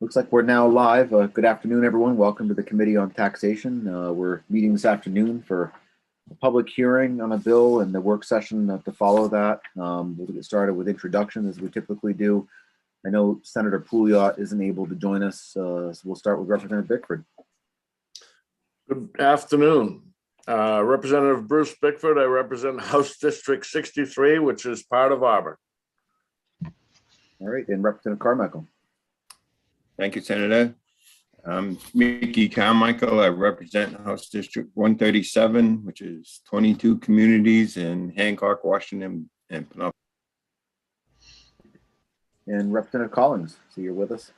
Looks like we're now live. Good afternoon, everyone. Welcome to the Committee on Taxation. We're meeting this afternoon for a public hearing on a bill and the work session to follow that. We'll get started with introduction as we typically do. I know Senator Pouliot isn't able to join us, so we'll start with Representative Bickford. Good afternoon. Representative Bruce Bickford. I represent House District 63, which is part of Auburn. All right, and Representative Carmichael. Thank you, Senator. Mickey Carmichael. I represent House District 137, which is 22 communities in Hancock, Washington, and Penobscot. And Representative Collins, so you're with us.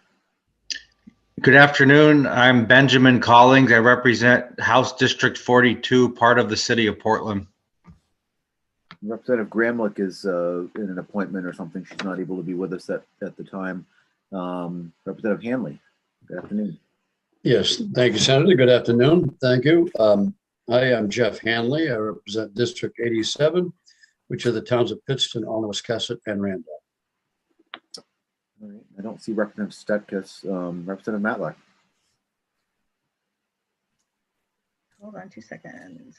Good afternoon. I'm Benjamin Collins. I represent House District 42, part of the city of Portland. Representative Gramlich is in an appointment or something. She's not able to be with us at the time. Representative Hanley, good afternoon. Yes, thank you, Senator. Good afternoon. Thank you. I am Jeff Hanley. I represent District 87, which are the towns of Pittston, Onawascasset, and Randolph. All right. I don't see Representative Stetkes. Representative Matlack. Hold on 2 seconds.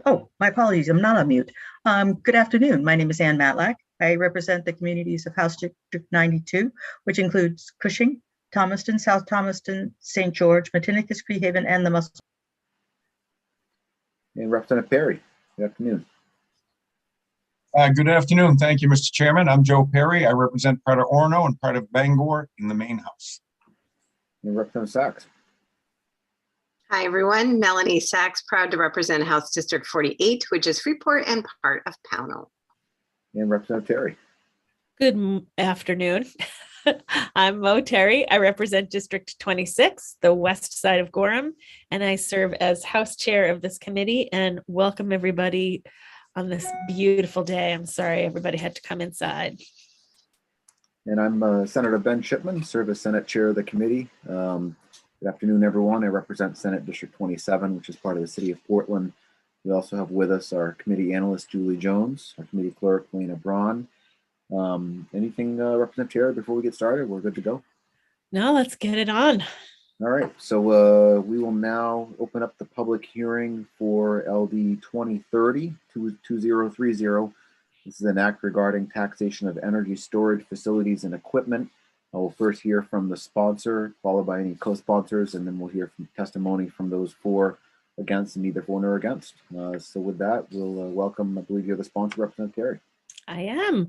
Oh, my apologies. I'm not on mute. Good afternoon. My name is Ann Matlack. I represent the communities of House District 92, which includes Cushing, Thomaston, South Thomaston, St. George, Matinicus, Creehaven, and the Muscle. And Representative Perry, good afternoon. Good afternoon. Thank you, Mr. Chairman. I'm Joe Perry. I represent part of Orono and part of Bangor in the main house. And Representative Sachs. Hi, everyone. Melanie Sachs, proud to represent House District 48, which is Freeport and part of Pownell. And Representative Terry. Good afternoon. I'm Mo Terry. I represent District 26, the west side of Gorham, and I serve as House Chair of this committee, and welcome everybody on this beautiful day. I'm sorry everybody had to come inside. And I'm Senator Ben Shipman, serve as Senate Chair of the committee. Good afternoon, everyone. I represent Senate District 27, which is part of the city of Portland. We also have with us our committee analyst, Julie Jones, our committee clerk, Lena Braun. Anything, Representative Terry, before we get started? We're good to go. No, let's get it on. All right, so we will now open up the public hearing for LD 2030-2030. This is an act regarding taxation of energy storage facilities and equipment. I will first hear from the sponsor, followed by any co-sponsors, and then we'll hear from testimony from those for, against, and neither for nor against. So with that, we'll welcome, I believe you're the sponsor, Representative Terry. I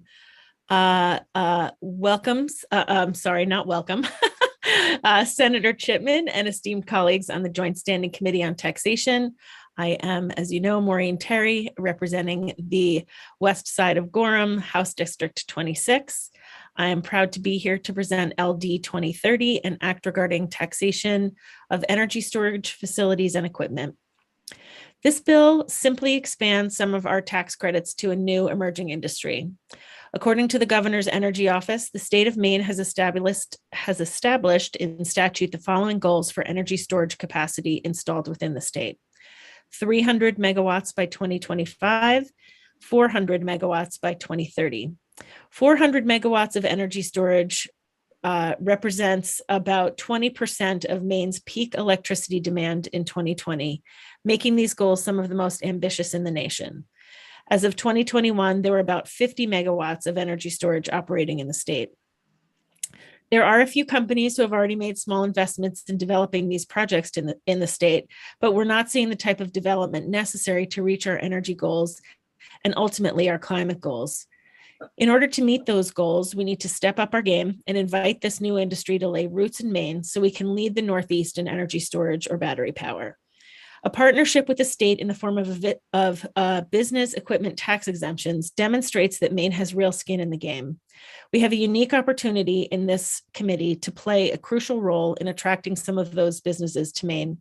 am. Welcomes, I'm sorry, not welcome. Senator Chipman and esteemed colleagues on the Joint Standing Committee on Taxation. I am, as you know, Maureen Terry, representing the west side of Gorham, House District 26. I am proud to be here to present LD 2030, an act regarding taxation of energy storage facilities and equipment. This bill simply expands some of our tax credits to a new emerging industry. According to the Governor's Energy Office, the state of Maine has established in statute the following goals for energy storage capacity installed within the state: 300 megawatts by 2025, 400 megawatts by 2030. 400 megawatts of energy storage represents about 20% of Maine's peak electricity demand in 2020, making these goals some of the most ambitious in the nation. As of 2021, there were about 50 megawatts of energy storage operating in the state. There are a few companies who have already made small investments in developing these projects in the state, but we're not seeing the type of development necessary to reach our energy goals and ultimately our climate goals. In order to meet those goals, we need to step up our game and invite this new industry to lay roots in Maine so we can lead the Northeast in energy storage or battery power. A partnership with the state in the form of business equipment tax exemptions demonstrates that Maine has real skin in the game. We have a unique opportunity in this committee to play a crucial role in attracting some of those businesses to Maine.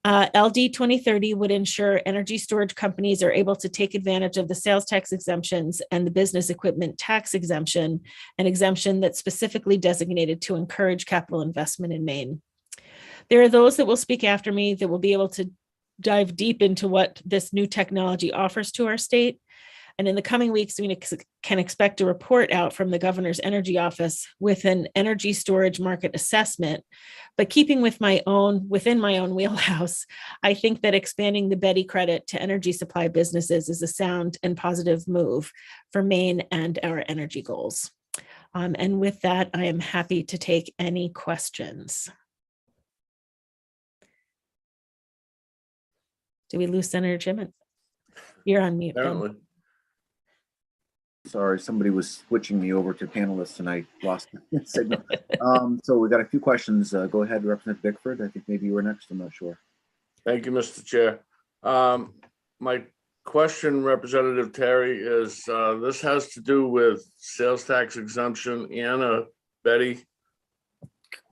LD 2030 would ensure energy storage companies are able to take advantage of the sales tax exemptions and the business equipment tax exemption, an exemption that's specifically designated to encourage capital investment in Maine. There are those that will speak after me that will be able to dive deep into what this new technology offers to our state. And in the coming weeks, we can expect a report out from the governor's energy office with an energy storage market assessment. But keeping within my own wheelhouse, I think that expanding the Betty credit to energy supply businesses is a sound and positive move for Maine and our energy goals. And with that, I am happy to take any questions. Did we lose Senator Chipman? You're on mute, Ben. Apparently. Sorry, somebody was switching me over to panelists and I lost the signal. So we got a few questions. Go ahead, Representative Bickford. I think maybe you were next. I'm not sure. Thank you, Mr. Chair. My question, Representative Terry, is this has to do with sales tax exemption and a Betty.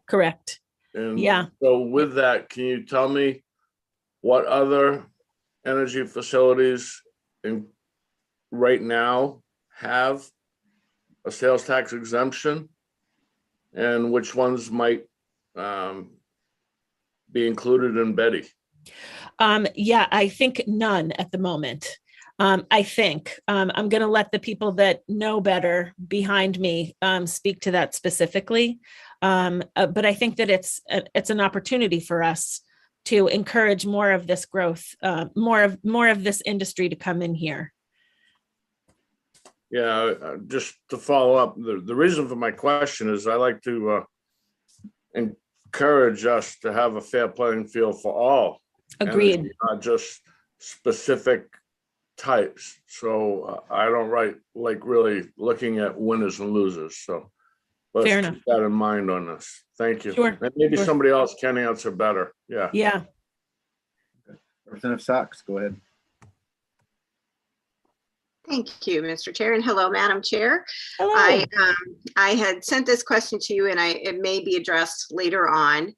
Correct. And Yeah. so with that, can you tell me what other energy facilities right now have a sales tax exemption and which ones might be included in Betty? Yeah, I think none at the moment. I think I'm going to let the people that know better behind me speak to that specifically. But I think that it's an opportunity for us to encourage more of this growth, more of this industry to come in here. Yeah, just to follow up, the reason for my question is I like to encourage us to have a fair playing field for all. Agreed. Energy, not just specific types. So I don't like really looking at winners and losers. So let's Fair keep enough. that in mind on this. Thank you. Sure. And maybe Sure. somebody else can answer better. Yeah. Yeah. Representative Sachs, go ahead. Thank you, Mr. Chair, and hello, Madam Chair. Hello. I had sent this question to you and it may be addressed later on,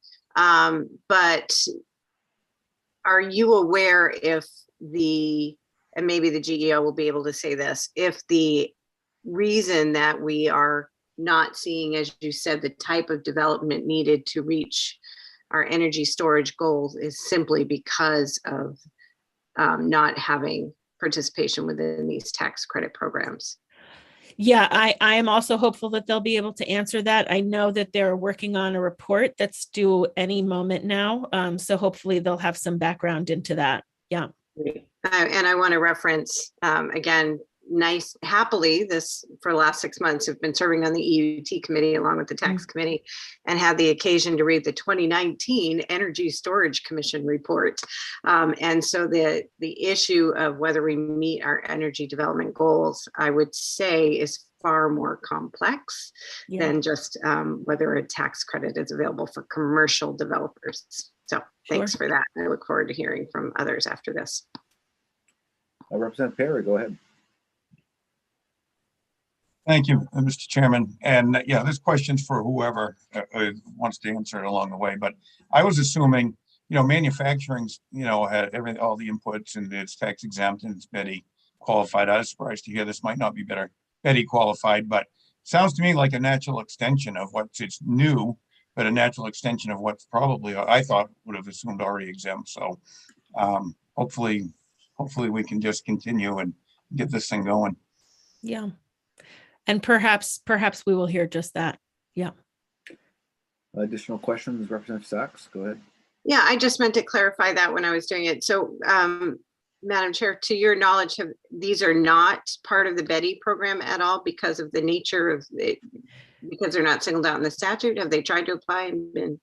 but are you aware if and maybe the GEO will be able to say this, if the reason that we are not seeing, as you said, the type of development needed to reach our energy storage goals is simply because of not having participation within these tax credit programs? Yeah, I am also hopeful that they'll be able to answer that. I know that they're working on a report that's due any moment now. So hopefully they'll have some background into that. Yeah. And I want to reference, again, happily, this for the last 6 months have been serving on the EUT committee along with the tax committee and had the occasion to read the 2019 Energy Storage Commission report. And so the issue of whether we meet our energy development goals, I would say, is far more complex than just whether a tax credit is available for commercial developers. So thanks for that. I look forward to hearing from others after this. Representative Perry, go ahead. Thank you, Mr. Chairman. And yeah, this question's for whoever wants to answer it along the way. But I was assuming, manufacturing's, had all the inputs and it's tax exempt and it's Betty qualified. I was surprised to hear this might not be Betty qualified, but sounds to me like a natural extension of it's new, but a natural extension of what's probably, I thought would have assumed already exempt. So hopefully we can just continue and get this thing going. Yeah. And perhaps we will hear just that. Yeah. Additional questions, Representative Sachs, go ahead. Yeah, I just meant to clarify that when I was doing it. So, Madam Chair, to your knowledge, these are not part of the Betty program at all because of the nature of it, because they're not singled out in the statute? Have they tried to apply and been?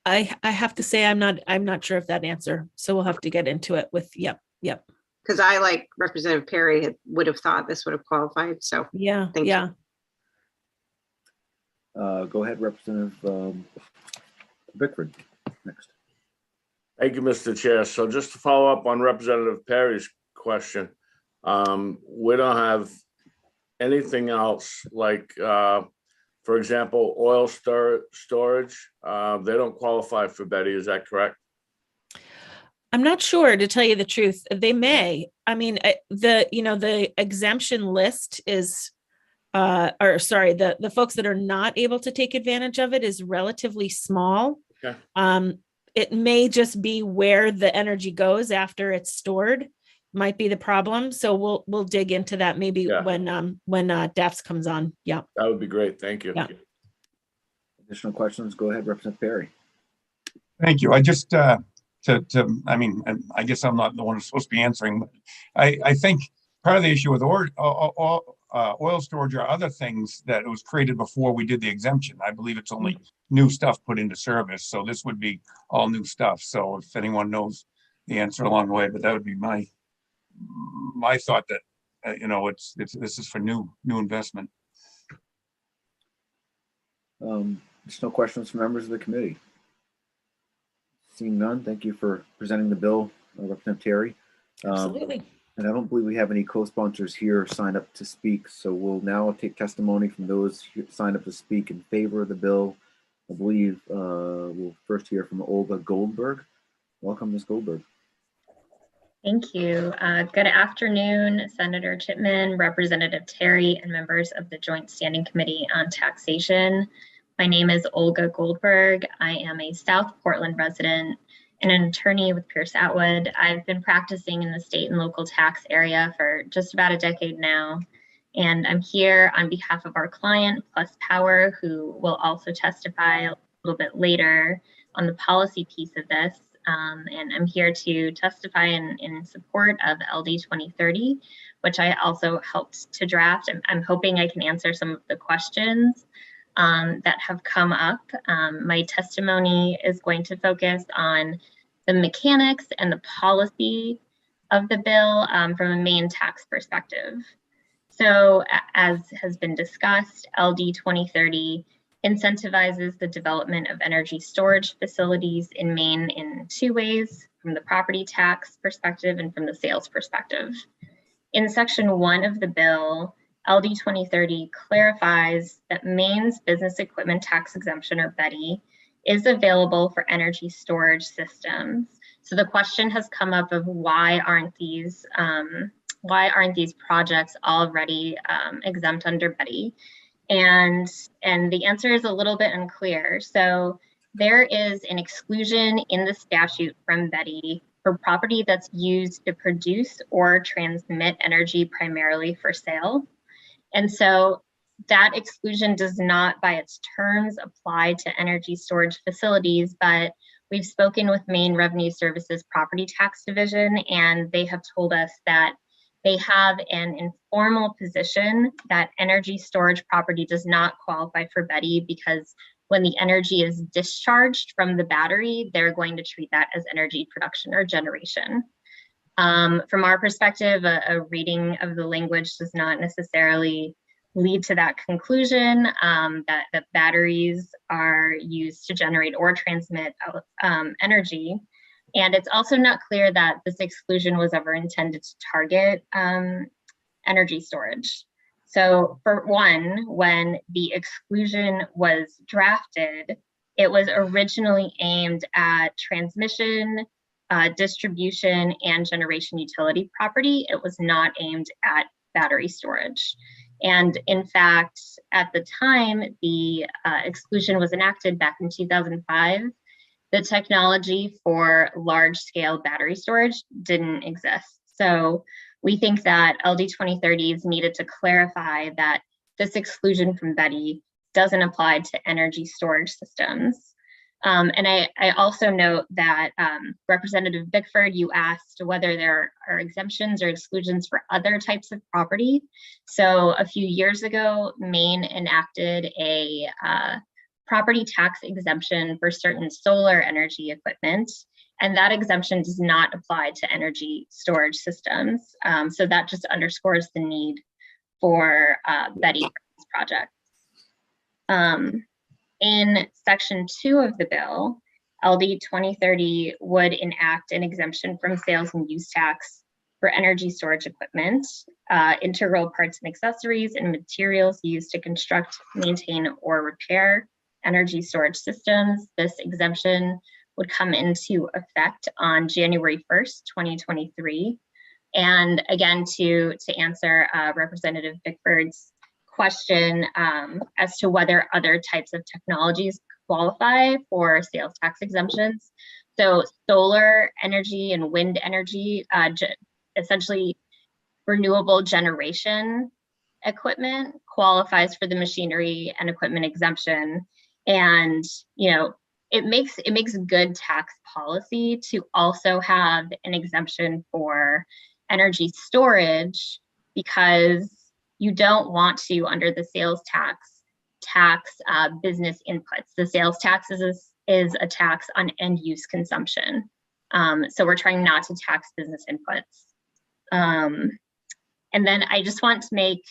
I have to say I'm not sure of that answer. So we'll have to get into it with yep. Because I, like Representative Perry, would have thought this would have qualified. So yeah, thank yeah. You. Go ahead, Representative Bickford, next. Thank you, Mr. Chair. So just to follow up on Representative Perry's question, we don't have anything else like, for example, oil storage. They don't qualify for Betty. Is that correct? I'm not sure, to tell you the truth. They may. I mean, the exemption list is, the folks that are not able to take advantage of it is relatively small. Okay. It may just be where the energy goes after it's stored. might be the problem. So we'll dig into that maybe Yeah. when DEFS comes on. Yeah. That would be great. Thank you. Yeah. Additional questions? Go ahead, Representative Perry. Thank you. I just, I mean, and I guess I'm not the one who's supposed to be answering, but I think part of the issue with oil storage or other things that was created before we did the exemption. I believe it's only new stuff put into service. So this would be all new stuff. So if anyone knows the answer along the way, but that would be my thought that, you know, this is for new investment. Additional questions from members of the committee? Seeing none, thank you for presenting the bill, Representative Terry. Absolutely. And I don't believe we have any co-sponsors here signed up to speak, so we'll now take testimony from those who signed up to speak in favor of the bill. I believe we'll first hear from Olga Goldberg. Welcome, Ms. Goldberg. Thank you. Good afternoon, Senator Chipman, Representative Terry, and members of the Joint Standing Committee on Taxation. My name is Olga Goldberg. I am a South Portland resident and an attorney with Pierce Atwood. I've been practicing in the state and local tax area for just about a decade now. And I'm here on behalf of our client, Plus Power, who will also testify a little bit later on the policy piece of this. And I'm here to testify in support of LD 2030, which I also helped to draft. I'm hoping I can answer some of the questions that have come up. My testimony is going to focus on the mechanics and the policy of the bill from a Maine tax perspective. So as has been discussed, LD 2030 incentivizes the development of energy storage facilities in Maine in two ways, from the property tax perspective and from the sales perspective. In section 1 of the bill, LD 2030 clarifies that Maine's business equipment tax exemption, or BETI, is available for energy storage systems. So the question has come up of why aren't these projects already exempt under BETI? And the answer is a little bit unclear. So there is an exclusion in the statute from BETI for property that's used to produce or transmit energy primarily for sale. And so that exclusion does not by its terms apply to energy storage facilities, but we've spoken with Maine Revenue Services Property Tax Division, and they have told us that they have an informal position that energy storage property does not qualify for BETI because when the energy is discharged from the battery, they're going to treat that as energy production or generation. From our perspective, a reading of the language does not necessarily lead to that conclusion, that batteries are used to generate or transmit energy. And it's also not clear that this exclusion was ever intended to target energy storage. So for one, when the exclusion was drafted, it was originally aimed at transmission, distribution, and generation utility property. It was not aimed at battery storage. And in fact, at the time the exclusion was enacted back in 2005, the technology for large-scale battery storage didn't exist. So we think that LD 2030 is needed to clarify that this exclusion from BETI doesn't apply to energy storage systems. And I also note that Representative Bickford, you asked whether there are exemptions or exclusions for other types of property. So a few years ago, Maine enacted a property tax exemption for certain solar energy equipment, and that exemption does not apply to energy storage systems. So that just underscores the need for BETI for these projects. In section 2 of the bill, LD 2030 would enact an exemption from sales and use tax for energy storage equipment, integral parts and accessories, and materials used to construct, maintain, or repair energy storage systems. This exemption would come into effect on January 1st, 2023. And again, to answer Representative Bickford's question as to whether other types of technologies qualify for sales tax exemptions. So solar energy and wind energy essentially renewable generation equipment qualifies for the machinery and equipment exemption. And, you know, it makes good tax policy to also have an exemption for energy storage, because you don't want to, under the sales tax business inputs. The sales tax is a tax on end use consumption. So we're trying not to tax business inputs. And then I just want to make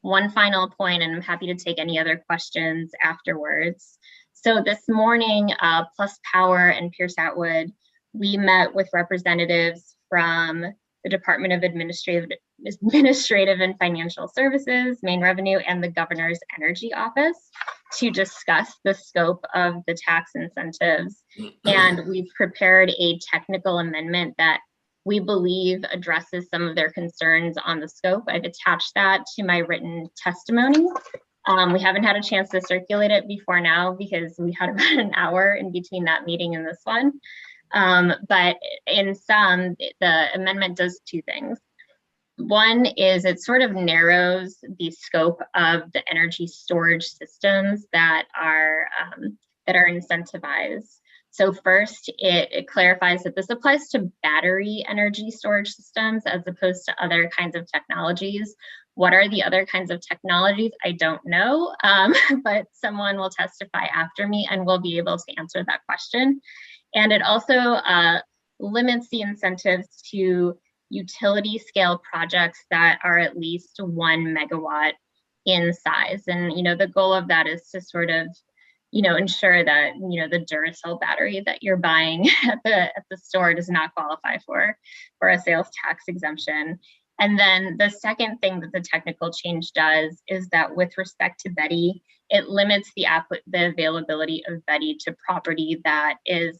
one final point, and I'm happy to take any other questions afterwards. So this morning, Plus Power and Pierce Atwood, we met with representatives from the Department of Administrative and Financial Services, Maine Revenue, and the Governor's Energy Office to discuss the scope of the tax incentives. And we've prepared a technical amendment that we believe addresses some of their concerns on the scope. I've attached that to my written testimony. We haven't had a chance to circulate it before now because we had about an hour in between that meeting and this one. But in sum, the amendment does two things. One is it sort of narrows the scope of the energy storage systems that are incentivized. So first, it clarifies that this applies to battery energy storage systems as opposed to other kinds of technologies. What are the other kinds of technologies? I don't know, but someone will testify after me and will be able to answer that question. And it also limits the incentives to utility scale projects that are at least 1 megawatt in size. And, you know, the goal of that is to sort of, you know, ensure that, you know, the Duracell battery that you're buying at the store does not qualify for a sales tax exemption. And then the second thing that the technical change does is that with respect to Betty, it limits the availability of Betty to property that is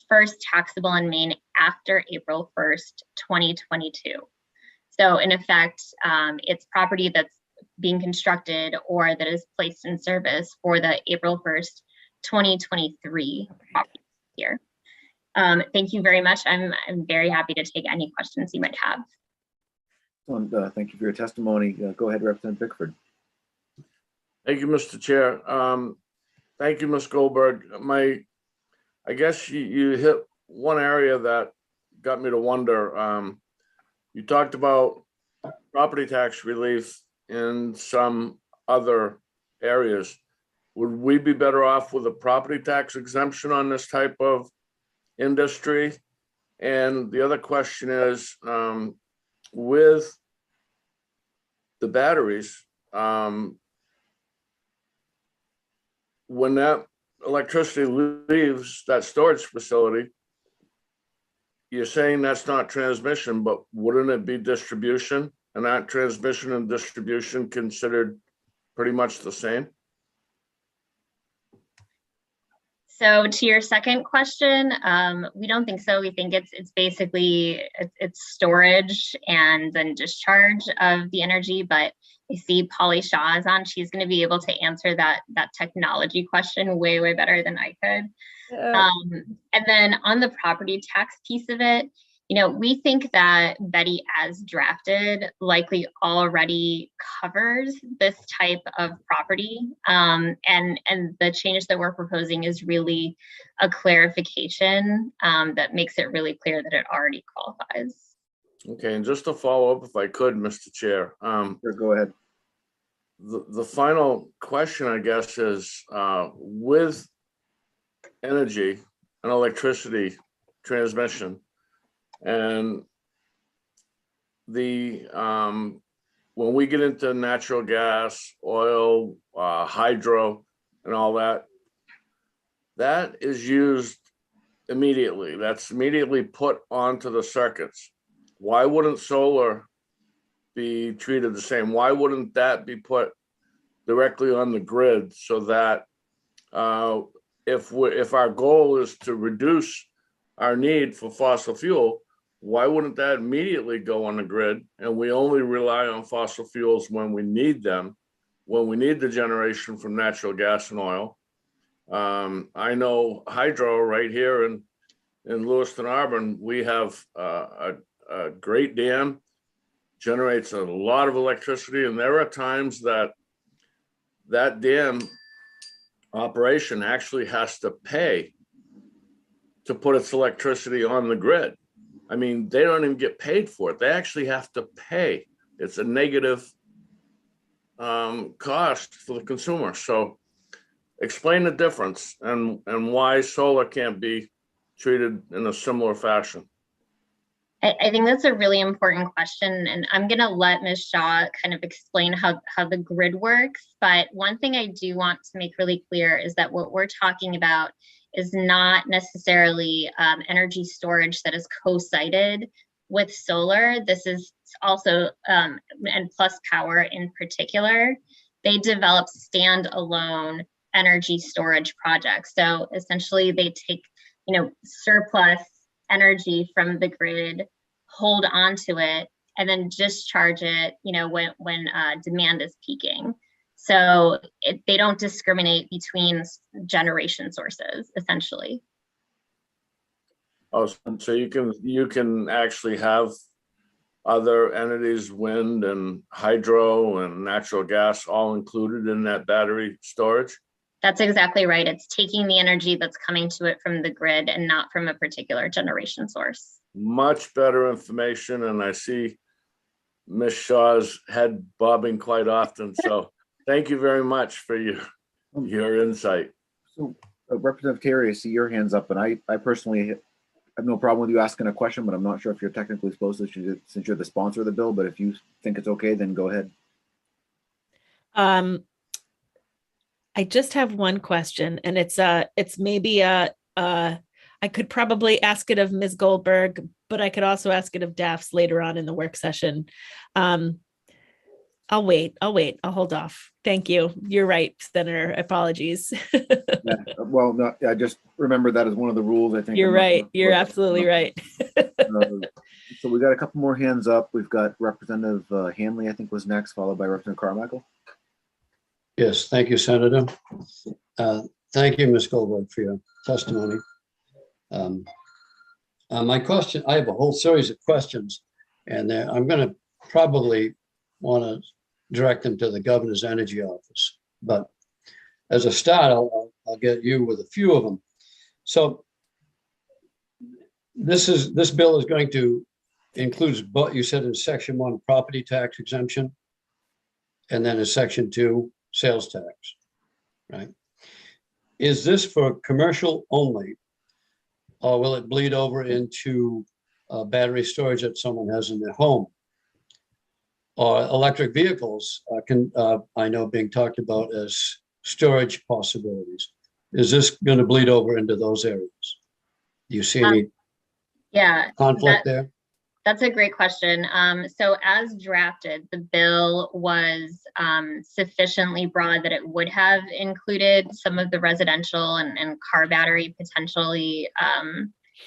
first taxable in Maine after April 1st, 2022. So in effect, it's property that's being constructed or that is placed in service for the April 1st, 2023 property year. Thank you very much. I'm very happy to take any questions you might have. Thank you for your testimony. Go ahead, Representative Bickford. Thank you, Mr. Chair. Thank you, Ms. Goldberg. I guess you hit one area that got me to wonder. You talked about property tax relief in some other areas. Would we be better off with a property tax exemption on this type of industry? And the other question is, with the batteries, when that electricity leaves that storage facility, you're saying that's not transmission, but wouldn't it be distribution? And that transmission and distribution considered pretty much the same? So to your second question, we don't think so. We think it's basically it's storage and then discharge of the energy. But I see Polly Shaw is on. She's going to be able to answer that technology question way better than I could. And then on the property tax piece of it, you know, we think that Betty as drafted likely already covers this type of property. And the change that we're proposing is really a clarification that makes it really clear that it already qualifies. Okay, and just to follow up, if I could, Mr. Chair. Sure, go ahead. The final question, I guess, is with energy and electricity transmission, and the when we get into natural gas, oil, hydro, and all that, that is used immediately. That's immediately put onto the circuits. Why wouldn't solar be treated the same? Why wouldn't that be put directly on the grid so that if our goal is to reduce our need for fossil fuel, why wouldn't that immediately go on the grid and we only rely on fossil fuels when we need them, when we need the generation from natural gas and oil? I know hydro right here in Lewiston Auburn, we have a a great dam, generates a lot of electricity, and there are times that that dam operation actually has to pay to put its electricity on the grid. I mean, they don't even get paid for it. They actually have to pay. It's a negative cost for the consumer. So explain the difference and why solar can't be treated in a similar fashion. I think that's a really important question, and I'm going to let Ms. Shaw kind of explain how the grid works. But one thing I do want to make really clear is that what we're talking about is not necessarily energy storage that is co-sited with solar. This is also, and Plus Power in particular, they develop standalone energy storage projects. So essentially they take, surplus energy from the grid, hold onto it, and then discharge it, when demand is peaking. So they don't discriminate between generation sources, essentially. Oh, so you can actually have other entities, wind and hydro and natural gas, all included in that battery storage? That's exactly right. It's taking the energy that's coming to it from the grid and not from a particular generation source. Much better information, and I see Ms. Shaw's head bobbing quite often. So thank you very much for your insight. So Representative Terry, I see your hands up, and I personally have no problem with you asking a question, but I'm not sure if you're technically supposed to since you're the sponsor of the bill, but if you think it's okay, then go ahead. I just have one question, and it's maybe I could probably ask it of Ms. Goldberg, but I could also ask it of DAFS later on in the work session. I'll wait. I'll hold off. Thank you. You're right, Senator. Apologies. Yeah, well, no, I just remember that as one of the rules. I think You're right. You're absolutely right. So we got a couple more hands up. We've got Representative Hanley, I think, was next, followed by Representative Carmichael. Yes, thank you, Senator. Thank you, Ms. Goldberg, for your testimony. My question, I have a whole series of questions, and I'm going to probably want to direct them to the governor's energy office. But as a start, I'll get you with a few of them. So this bill is going to includes, but you said in section 1, property tax exemption, and then in section 2, sales tax, right? Is this for commercial only, or will it bleed over into battery storage that someone has in their home? Or electric vehicles I know being talked about as storage possibilities. Is this going to bleed over into those areas? Do you see any conflict there? That's a great question. So as drafted, the bill was sufficiently broad that it would have included some of the residential and car battery potentially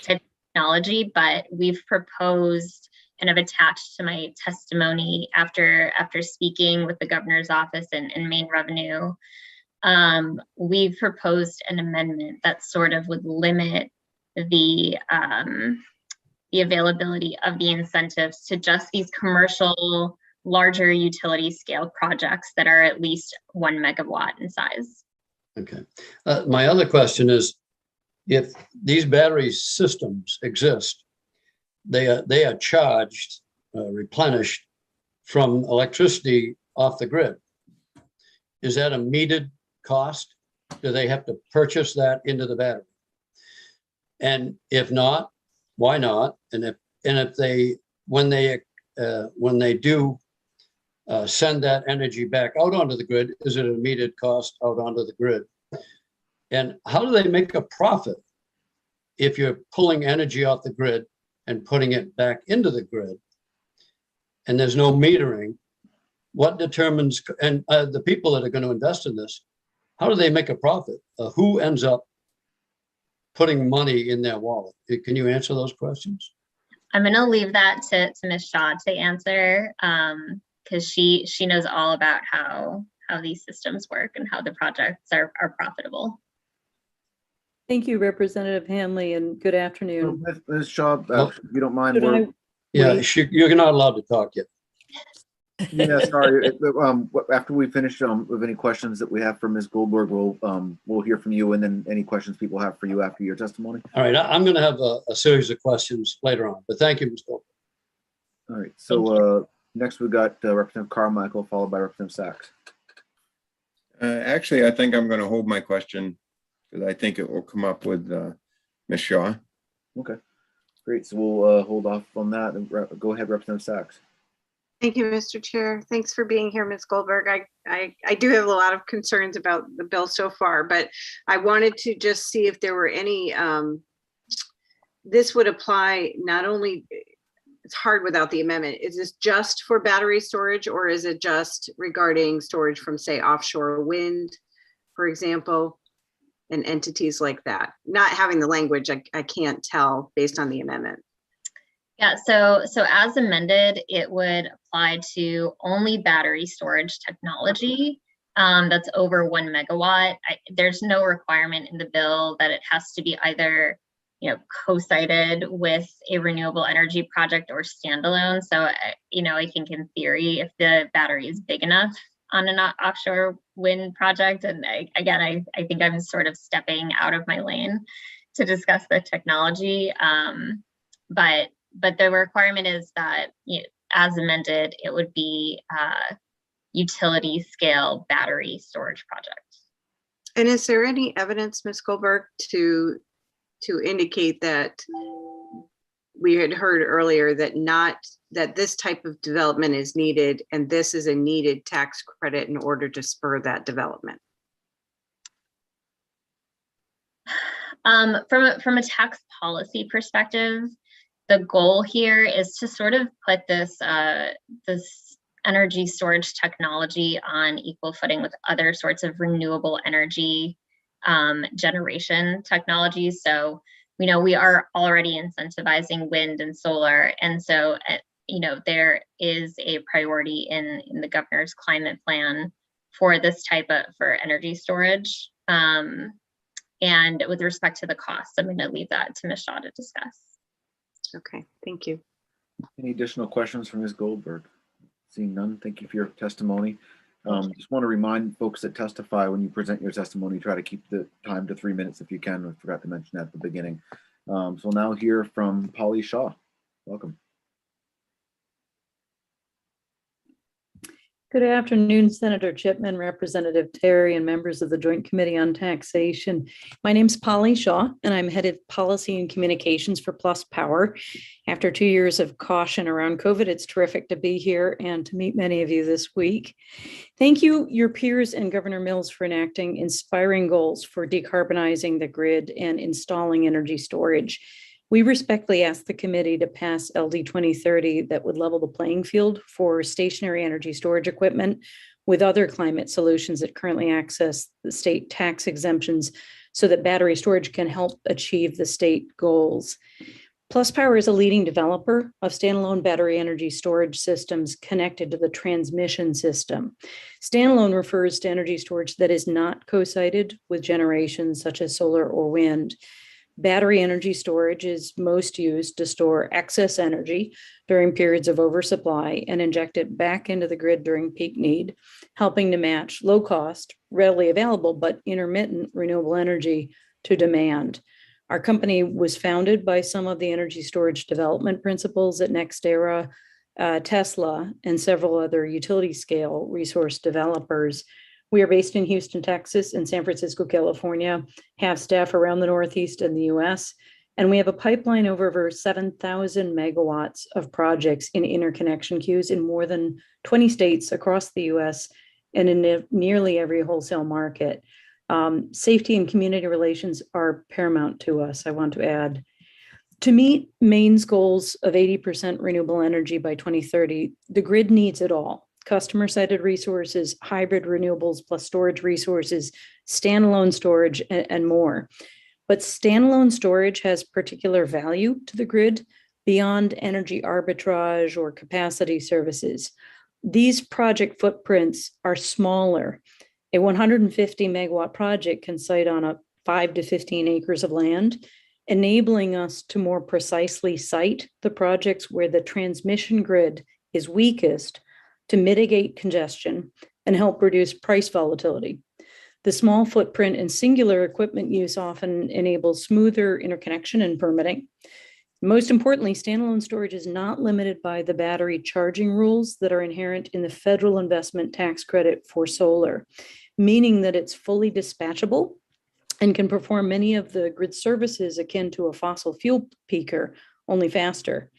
type technology, but we've proposed and have attached to my testimony after speaking with the governor's office and Maine Revenue. We've proposed an amendment that sort of would limit the availability of the incentives to just these commercial, larger utility scale projects that are at least 1 megawatt in size. Okay. My other question is, if these battery systems exist, they are charged, replenished from electricity off the grid. Is that a metered cost? Do they have to purchase that into the battery? And if not, why not? And if they, when they do send that energy back out onto the grid, is it a metered cost out onto the grid? And how do they make a profit if you're pulling energy off the grid and putting it back into the grid and there's no metering? What determines, and the people that are going to invest in this, how do they make a profit? Who ends up putting money in their wallet? Can you answer those questions? I'm going to leave that to Ms. Shaw to answer, because she knows all about how these systems work and how the projects are profitable. Thank you, Representative Hanley, and good afternoon. Ms. Shaw, if you don't mind, Yeah, you're not allowed to talk yet. Yeah, sorry. After we finish with any questions that we have for Ms. Goldberg, we'll hear from you, and then any questions people have for you after your testimony. All right, I'm going to have a series of questions later on, but thank you, Ms. Goldberg. All right. So next we got Representative Carmichael, followed by Representative Sachs. Actually, I think I'm going to hold my question because I think it will come up with Ms. Shaw. Okay, great. So we'll hold off on that and go ahead, Representative Sachs. Thank you, Mr. Chair. Thanks for being here, Ms. Goldberg. I do have a lot of concerns about the bill so far, but I wanted to just see if there were any, this would apply not only, it's hard without the amendment. Is this just for battery storage, or is it just regarding storage from, say, offshore wind, for example, and entities like that? Not having the language, I can't tell based on the amendment. Yeah, so as amended, it would apply to only battery storage technology that's over 1 megawatt. There's no requirement in the bill that it has to be either, co-sited with a renewable energy project or standalone. So, I think in theory, if the battery is big enough on an offshore wind project, and I think I'm sort of stepping out of my lane to discuss the technology, but the requirement is that, as amended, it would be utility scale battery storage project. And is there any evidence, Ms. Goldberg, to indicate that we had heard earlier that this type of development is needed, and this is a needed tax credit in order to spur that development? From a tax policy perspective, the goal here is to sort of put this energy storage technology on equal footing with other sorts of renewable energy generation technologies. So, we are already incentivizing wind and solar. And so, there is a priority in the governor's climate plan for this for energy storage. And with respect to the cost, I'm going to leave that to Ms. Shaw to discuss. Okay, thank you. Any additional questions from Ms. Goldberg? Seeing none, thank you for your testimony. Just want to remind folks that testify, when you present your testimony, try to keep the time to 3 minutes if you can. I forgot to mention that at the beginning. So we'll now hear from Polly Shaw. Welcome. Good afternoon, Senator Chipman, Representative Terry, and members of the Joint Committee on Taxation. My name's Polly Shaw, and I'm head of policy and communications for Plus Power. After 2 years of caution around COVID, it's terrific to be here and to meet many of you this week. Thank you, your peers and Governor Mills, for enacting inspiring goals for decarbonizing the grid and installing energy storage. We respectfully ask the committee to pass LD 2030 that would level the playing field for stationary energy storage equipment with other climate solutions that currently access the state tax exemptions, so that battery storage can help achieve the state goals. Plus Power is a leading developer of standalone battery energy storage systems connected to the transmission system. Standalone refers to energy storage that is not co-sited with generation such as solar or wind. Battery energy storage is most used to store excess energy during periods of oversupply and inject it back into the grid during peak need, helping to match low cost, readily available, but intermittent renewable energy to demand. Our company was founded by some of the energy storage development principles at NextEra, Tesla, and several other utility scale resource developers. We are based in Houston, Texas, and San Francisco, California, have staff around the Northeast and the US, and we have a pipeline of over 7,000 megawatts of projects in interconnection queues in more than 20 states across the US and in nearly every wholesale market. Safety and community relations are paramount to us, I want to add. To meet Maine's goals of 80% renewable energy by 2030, the grid needs it all. Customer-sited resources, hybrid renewables plus storage resources, standalone storage, and more. But standalone storage has particular value to the grid beyond energy arbitrage or capacity services. These project footprints are smaller. A 150 megawatt project can site on 5 to 15 acres of land, enabling us to more precisely site the projects where the transmission grid is weakest to mitigate congestion and help reduce price volatility. The small footprint and singular equipment use often enables smoother interconnection and permitting. Most importantly, standalone storage is not limited by the battery charging rules that are inherent in the federal investment tax credit for solar, meaning that it's fully dispatchable and can perform many of the grid services akin to a fossil fuel peaker, only faster.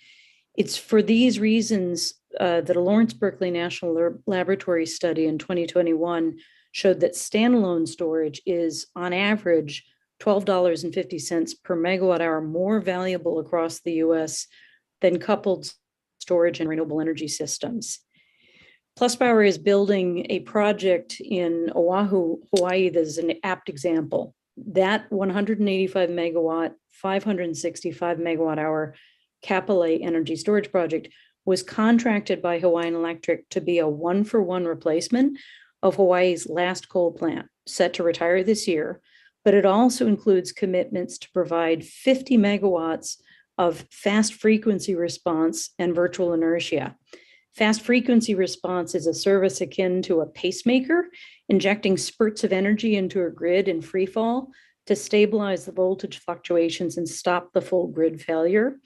It's for these reasons that a Lawrence Berkeley National Laboratory study in 2021 showed that standalone storage is on average $12.50 per megawatt hour more valuable across the US than coupled storage and renewable energy systems. Plus Power is building a project in Oahu, Hawaii that is an apt example. That 185 megawatt, 565 megawatt hour Kapolei energy storage project was contracted by Hawaiian Electric to be a 1-for-1 replacement of Hawaii's last coal plant, set to retire this year, but it also includes commitments to provide 50 megawatts of fast frequency response and virtual inertia. Fast frequency response is a service akin to a pacemaker, injecting spurts of energy into a grid in free fall to stabilize the voltage fluctuations and stop the full grid failure.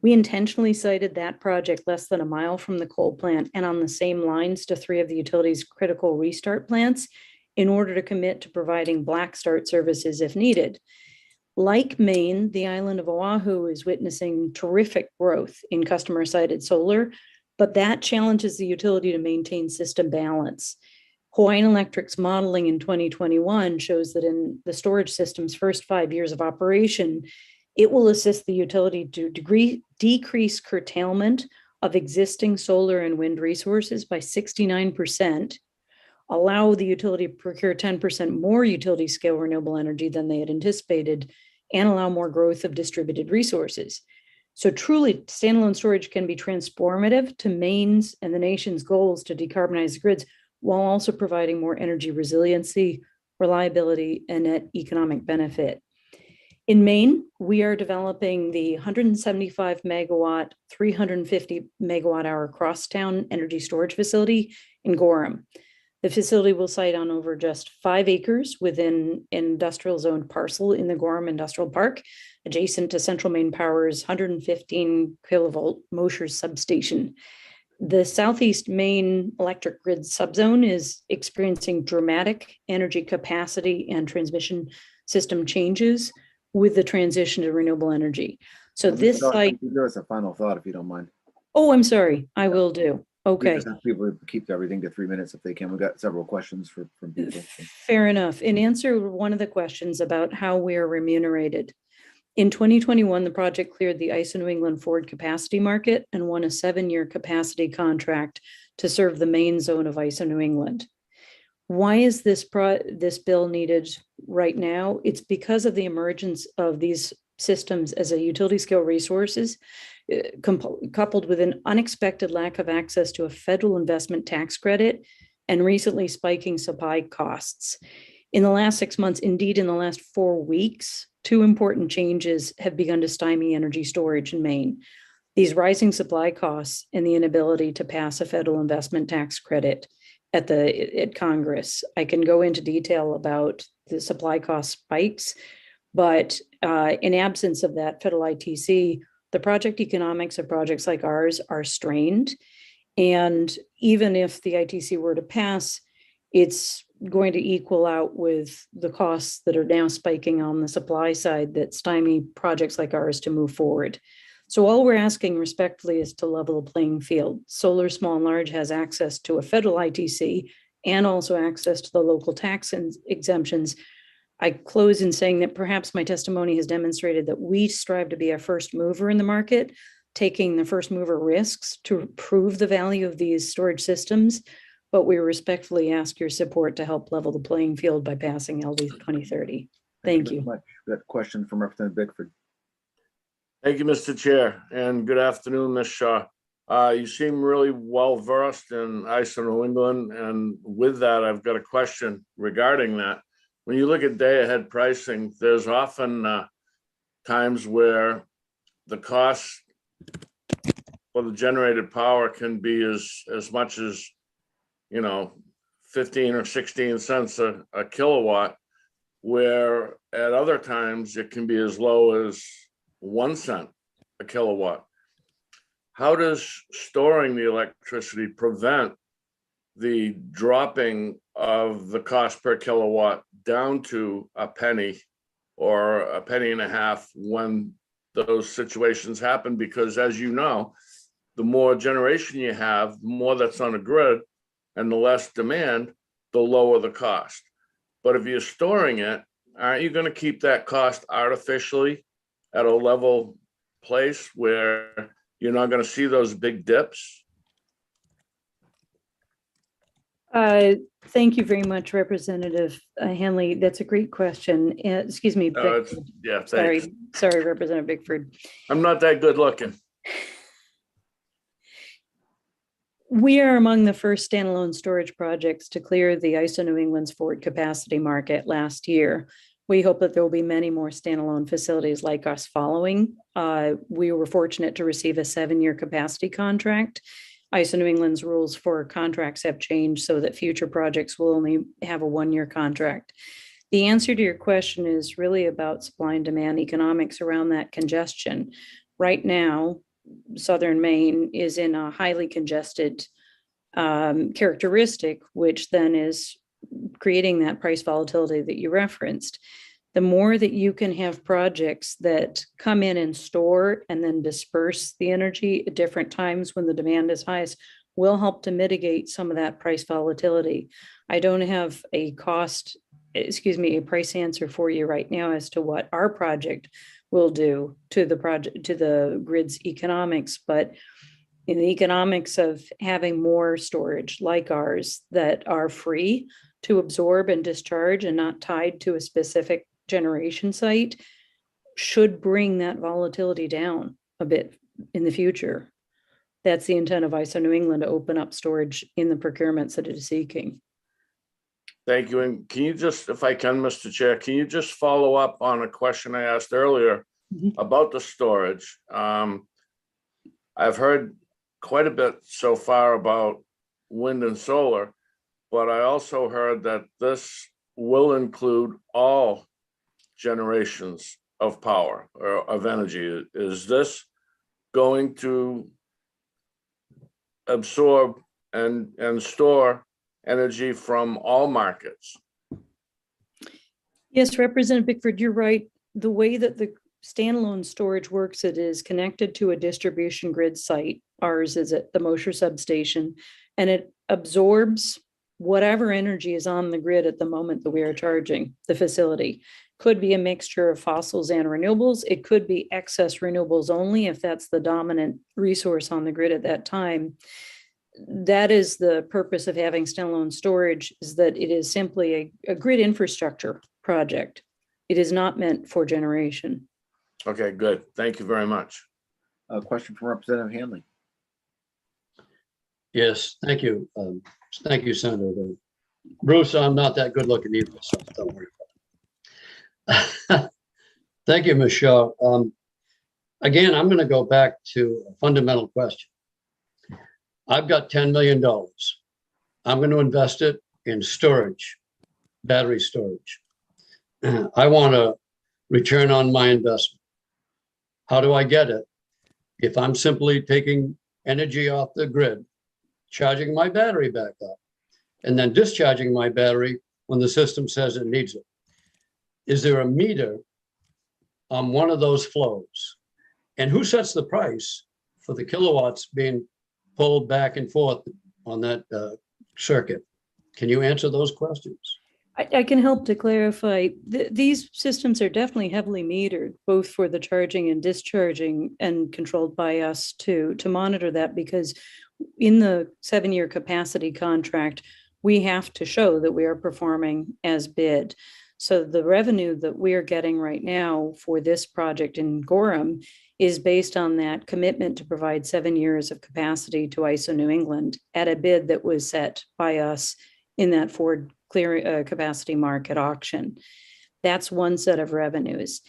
We intentionally sited that project less than a mile from the coal plant and on the same lines to 3 of the utility's critical restart plants in order to commit to providing black start services if needed. Like Maine, the island of Oahu is witnessing terrific growth in customer-sited solar, but that challenges the utility to maintain system balance. Hawaiian Electric's modeling in 2021 shows that in the storage system's first 5 years of operation, it will assist the utility to decrease curtailment of existing solar and wind resources by 69%, allow the utility to procure 10% more utility scale renewable energy than they had anticipated, and allow more growth of distributed resources. So truly, standalone storage can be transformative to Maine's and the nation's goals to decarbonize the grids while also providing more energy resiliency, reliability, and net economic benefit. In Maine, we are developing the 175 megawatt, 350 megawatt hour crosstown energy storage facility in Gorham. The facility will site on over just 5 acres within an industrial zoned parcel in the Gorham Industrial Park, adjacent to Central Maine Power's 115 kilovolt Mosher substation. The Southeast Maine electric grid subzone is experiencing dramatic energy capacity and transmission system changes with the transition to renewable energy. So this site. Give us a final thought if you don't mind. Oh, I'm sorry. I will do. Okay. We just have people keep everything to 3 minutes if they can. We've got several questions from people. Fair enough. In answer to one of the questions about how we are remunerated, in 2021, the project cleared the ISO New England forward capacity market and won a 7-year capacity contract to serve the main zone of ISO New England. Why is this bill needed right now? It's because of the emergence of these systems as a utility scale resources, coupled with an unexpected lack of access to a federal investment tax credit and recently spiking supply costs. In the last 6 months, indeed in the last 4 weeks, 2 important changes have begun to stymie energy storage in Maine. These rising supply costs and the inability to pass a federal investment tax credit at Congress. I can go into detail about the supply cost spikes, but in absence of that federal ITC, the project economics of projects like ours are strained. And even if the ITC were to pass, it's going to equal out with the costs that are now spiking on the supply side that stymie projects like ours to move forward. So all we're asking respectfully is to level the playing field. Solar Small and Large has access to a federal ITC and also access to the local tax exemptions. I close in saying that perhaps my testimony has demonstrated that we strive to be a first mover in the market, taking the first mover risks to prove the value of these storage systems, but we respectfully ask your support to help level the playing field by passing LD 2030. Thank you. Much. That question from Representative Bickford. Thank you, Mr. Chair, and good afternoon, Ms. Shaw. You seem really well versed in ISO New England, and with that, I've got a question regarding that. When you look at day-ahead pricing, there's often times where the cost for the generated power can be as much as, 15 or 16 cents a kilowatt, where at other times it can be as low as 1 cent a kilowatt. How does storing the electricity prevent the dropping of the cost per kilowatt down to a penny or a penny and a half when those situations happen? Because as you know, the more generation you have, the more that's on a grid, and the less demand, the lower the cost. But if you're storing it, aren't you going to keep that cost artificially at a level place where you're not going to see those big dips? Thank you very much, Representative Hanley. That's a great question. Excuse me. Yeah, thanks. Sorry, Representative Bickford. I'm not that good looking. We are among the first standalone storage projects to clear the ISO New England's forward capacity market last year. We hope that there will be many more standalone facilities like us following. We were fortunate to receive a 7-year capacity contract. ISO New England's rules for contracts have changed so that future projects will only have a 1-year contract. The answer to your question is really about supply and demand economics around that congestion. Right now, Southern Maine is in a highly congested characteristic, which then is creating that price volatility that you referenced. The more that you can have projects that come in and store and then disperse the energy at different times when the demand is highest will help to mitigate some of that price volatility. I don't have a price answer for you right now as to what our project will do to the grid's economics, but in the economics of having more storage like ours that are free to absorb and discharge and not tied to a specific generation site should bring that volatility down a bit in the future. That's the intent of ISO New England, to open up storage in the procurements that it is seeking. Thank you. And can you just, if I can, Mr. Chair, can you just follow up on a question I asked earlier about the storage? I've heard quite a bit so far about wind and solar, but I also heard that this will include all generations of power or of energy. Is this going to absorb and store energy from all markets? Yes, Representative Bickford, you're right. The way that the standalone storage works, it is connected to a distribution grid site. Ours is at the Mosher substation, and it absorbs whatever energy is on the grid at the moment that we are charging the facility. Could be a mixture of fossils and renewables. It could be excess renewables only if that's the dominant resource on the grid at that time. That is the purpose of having standalone storage, is that it is simply a grid infrastructure project. It is not meant for generation. Okay, good. Thank you very much. A question from Representative Hanley. Yes, thank you. Thank you, Senator. Bruce, I'm not that good looking either, so don't worry about it. Thank you, Ms. Shaw. Again, I'm going to go back to a fundamental question. I've got $10 million. I'm going to invest it in storage, battery storage. I want a return on my investment. How do I get it? If I'm simply taking energy off the grid, charging my battery back up, and then discharging my battery when the system says it needs it. Is there a meter on one of those flows? And who sets the price for the kilowatts being pulled back and forth on that circuit? Can you answer those questions? I can help to clarify. These systems are definitely heavily metered, both for the charging and discharging, and controlled by us to monitor that, because in the 7-year capacity contract, we have to show that we are performing as bid. So the revenue that we are getting right now for this project in Gorham is based on that commitment to provide 7 years of capacity to ISO New England at a bid that was set by us in that forward clear capacity market auction. That's one set of revenues.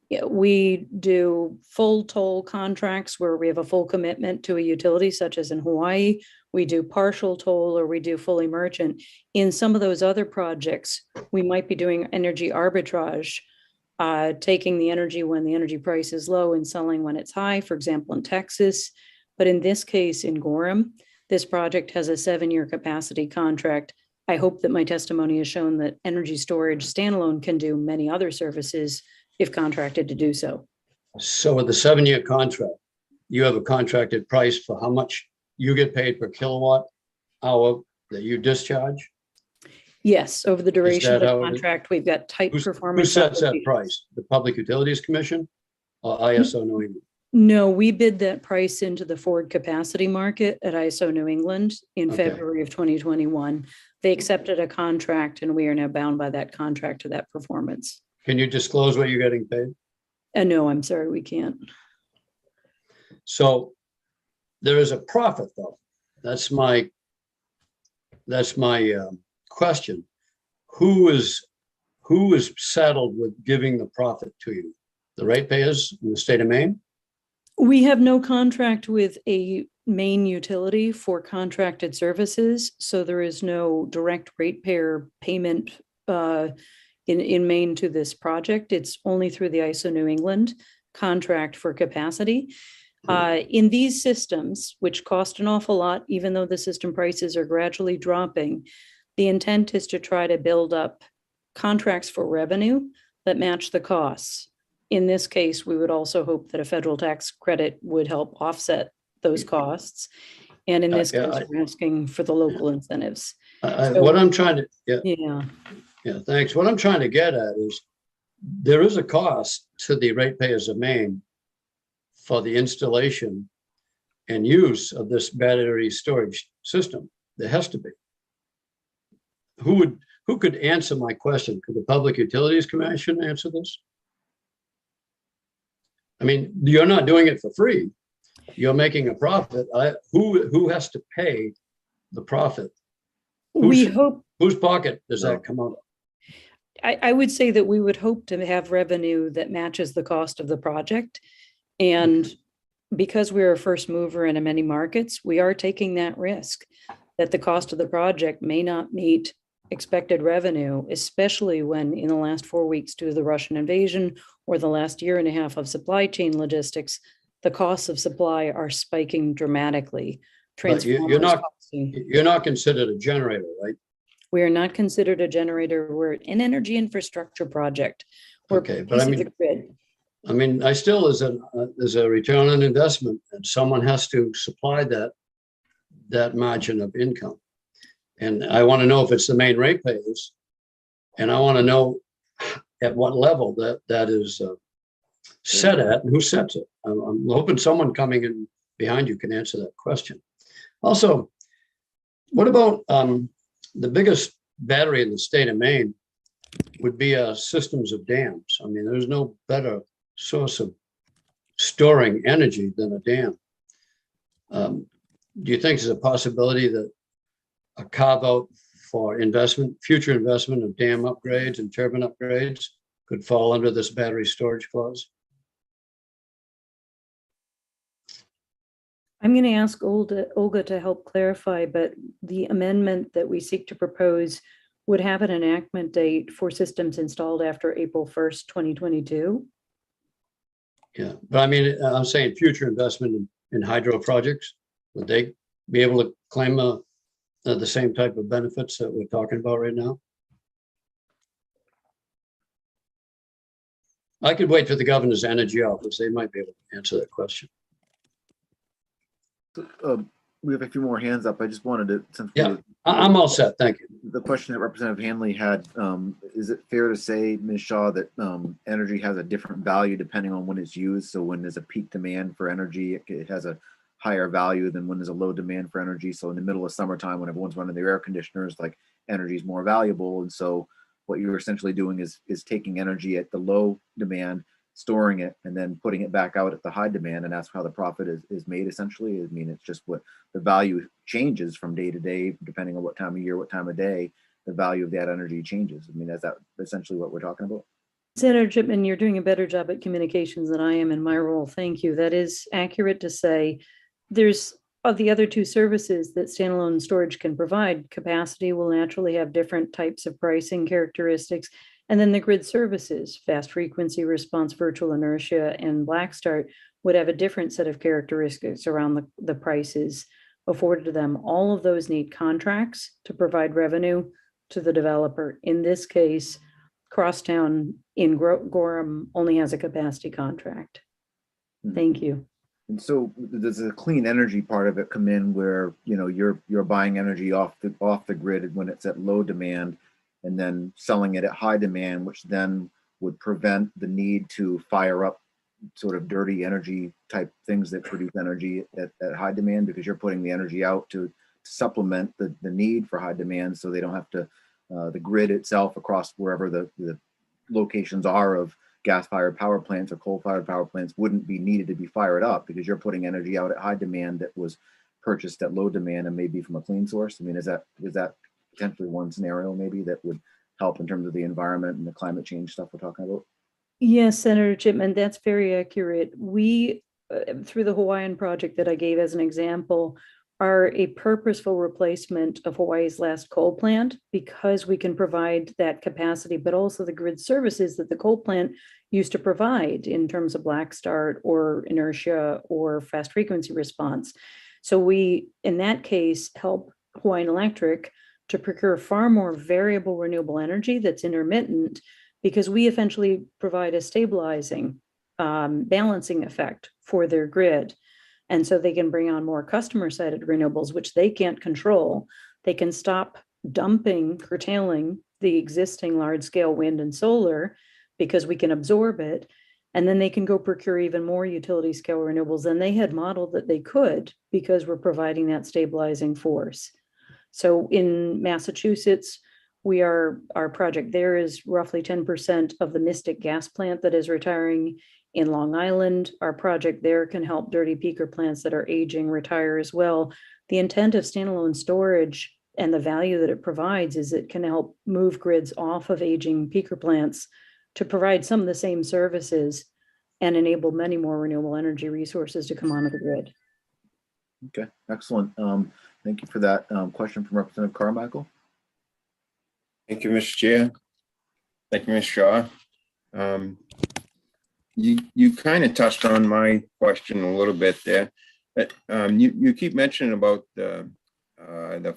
Yeah, we do full toll contracts where we have a full commitment to a utility, such as in Hawaii. We do partial toll or we do fully merchant. In some of those other projects, we might be doing energy arbitrage, taking the energy when the energy price is low and selling when it's high, for example, in Texas. But in this case, in Gorham, this project has a 7-year capacity contract. I hope that my testimony has shown that energy storage standalone can do many other services if contracted to do so. So with the 7-year contract, you have a contracted price for how much you get paid per kilowatt hour that you discharge? Yes, over the duration of that the how it is? contract, we've got tight Who performance. sets that obligations. price? The Public Utilities Commission or ISO New England? No, we bid that price into the forward capacity market at ISO New England in Okay. February of 2021. They accepted a contract and we are now bound by that contract to that performance. Can you disclose what you're getting paid? No, I'm sorry, we can't. So there is a profit though. That's my question. Who is saddled with giving the profit to you? The ratepayers in the state of Maine? We have no contract with a main utility for contracted services, so there is no direct ratepayer payment in Maine to this project. It's only through the ISO New England contract for capacity. In these systems, which cost an awful lot, even though the system prices are gradually dropping, the intent is to try to build up contracts for revenue that match the costs. In this case, we would also hope that a federal tax credit would help offset those costs. And in this case, we're asking for the local incentives. What I'm trying to, Yeah. Yeah, thanks. What I'm trying to get at is there is a cost to the ratepayers of Maine for the installation and use of this battery storage system. There has to be. Who could answer my question? Could the Public Utilities Commission answer this? I mean, you're not doing it for free. You're making a profit. Who has to pay the profit? We hope, Whose pocket does that come out of? I would say that we would hope to have revenue that matches the cost of the project. And because we're a first mover in many markets, we are taking that risk that the cost of the project may not meet expected revenue, especially when in the last 4 weeks due to the Russian invasion or the last year and a half of supply chain logistics, the costs of supply are spiking dramatically. But you're not considered a generator, right? We are not considered a generator. We're an energy infrastructure project. We're Okay, a but I piece of mean, the grid. I mean, I still, there's a return on investment and someone has to supply that margin of income. And I want to know if it's the main ratepayers. And I want to know at what level that is set at and who sets it. I'm hoping someone coming in behind you can answer that question. Also, what about the biggest battery in the state of Maine would be systems of dams. I mean, there's no better source of storing energy than a dam. Do you think there's a possibility that a carve out for investment, future investment of dam upgrades and turbine upgrades could fall under this battery storage clause? I'm going to ask Olga to help clarify, but the amendment that we seek to propose would have an enactment date for systems installed after April 1st, 2022. Yeah, but I mean, I'm saying future investment in hydro projects, would they be able to claim the same type of benefits that we're talking about right now? I could wait for the governor's energy office. They might be able to answer that question. We have a few more hands up. I just wanted to, since I'm all set. Thank you. The question that Representative Hanley had, is it fair to say, Ms. Shaw, that energy has a different value depending on when it's used? So when there's a peak demand for energy, it has a higher value than when there's a low demand for energy. So in the middle of summertime, when everyone's running their air conditioners, like energy is more valuable. And so what you're essentially doing is taking energy at the low demand, storing it, and then putting it back out at the high demand, and that's how the profit is made essentially. I mean, it's just what the value changes from day to day, depending on what time of year, what time of day, the value of that energy changes. I mean, is that essentially what we're talking about? Senator Chipman, you're doing a better job at communications than I am in my role. Thank you. That is accurate to say. There's of the other two services that standalone storage can provide. Capacity will naturally have different types of pricing characteristics. And then the grid services, fast frequency response, virtual inertia, and black start would have a different set of characteristics around the prices afforded to them. All of those need contracts to provide revenue to the developer. In this case, Crosstown in Gorham only has a capacity contract. Thank you. And so does the clean energy part of it come in where, you know, you're buying energy off the grid when it's at low demand and then selling it at high demand, which then would prevent the need to fire up sort of dirty energy type things that produce energy at high demand, because you're putting the energy out to supplement the need for high demand, so they don't have to the grid itself across wherever the locations are of gas-fired power plants or coal-fired power plants wouldn't be needed to be fired up, because you're putting energy out at high demand that was purchased at low demand and maybe from a clean source. I mean, is that potentially one scenario maybe that would help in terms of the environment and the climate change stuff we're talking about? Yes, Senator Chipman, that's very accurate. We, through the Hawaiian project that I gave as an example, are a purposeful replacement of Hawaii's last coal plant, because we can provide that capacity, but also the grid services that the coal plant used to provide in terms of black start or inertia or fast frequency response. So we, in that case, help Hawaiian Electric to procure far more variable renewable energy that's intermittent, because we essentially provide a stabilizing, balancing effect for their grid. And so they can bring on more customer-sided renewables, which they can't control. They can stop dumping, curtailing the existing large-scale wind and solar, because we can absorb it. And then they can go procure even more utility-scale renewables than they had modeled that they could, because we're providing that stabilizing force. So in Massachusetts, our project there is roughly 10% of the Mystic gas plant that is retiring. In Long Island, our project there can help dirty peaker plants that are aging retire as well. The intent of standalone storage and the value that it provides is it can help move grids off of aging peaker plants to provide some of the same services and enable many more renewable energy resources to come onto the grid. Okay, excellent. Thank you for that. Question from Representative Carmichael. Thank you, Mr. Chair. Thank you, Ms. Shaw. You kind of touched on my question a little bit there, but you keep mentioning about the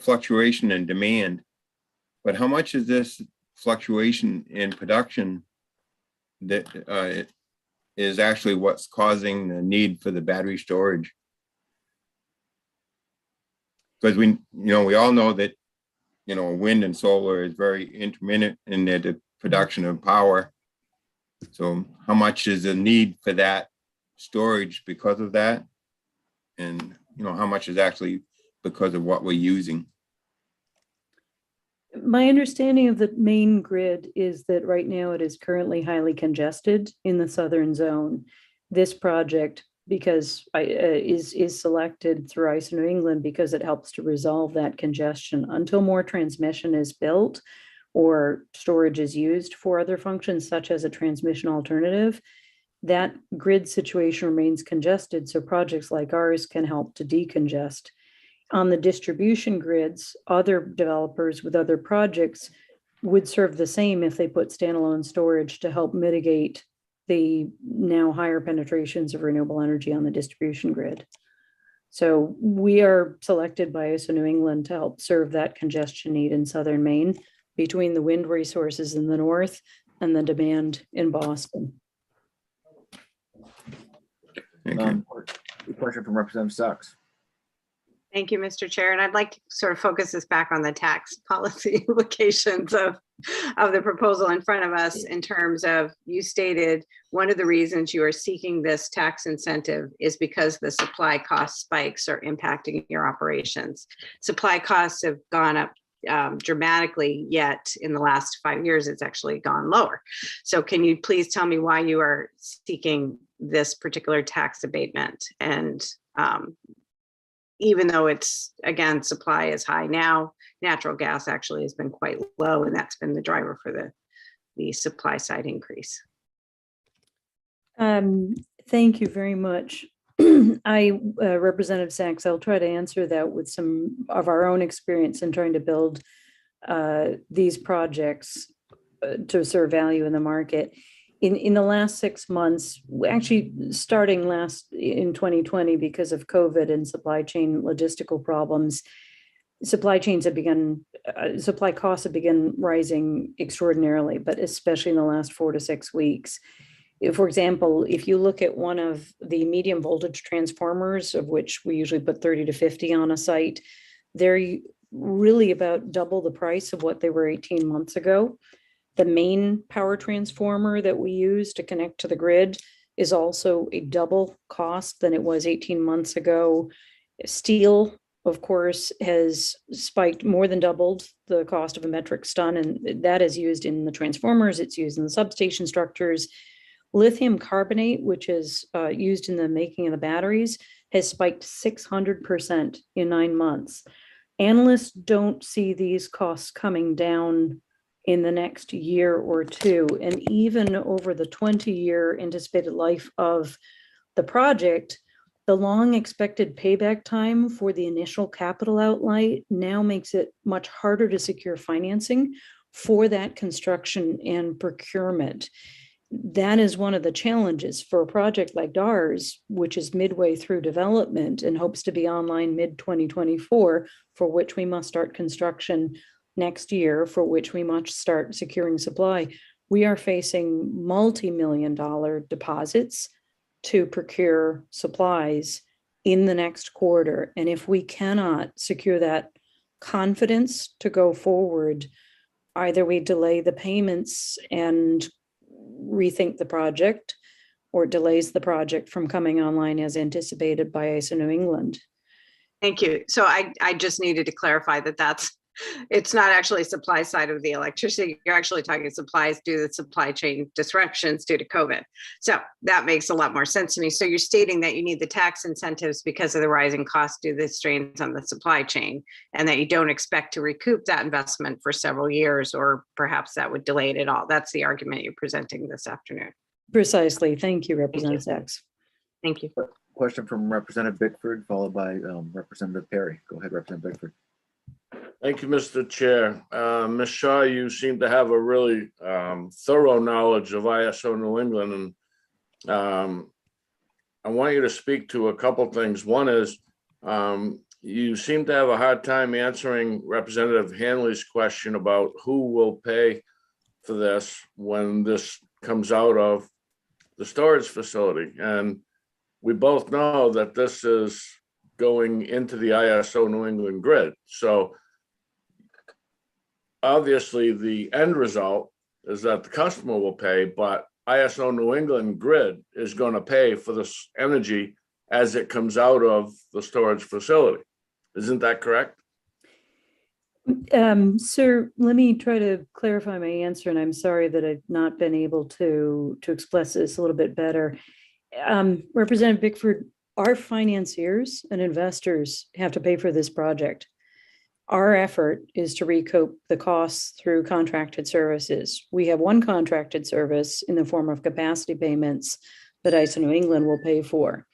fluctuation in demand, but how much is this fluctuation in production that is actually what's causing the need for the battery storage? Because we all know that wind and solar is very intermittent in the production of power. So how much is the need for that storage because of that? And how much is actually because of what we're using? My understanding of the main grid is that right now it is currently highly congested in the southern zone. This project, because is selected through ISO New England because it helps to resolve that congestion until more transmission is built or storage is used for other functions, such as a transmission alternative. That grid situation remains congested, so projects like ours can help to decongest. On the distribution grids, other developers with other projects would serve the same if they put standalone storage to help mitigate the now higher penetrations of renewable energy on the distribution grid. So we are selected by ISO New England to help serve that congestion need in southern Maine between the wind resources in the north and the demand in Boston. Thank you. Question from Representative Sachs. Thank you, Mr. Chair. And I'd like to sort of focus this back on the tax policy implications of the proposal in front of us, in terms of, you stated one of the reasons you are seeking this tax incentive is because the supply cost spikes are impacting your operations. Supply costs have gone up dramatically, yet in the last 5 years, it's actually gone lower. So can you please tell me why you are seeking this particular tax abatement? And even though it's, again, supply is high now, natural gas actually has been quite low, and that's been the driver for the supply side increase. Thank you very much. Representative Sachs, I'll try to answer that with some of our own experience in trying to build these projects to serve value in the market. In the last 6 months, actually starting last in 2020 because of COVID and supply chain logistical problems, supply costs have begun rising extraordinarily, but especially in the last 4 to 6 weeks. For example, if you look at one of the medium voltage transformers, of which we usually put 30 to 50 on a site, they're really about double the price of what they were 18 months ago. The main power transformer that we use to connect to the grid is also a double cost than it was 18 months ago. Steel, of course, has spiked, more than doubled the cost of a metric ton, and that is used in the transformers, it's used in the substation structures. Lithium carbonate, which is used in the making of the batteries, has spiked 600% in 9 months. Analysts don't see these costs coming down in the next year or two. And even over the 20-year anticipated life of the project, the long expected payback time for the initial capital outlay now makes it much harder to secure financing for that construction and procurement. That is one of the challenges for a project like ours, which is midway through development and hopes to be online mid-2024, for which we must start construction next year, for which we must start securing supply. We are facing multi-million-dollar deposits to procure supplies in the next quarter. And if we cannot secure that confidence to go forward, either we delay the payments and rethink the project, or it delays the project from coming online as anticipated by ISO New England. Thank you. So I just needed to clarify that it's not actually supply side of the electricity. You're actually talking supplies due to the supply chain disruptions due to COVID. So that makes a lot more sense to me. So you're stating that you need the tax incentives because of the rising costs due to the strains on the supply chain, and that you don't expect to recoup that investment for several years, or perhaps that would delay it at all. That's the argument you're presenting this afternoon. Precisely. Thank you, Representative Sachs. Thank you. Question from Representative Bickford, followed by Representative Perry. Go ahead, Representative Bickford. Thank you, Mr. Chair. Ms. Shaw, you seem to have a really thorough knowledge of ISO New England, and I want you to speak to a couple things. One is you seem to have a hard time answering Representative Hanley's question about who will pay for this when this comes out of the storage facility. And we both know that this is going into the ISO New England grid. So obviously the end result is that the customer will pay, but ISO New England grid is going to pay for this energy as it comes out of the storage facility. Isn't that correct? Sir, let me try to clarify my answer, and I'm sorry that I've not been able to express this a little bit better. Representative Bickford, our financiers and investors have to pay for this project. Our effort is to recoup the costs through contracted services. We have one contracted service in the form of capacity payments that ISO New England will pay for.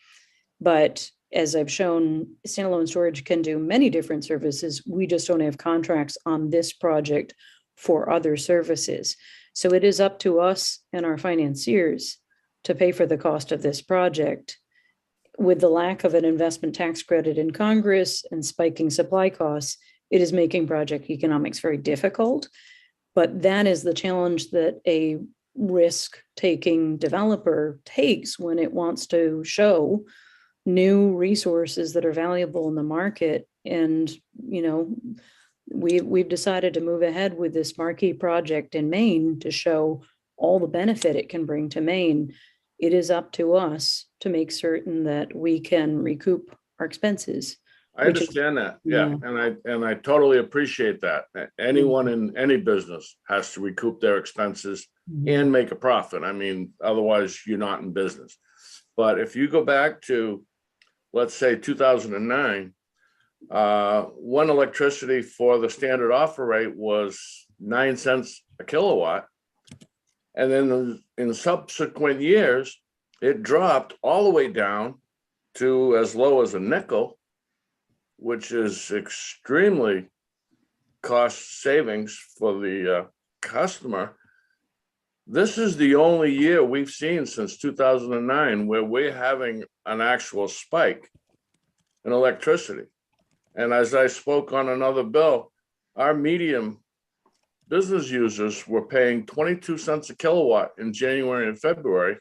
But as I've shown, standalone storage can do many different services. We just don't have contracts on this project for other services. So it is up to us and our financiers to pay for the cost of this project. With the lack of an investment tax credit in Congress and spiking supply costs, it is making project economics very difficult. But that is the challenge that a risk-taking developer takes when it wants to show new resources that are valuable in the market. And, you know, we've decided to move ahead with this marquee project in Maine to show all the benefit it can bring to Maine. It is up to us to make certain that we can recoup our expenses. I understand that. Yeah. And I totally appreciate that. Anyone in any business has to recoup their expenses and make a profit. I mean, otherwise you're not in business. But if you go back to, let's say 2009, when electricity for the standard offer rate was 9 cents a kilowatt, And then in subsequent years, it dropped all the way down to as low as a nickel, which is extremely cost savings for the customer. This is the only year we've seen since 2009 where we're having an actual spike in electricity. And as I spoke on another bill, our medium business users were paying 22 cents a kilowatt in January and February.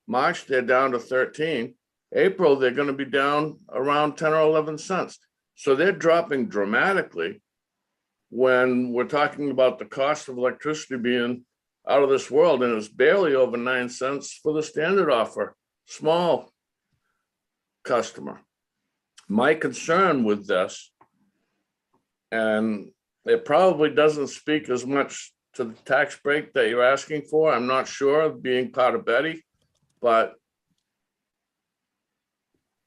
March, they're down to 13. April, they're going to be down around 10 or 11 cents. So they're dropping dramatically when we're talking about the cost of electricity being out of this world, and it's barely over 9 cents for the standard offer, small customer. My concern with this, and it probably doesn't speak as much to the tax break that you're asking for, I'm not sure, being part of Betty, but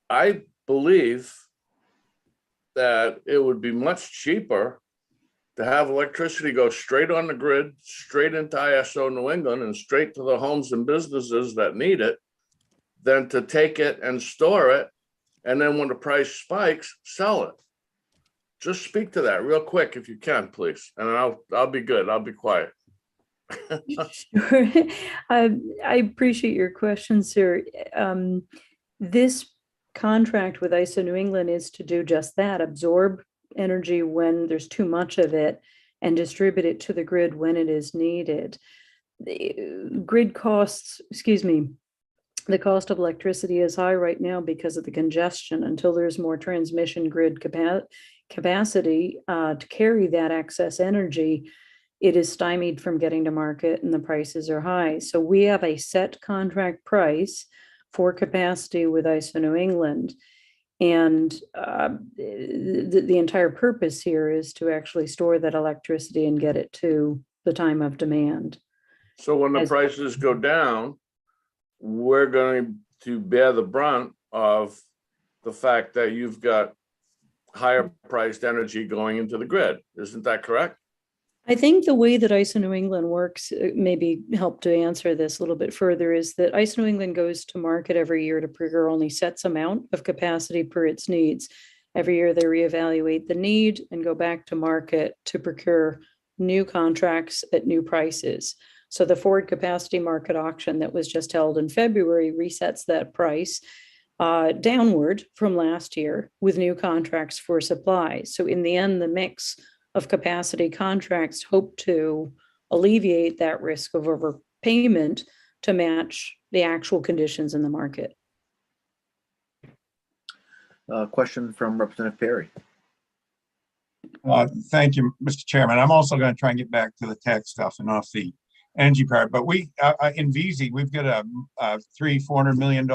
I believe that it would be much cheaper to have electricity go straight on the grid, straight into ISO New England and straight to the homes and businesses that need it, than to take it and store it. And then when the price spikes, sell it. Just speak to that real quick if you can, please. And I'll be good. I'll be quiet. Sure. I appreciate your question, sir. This contract with ISO New England is to do just that, absorb energy when there's too much of it and distribute it to the grid when it is needed. The grid costs, the cost of electricity is high right now because of the congestion. Until there's more transmission grid capacity to carry that excess energy, it is stymied from getting to market and the prices are high. So we have a set contract price for capacity with ISO New England. And the entire purpose here is to actually store that electricity and get it to the time of demand. So when the prices go down, we're going to bear the brunt of the fact that you've got higher priced energy going into the grid. Isn't that correct? I think the way that ISO New England works, maybe help to answer this a little bit further, is that ISO New England goes to market every year to procure only sets amount of capacity per its needs. Every year they reevaluate the need and go back to market to procure new contracts at new prices. So the forward capacity market auction that was just held in February resets that price downward from last year with new contracts for supply. So in the end, the mix of capacity contracts hope to alleviate that risk of overpayment to match the actual conditions in the market. Question from Representative Perry. Thank you, Mr. Chairman. I'm also going to try and get back to the tax stuff and off the energy part, but we in VZ, we've got a $400 million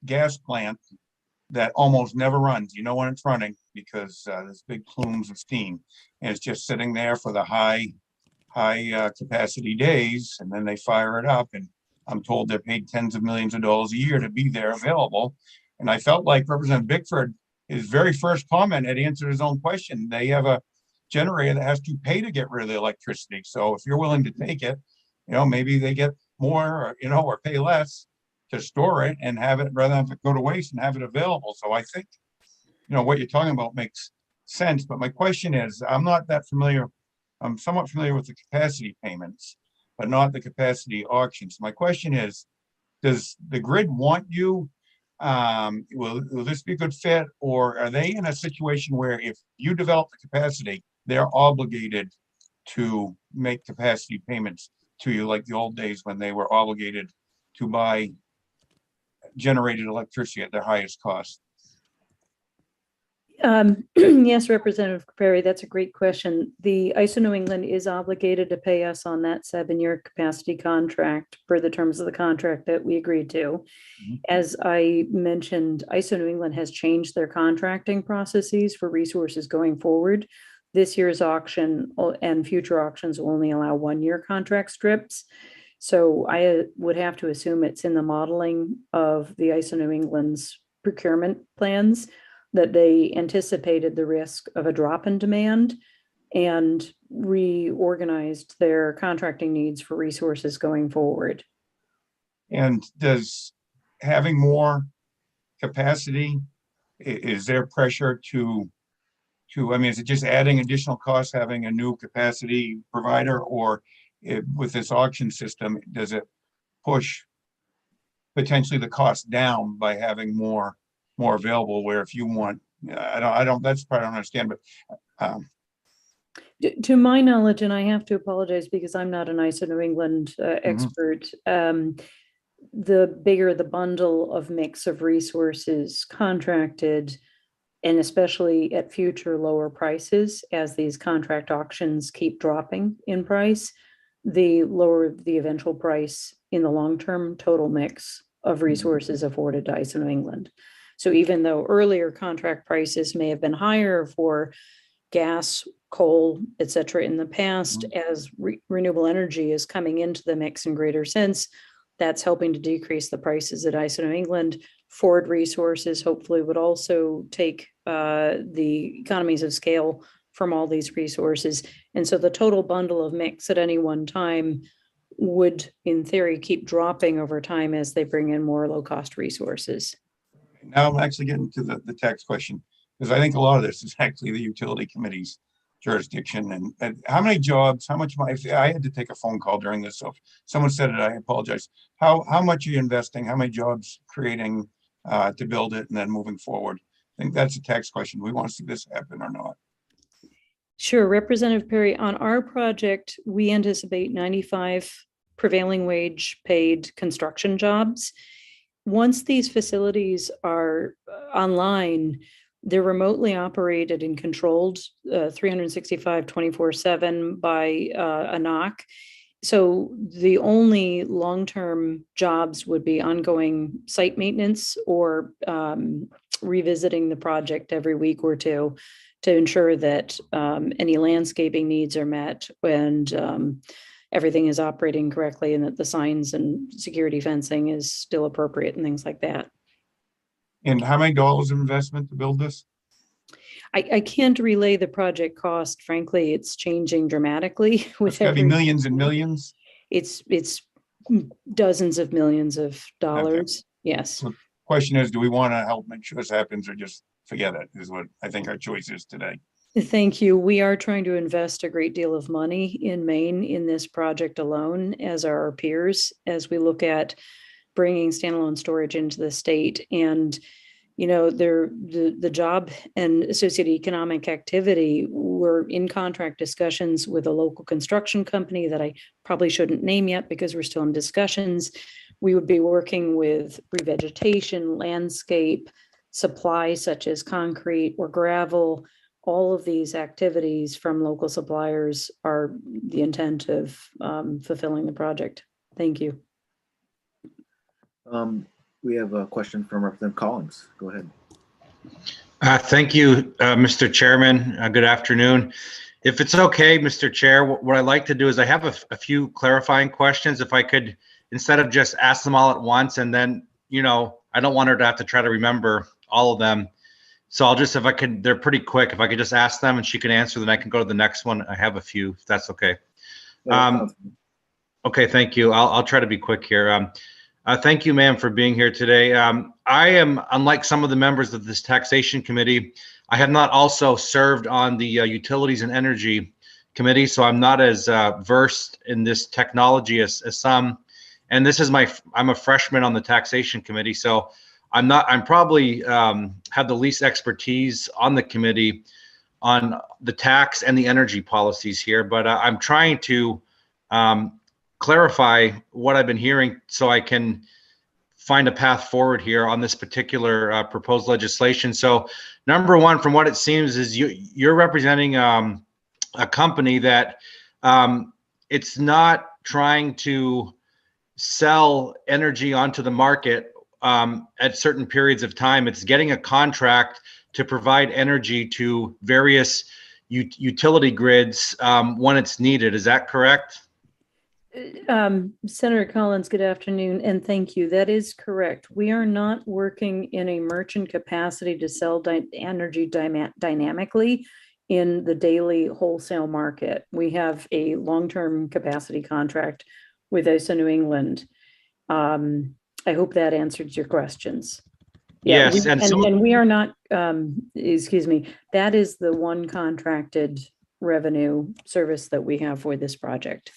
gas plant that almost never runs. You know when it's running because there's big plumes of steam, and it's just sitting there for the high capacity days, and then they fire it up. And I'm told they're paid tens of millions of dollars a year to be there available. And I felt like Representative Bickford, his very first comment had answered his own question. They have a generator that has to pay to get rid of the electricity. So if you're willing to take it, maybe they get more, or pay less to store it and have it rather than have it go to waste and have it available. So I think, what you're talking about makes sense. But my question is, I'm not that familiar. I'm somewhat familiar with the capacity payments, but not the capacity auctions. My question is, does the grid want you? Will this be a good fit, or are they in a situation where if you develop the capacity, they're obligated to make capacity payments to you like the old days when they were obligated to buy generated electricity at their highest cost? Yes, Representative Perry, that's a great question. The ISO New England is obligated to pay us on that 7-year capacity contract per the terms of the contract that we agreed to. Mm-hmm. As I mentioned, ISO New England has changed their contracting processes for resources going forward. This year's auction and future auctions will only allow 1-year contract strips. So I would have to assume it's in the modeling of the ISO New England's procurement plans that they anticipated the risk of a drop in demand and reorganized their contracting needs for resources going forward. And does having more capacity, is there pressure to, I mean, is it just adding additional costs, having a new capacity provider, or with this auction system, does it push potentially the cost down by having more available, where if you want, I don't, that's part I don't understand, but To my knowledge, and I have to apologize because I'm not an ISO New England expert, the bigger the bundle of mix of resources contracted, and especially at future lower prices, as these contract auctions keep dropping in price, the lower the eventual price in the long-term total mix of resources afforded to ISO New England. So even though earlier contract prices may have been higher for gas, coal, et cetera, in the past, as renewable energy is coming into the mix in greater sense, that's helping to decrease the prices at ISO New England. Ford Resources hopefully would also take the economies of scale from all these resources. And so the total bundle of mix at any one time would, in theory, keep dropping over time as they bring in more low-cost resources. now I'm actually getting to the tax question, because I think a lot of this is actually the utility committee's jurisdiction. And how many jobs, how much money, I had to take a phone call during this, so if someone said it, I apologize. How much are you investing? How many jobs creating to build it and then moving forward? I think that's a tax question. We want to see this happen or not. Sure, Representative Perry, on our project, we anticipate 95 prevailing wage paid construction jobs. Once these facilities are online, they're remotely operated and controlled 365, 24/7 by a NOC. So the only long-term jobs would be ongoing site maintenance or revisiting the project every week or two to ensure that any landscaping needs are met and everything is operating correctly and that the signs and security fencing is still appropriate and things like that. And how many dollars of investment to build this? I can't relay the project cost. Frankly, it's changing dramatically with It's gotta be every, millions and millions. it's dozens of millions of dollars. Yes. Question is, do we want to help make sure this happens or just forget it, is what I think our choice is today. Thank you. We are trying to invest a great deal of money in Maine in this project alone, as are our peers, as we look at bringing standalone storage into the state. And, you know, the job and associated economic activity, we're in contract discussions with a local construction company that I probably shouldn't name yet because we're still in discussions. We would be working with revegetation, landscape, supplies such as concrete or gravel. All of these activities from local suppliers are the intent of fulfilling the project. Thank you. We have a question from Representative Collins. Go ahead. Thank you, Mr. Chairman. Good afternoon. If it's okay, Mr. Chair, what I'd like to do is I have a few clarifying questions. If I could, instead of just ask them all at once, and then, you know, I don't want her to have to try to remember all of them. So I'll just, if I could, they're pretty quick. If I could just ask them and she can answer, then I can go to the next one. I have a few, if that's okay. Okay, thank you. I'll try to be quick here. Thank you, ma'am, for being here today. I am, unlike some of the members of this taxation committee, I have not also served on the Utilities and Energy Committee, so I'm not as versed in this technology as some. And this is I'm a freshman on the taxation committee, so I'm probably have the least expertise on the committee on the tax and the energy policies here, but I'm trying to clarify what I've been hearing so I can find a path forward here on this particular proposed legislation. So number one, from what it seems, is you're representing a company that it's not trying to sell energy onto the market at certain periods of time. It's getting a contract to provide energy to various utility grids when it's needed. Is that correct? Senator Collins, good afternoon, and thank you. That is correct. We are not working in a merchant capacity to sell energy dynamically in the daily wholesale market. We have a long-term capacity contract with ISO New England. I hope that answered your questions. Yeah, Yes, and we are not, excuse me, that is the one contracted revenue service that we have for this project.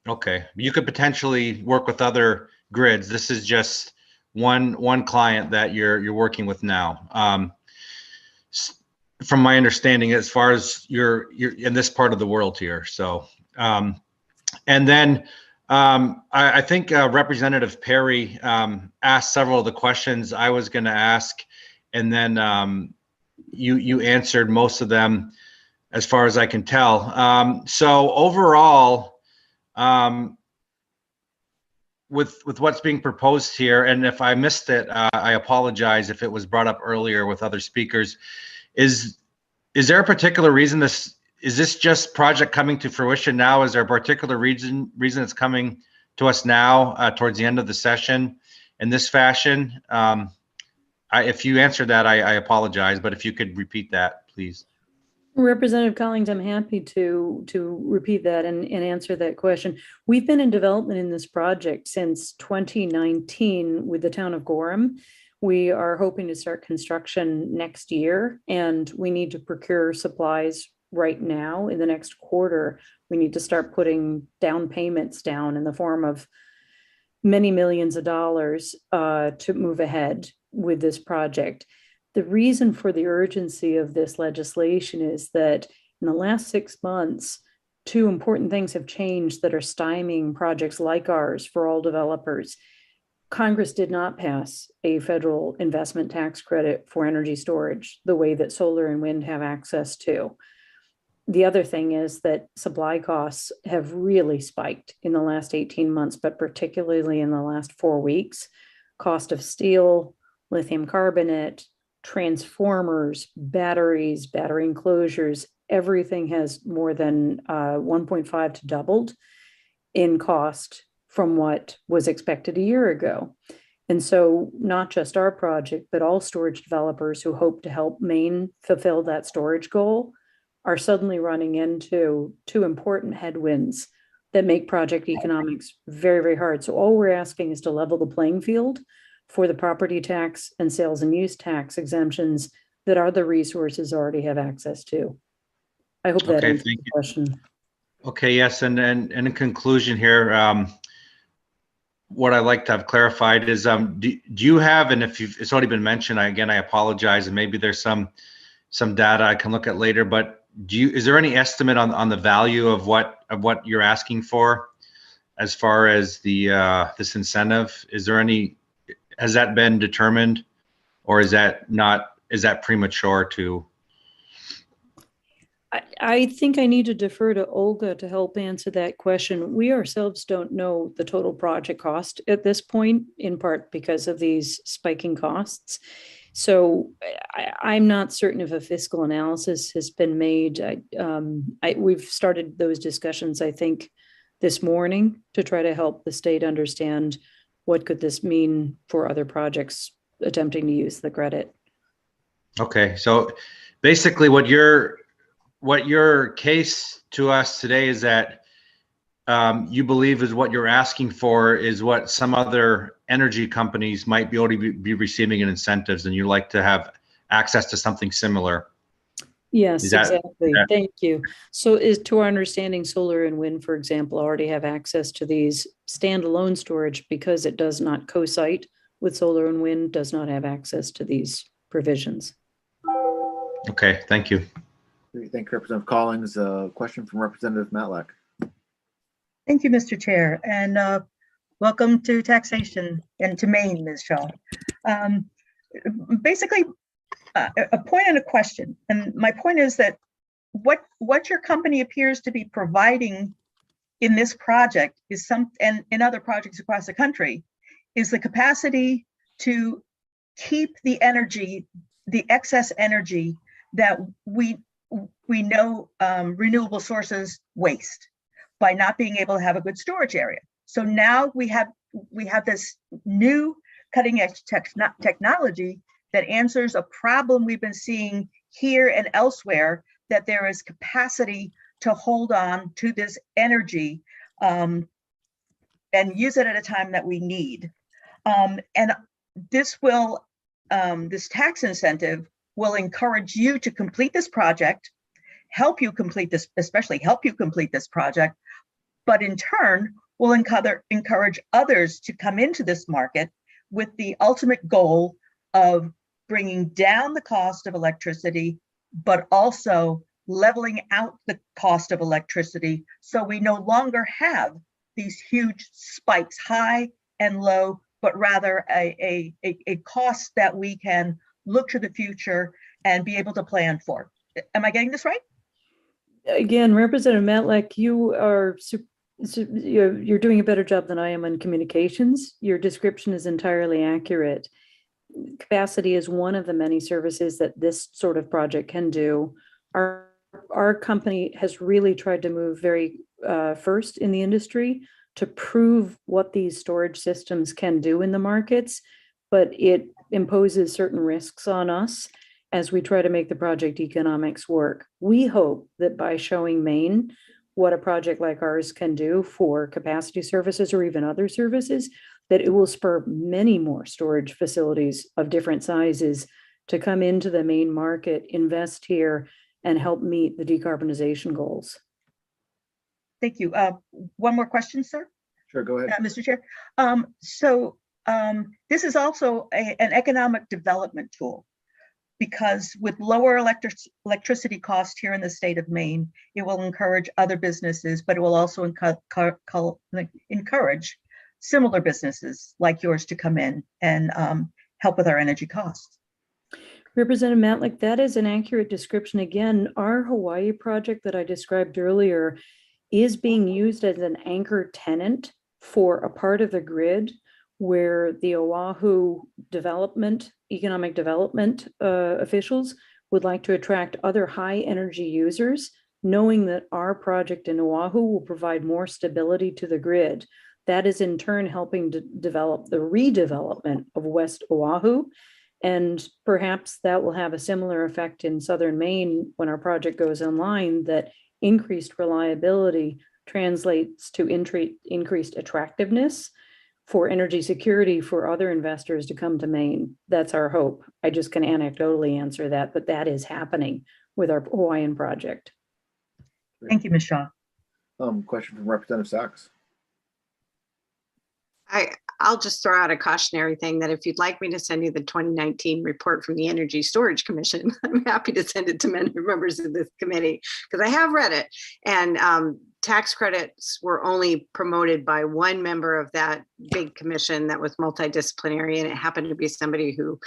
Okay, you could potentially work with other grids. This is just one client that you're working with now. From my understanding, as far as you're in this part of the world here. So, and then I think Representative Perry asked several of the questions I was going to ask, and then you answered most of them, as far as I can tell. So overall, with what's being proposed here, and if I missed it, I apologize if it was brought up earlier with other speakers. Is there a particular reason is this just project coming to fruition now? Is there a particular reason it's coming to us now towards the end of the session in this fashion? If you answered that, I apologize, but if you could repeat that, please. Representative Collins, I'm happy to repeat that and answer that question. We've been in development in this project since 2019 with the town of Gorham. We are hoping to start construction next year, and we need to procure supplies right now in the next quarter. We need to start putting down payments down in the form of many millions of dollars to move ahead with this project. The reason for the urgency of this legislation is that in the last 6 months, two important things have changed that are stymieing projects like ours for all developers. Congress did not pass a federal investment tax credit for energy storage the way that solar and wind have access to. The other thing is that supply costs have really spiked in the last 18 months, but particularly in the last 4 weeks. Cost of steel, lithium carbonate, transformers, batteries, battery enclosures, everything has more than 1.5 to doubled in cost from what was expected a year ago. And so not just our project, but all storage developers who hope to help Maine fulfill that storage goal are suddenly running into two important headwinds that make project economics very, very hard. So all we're asking is to level the playing field for the property tax and sales and use tax exemptions that other resources already have access to. I hope that answers the question. Okay, yes, and in conclusion here, what I'd like to have clarified is, do you have, and if it's already been mentioned, I apologize, and maybe there's some data I can look at later, but is there any estimate on the value of what you're asking for as far as the this incentive? Has that been determined, or is that premature to? I think I need to defer to Olga to help answer that question. We ourselves don't know the total project cost at this point, in part because of these spiking costs. So I'm not certain if a fiscal analysis has been made. We've started those discussions, I think, this morning to try to help the state understand what could this mean for other projects attempting to use the credit. Okay, so basically what your case to us today is that you believe is what you're asking for is what some other energy companies might be already be receiving in incentives, and you'd like to have access to something similar. Yes, exactly. Thank you. So to our understanding, solar and wind, for example, already have access to these standalone storage because it does not co-site with solar and wind, does not have access to these provisions. Okay, thank you. Thank you, Representative Collins. Question from Representative Matlack. Thank you, Mr. Chair, and welcome to taxation and to Maine, Ms. Shaw. Basically, a point and a question. And my point is that what your company appears to be providing in this project is and in other projects across the country, is the capacity to keep the energy, the excess energy that we know renewable sources waste by not being able to have a good storage area. So now we have this new cutting edge technology that answers a problem we've been seeing here and elsewhere that there is capacity to hold on to this energy and use it at a time that we need. And this will, this tax incentive will encourage you to complete this project, help you complete this, especially help you complete this project, but in turn will encourage others to come into this market with the ultimate goal of bringing down the cost of electricity, but also leveling out the cost of electricity so we no longer have these huge spikes, high and low, but rather a cost that we can look to the future and be able to plan for. Am I getting this right? Again, Representative Matlack, you are you're doing a better job than I am on communications. Your description is entirely accurate. Capacity is one of the many services that this sort of project can do. Our company has really tried to move very first in the industry to prove what these storage systems can do in the markets, but it imposes certain risks on us as we try to make the project economics work. We hope that by showing Maine what a project like ours can do for capacity services or even other services, that it will spur many more storage facilities of different sizes to come into the Maine market, invest here, and help meet the decarbonization goals. Thank you. One more question, sir. Sure, go ahead. Mr. Chair. This is also an economic development tool, because with lower electricity costs here in the state of Maine, it will encourage other businesses, but it will also encourage similar businesses like yours to come in and help with our energy costs. Representative Matlack, that is an accurate description. Again, our Hawaii project that I described earlier is being used as an anchor tenant for a part of the grid where the Oahu economic development officials would like to attract other high energy users, knowing that our project in Oahu will provide more stability to the grid. That is in turn helping to develop the redevelopment of West Oahu. And perhaps that will have a similar effect in southern Maine when our project goes online, that increased reliability translates to increased attractiveness for energy security for other investors to come to Maine. That's our hope. I just can anecdotally answer that, but that is happening with our Hawaiian project. Thank you, Ms. Shaw. Question from Representative Sachs. I'll just throw out a cautionary thing that if you'd like me to send you the 2019 report from the Energy Storage Commission, I'm happy to send it to many members of this committee because I have read it. And tax credits were only promoted by one member of that big commission that was multidisciplinary, and it happened to be somebody who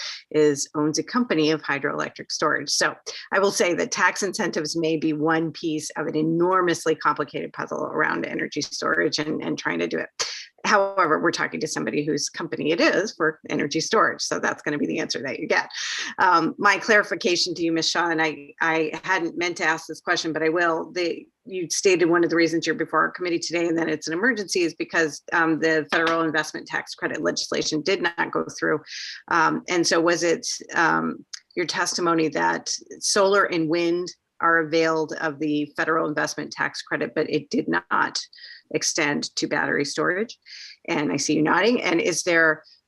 owns a company of hydroelectric storage. So I will say that tax incentives may be one piece of an enormously complicated puzzle around energy storage and trying to do it. However, we're talking to somebody whose company it is for energy storage. So that's going to be the answer that you get. My clarification to you, Ms. Shaw, and I hadn't meant to ask this question, but I will. You stated one of the reasons you're before our committee today and that it's an emergency is because the federal investment tax credit legislation did not go through. And so was it your testimony that solar and wind are availed of the federal investment tax credit, but it did not extend to battery storage? And I see you nodding. And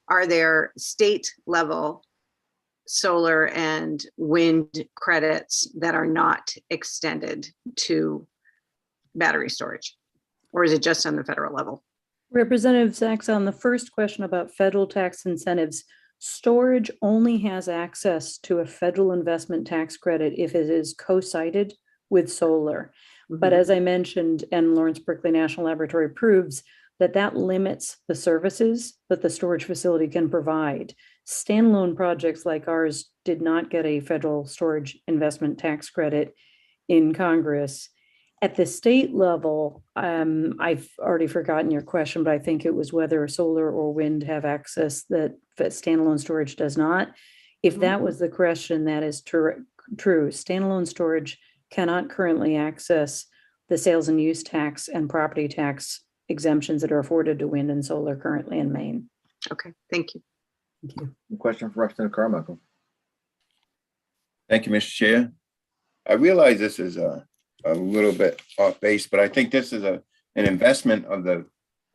are there state level solar and wind credits that are not extended to battery storage? Or is it just on the federal level? Representative Sachs, on the first question about federal tax incentives, storage only has access to a federal investment tax credit if it is co-sited with solar. But as I mentioned, and Lawrence Berkeley National Laboratory proves that limits the services that the storage facility can provide. Standalone projects like ours did not get a federal storage investment tax credit in Congress. At the state level, I've already forgotten your question, but I think it was whether solar or wind have access that standalone storage does not. If that was the question, that is true. Standalone storage cannot currently access the sales and use tax and property tax exemptions that are afforded to wind and solar currently in Maine. Okay, thank you. Thank you. Question from Representative Carmichael. Thank you, Mr. Chair. I realize this is a little bit off base, but I think this is an investment of the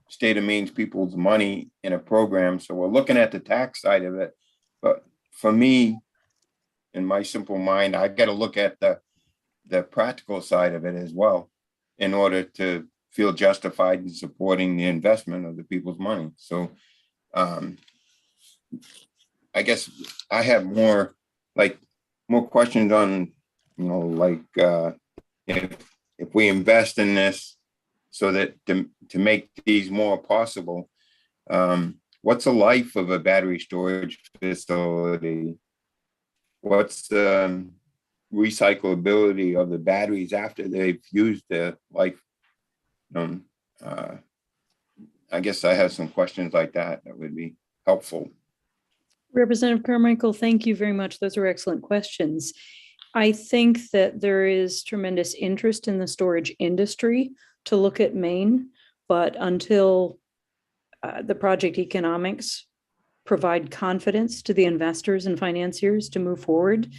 state of Maine's people's money in a program. So we're looking at the tax side of it. But for me, in my simple mind, I got to look at the practical side of it as well in order to feel justified in supporting the investment of the people's money. So I guess I have more questions on, if we invest in this so that to make these more possible, what's the life of a battery storage facility? What's the recyclability of the batteries after they've used their life? I guess I have some questions like that would be helpful. Representative Carmichael, thank you very much. Those are excellent questions. I think that there is tremendous interest in the storage industry to look at Maine, but until the project economics provide confidence to the investors and financiers to move forward,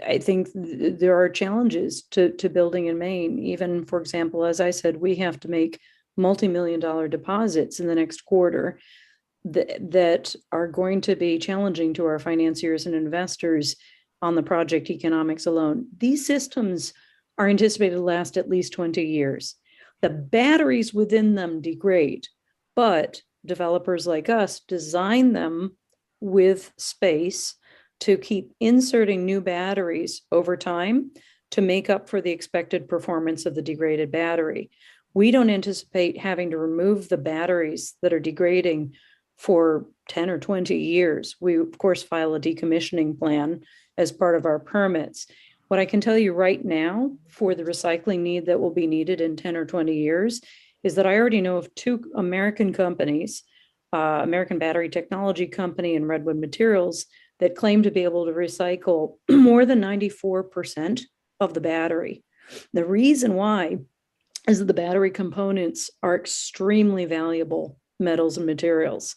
I think there are challenges to building in Maine. Even, for example, as I said, we have to make multi-million-dollar deposits in the next quarter that are going to be challenging to our financiers and investors on the project economics alone. These systems are anticipated to last at least 20 years. The batteries within them degrade, but developers like us design them with space to keep inserting new batteries over time to make up for the expected performance of the degraded battery. We don't anticipate having to remove the batteries that are degrading for 10 or 20 years. We, of course, file a decommissioning plan as part of our permits. What I can tell you right now for the recycling need that will be needed in 10 or 20 years is that I already know of two American companies, American Battery Technology Company and Redwood Materials, that claim to be able to recycle more than 94% of the battery. The reason why is that the battery components are extremely valuable metals and materials.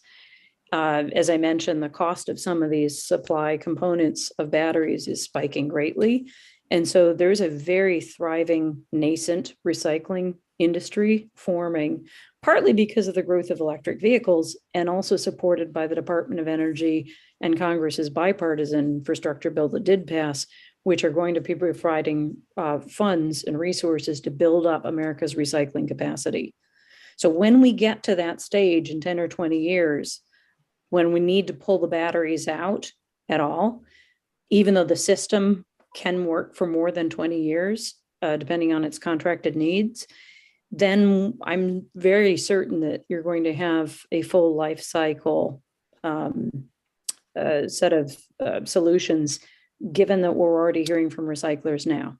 As I mentioned, the cost of some of these supply components of batteries is spiking greatly. And so there's a very thriving, nascent recycling industry forming, partly because of the growth of electric vehicles and also supported by the Department of Energy and Congress's bipartisan infrastructure bill that did pass, which are going to be providing funds and resources to build up America's recycling capacity. So when we get to that stage in 10 or 20 years, when we need to pull the batteries out at all, even though the system can work for more than 20 years, depending on its contracted needs, then I'm very certain that you're going to have a full life cycle set of solutions, given that we're already hearing from recyclers now.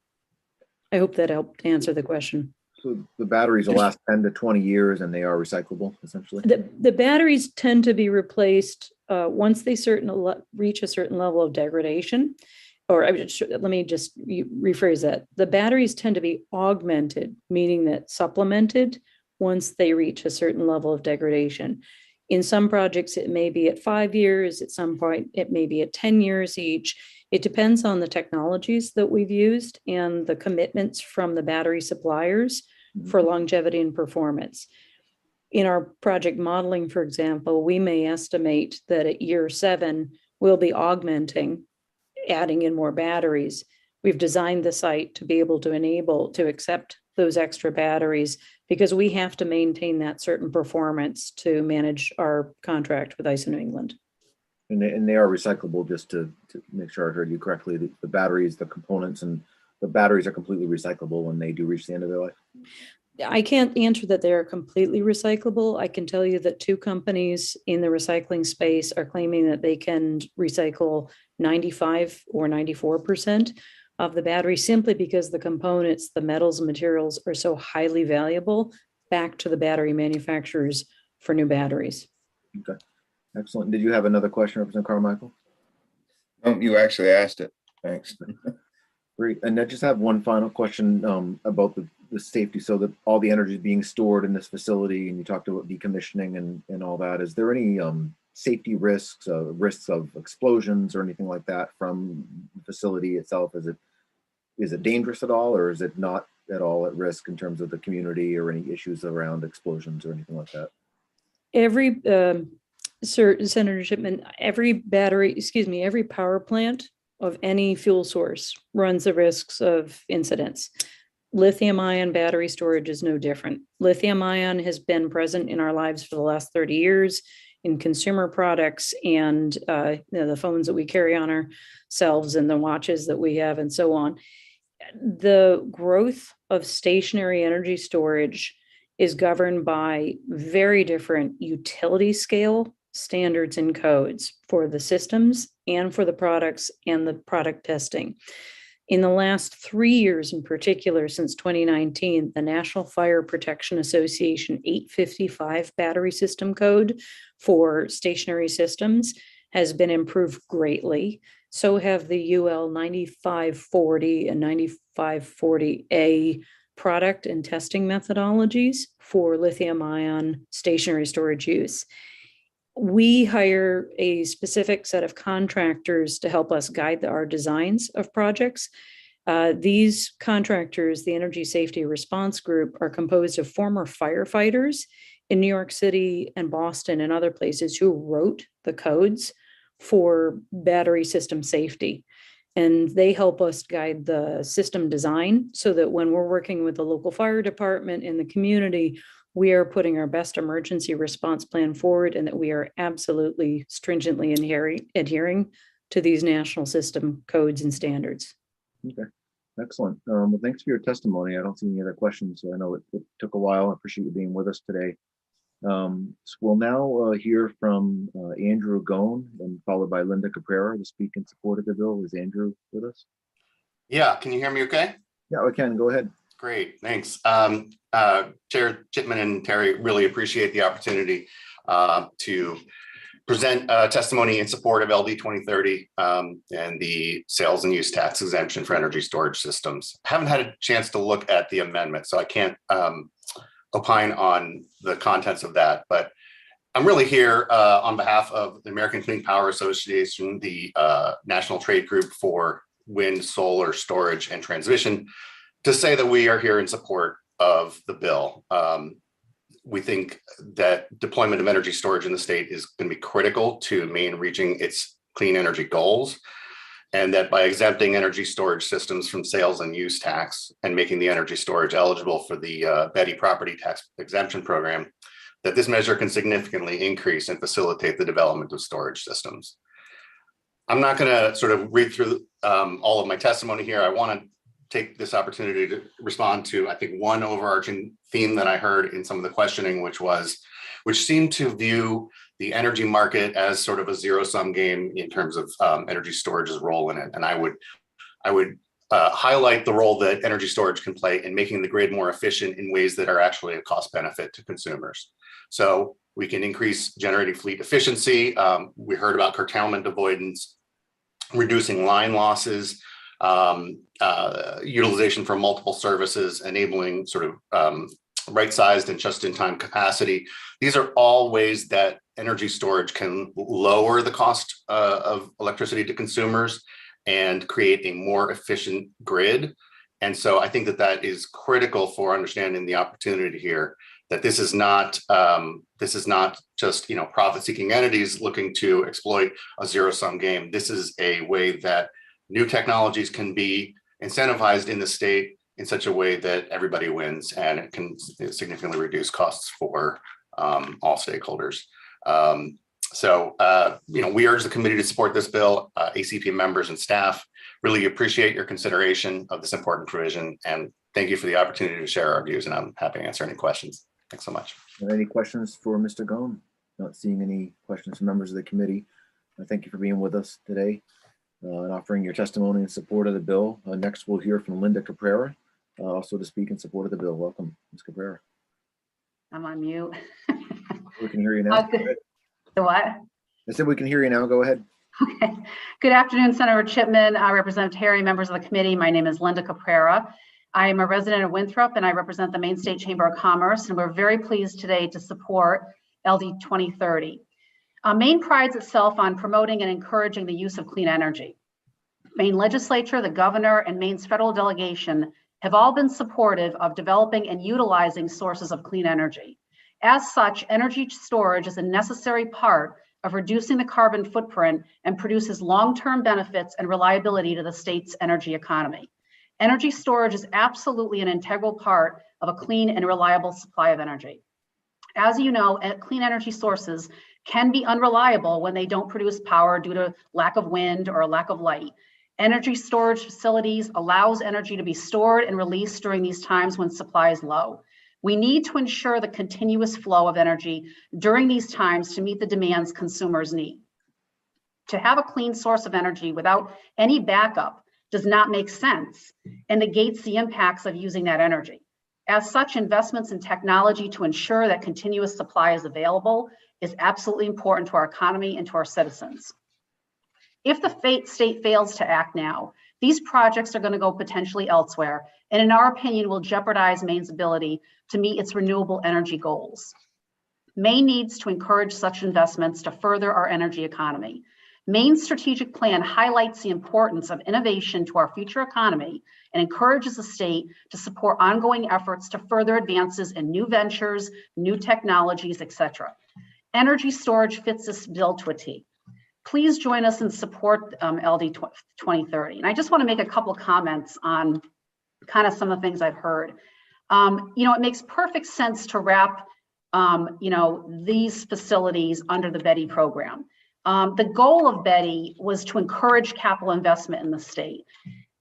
I hope that helped answer the question. So the batteries will last 10 to 20 years and they are recyclable, essentially? The batteries tend to be replaced once they reach a certain level of degradation. Or let me just rephrase that. The batteries tend to be augmented, meaning that supplemented once they reach a certain level of degradation. In some projects, it may be at 5 years. At some point, it may be at 10 years each. It depends on the technologies that we've used and the commitments from the battery suppliers for longevity and performance. In our project modeling, for example, we may estimate that at year 7, we'll be augmenting, adding in more batteries. We've designed the site to be able to accept those extra batteries because we have to maintain that certain performance to manage our contract with ISO New England. And they are recyclable, just to make sure I heard you correctly. The batteries, the components, and the batteries are completely recyclable when they do reach the end of their life? I can't answer that they are completely recyclable. I can tell you that 2 companies in the recycling space are claiming that they can recycle 95 or 94% of the battery simply because the components, the metals and materials are so highly valuable back to the battery manufacturers for new batteries. Okay, excellent. Did you have another question, Representative Carmichael? Oh, you actually asked it. Thanks. Great. And I just have one final question about the safety. So that all the energy is being stored in this facility, and you talked about decommissioning and all that. Is there any safety risks of explosions or anything like that from the facility itself? Is is it dangerous at all, or is it not at all at risk in terms of the community or any issues around explosions or anything like that? Every, Senator Shipman, every every power plant of any fuel source runs the risks of incidents. Lithium ion battery storage is no different. Lithium ion has been present in our lives for the last 30 years in consumer products and the phones that we carry on ourselves and the watches that we have and so on. The growth of stationary energy storage is governed by very different utility scale standards and codes for the systems and for the products and the product testing. In the last 3 years in particular, since 2019, the National Fire Protection Association 855 battery system code for stationary systems has been improved greatly. So have the UL 9540 and 9540A product and testing methodologies for lithium ion stationary storage use. We hire a specific set of contractors to help us guide our designs of projects. These contractors, the Energy Safety Response Group, are composed of former firefighters in New York City and Boston and other places who wrote the codes for battery system safety. And they help us guide the system design so that when we're working with the local fire department in the community, we are putting our best emergency response plan forward and that we are absolutely stringently adhering to these national system codes and standards. Okay, excellent. Well, thanks for your testimony. I don't see any other questions. I know it took a while. I appreciate you being with us today. So we'll now hear from Andrew Gone and followed by Linda Caprera to speak in support of the bill. Is Andrew with us? Yeah, can you hear me okay? Yeah, we can. Go ahead. Great, thanks. Chair Chipman and Terry, really appreciate the opportunity to present testimony in support of LD 2030 and the sales and use tax exemption for energy storage systems. I haven't had a chance to look at the amendment, so I can't opine on the contents of that, but I'm really here on behalf of the American Clean Power Association, the National Trade Group for Wind, Solar, Storage, and Transmission, to say that we are here in support of the bill. We think that deployment of energy storage in the state is going to be critical to Maine reaching its clean energy goals, and that by exempting energy storage systems from sales and use tax and making the energy storage eligible for the Betty property tax exemption program, that this measure can significantly increase and facilitate the development of storage systems. I'm not going to sort of read through all of my testimony here. I want to take this opportunity to respond to, I think, one overarching theme that I heard in some of the questioning, which seemed to view the energy market as sort of a zero-sum game in terms of energy storage's role in it. And I would highlight the role that energy storage can play in making the grid more efficient in ways that are actually a cost benefit to consumers. So we can increase generating fleet efficiency. We heard about curtailment avoidance, reducing line losses, utilization for multiple services, enabling sort of right-sized and just-in-time capacity. These are all ways that energy storage can lower the cost of electricity to consumers and create a more efficient grid. And so I think that that is critical for understanding the opportunity here, that this is not just, you know, profit-seeking entities looking to exploit a zero-sum game. This is a way that new technologies can be incentivized in the state in such a way that everybody wins, and it can significantly reduce costs for all stakeholders. You know, we urge the committee to support this bill. ACP members and staff really appreciate your consideration of this important provision, and thank you for the opportunity to share our views, and I'm happy to answer any questions. Thanks so much. Any questions for Mr. Gone? Not seeing any questions from members of the committee. Thank you for being with us today and offering your testimony in support of the bill. Next, we'll hear from Linda Caprera, also to speak in support of the bill. Welcome, Ms. Caprera. I'm on mute. We can hear you now. The what? I said we can hear you now. Go ahead. Okay. Good afternoon, Senator Chipman, Representative Terry, members of the committee. My name is Linda Caprera. I am a resident of Winthrop, and I represent the Maine State Chamber of Commerce, and we're very pleased today to support LD 2030. Maine prides itself on promoting and encouraging the use of clean energy. Maine legislature, the governor, and Maine's federal delegation have all been supportive of developing and utilizing sources of clean energy. As such, energy storage is a necessary part of reducing the carbon footprint and produces long-term benefits and reliability to the state's energy economy. Energy storage is absolutely an integral part of a clean and reliable supply of energy. As you know, clean energy sources can be unreliable when they don't produce power due to lack of wind or a lack of light. Energy storage facilities allows energy to be stored and released during these times when supply is low. We need to ensure the continuous flow of energy during these times to meet the demands consumers need. To have a clean source of energy without any backup does not make sense and negates the impacts of using that energy. As such, investments in technology to ensure that continuous supply is available is absolutely important to our economy and to our citizens. If the state fails to act now, these projects are going to go potentially elsewhere, and in our opinion, will jeopardize Maine's ability to meet its renewable energy goals. Maine needs to encourage such investments to further our energy economy. Maine's strategic plan highlights the importance of innovation to our future economy and encourages the state to support ongoing efforts to further advances in new ventures, new technologies, etc. Energy storage fits this bill to a T. Please join us and support LD 2030. And I just want to make a couple of comments on kind of some of the things I've heard. It makes perfect sense to wrap, these facilities under the Betty program. The goal of Betty was to encourage capital investment in the state.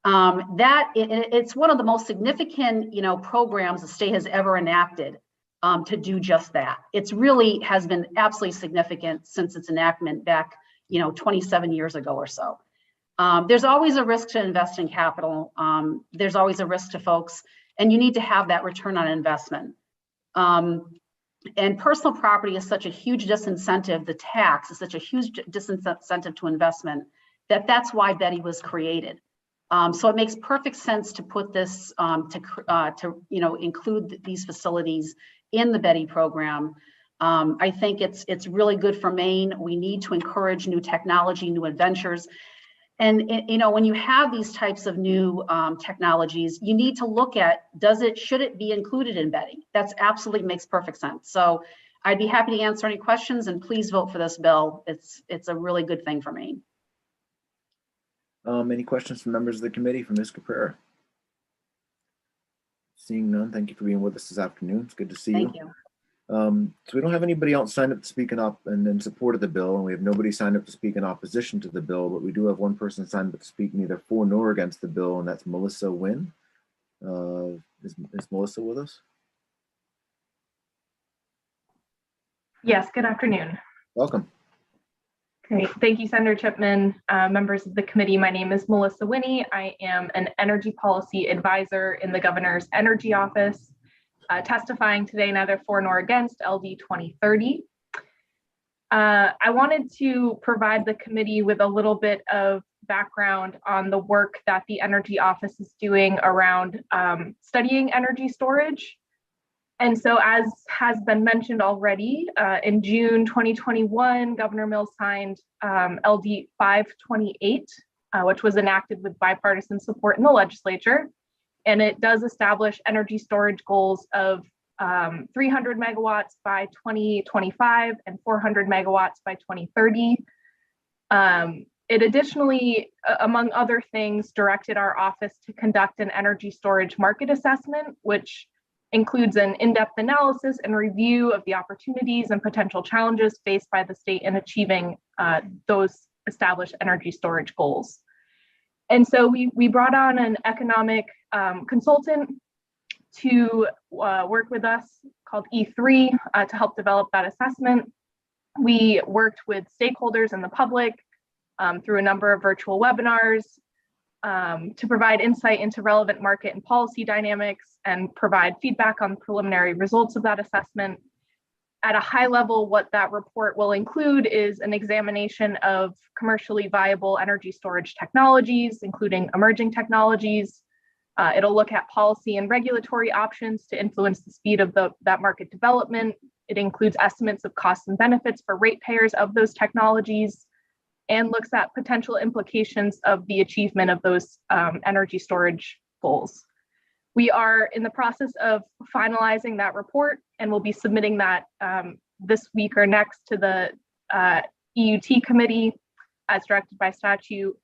It's one of the most significant, programs the state has ever enacted to do just that. It's really has been absolutely significant since its enactment back 27 years ago or so. There's always a risk to invest in capital. There's always a risk to folks, and you need to have that return on investment. And personal property is such a huge disincentive. The tax is such a huge disincentive to investment that's why Betty was created. So it makes perfect sense to put this to include these facilities in the Betty program. I think it's really good for Maine. We need to encourage new technology, new adventures. And when you have these types of new technologies, you need to look at, should it be included in Betty? That's absolutely makes perfect sense. So I'd be happy to answer any questions, and please vote for this bill. It's a really good thing for Maine. Any questions from members of the committee for Ms. Caprera? Seeing none, thank you for being with us this afternoon. It's good to see you. Thank you. So we don't have anybody else signed up to speak in support of the bill, and we have nobody signed up to speak in opposition to the bill, but we do have one person signed up to speak neither for nor against the bill, and that's Melissa Nguyen. Is Melissa with us? Yes, good afternoon. Welcome. Great. Thank you, Senator Chipman. Members of the committee, my name is Melissa Nguyen. I am an energy policy advisor in the governor's energy office, testifying today neither for nor against LD 2030. I wanted to provide the committee with a little bit of background on the work that the energy office is doing around studying energy storage. And so, as has been mentioned already, in June 2021, Governor Mills signed LD 528, which was enacted with bipartisan support in the legislature. And it does establish energy storage goals of 300 megawatts by 2025 and 400 megawatts by 2030. It additionally, among other things, directed our office to conduct an energy storage market assessment, which includes an in-depth analysis and review of the opportunities and potential challenges faced by the state in achieving those established energy storage goals. And so we brought on an economic consultant to work with us called E3 to help develop that assessment. We worked with stakeholders in the public through a number of virtual webinars to provide insight into relevant market and policy dynamics and provide feedback on preliminary results of that assessment. At a high level, what that report will include is an examination of commercially viable energy storage technologies, including emerging technologies. It'll look at policy and regulatory options to influence the speed of that market development. It includes estimates of costs and benefits for ratepayers of those technologies. and looks at potential implications of the achievement of those energy storage goals. We are in the process of finalizing that report, and we'll be submitting that this week or next to the EUT committee as directed by statute.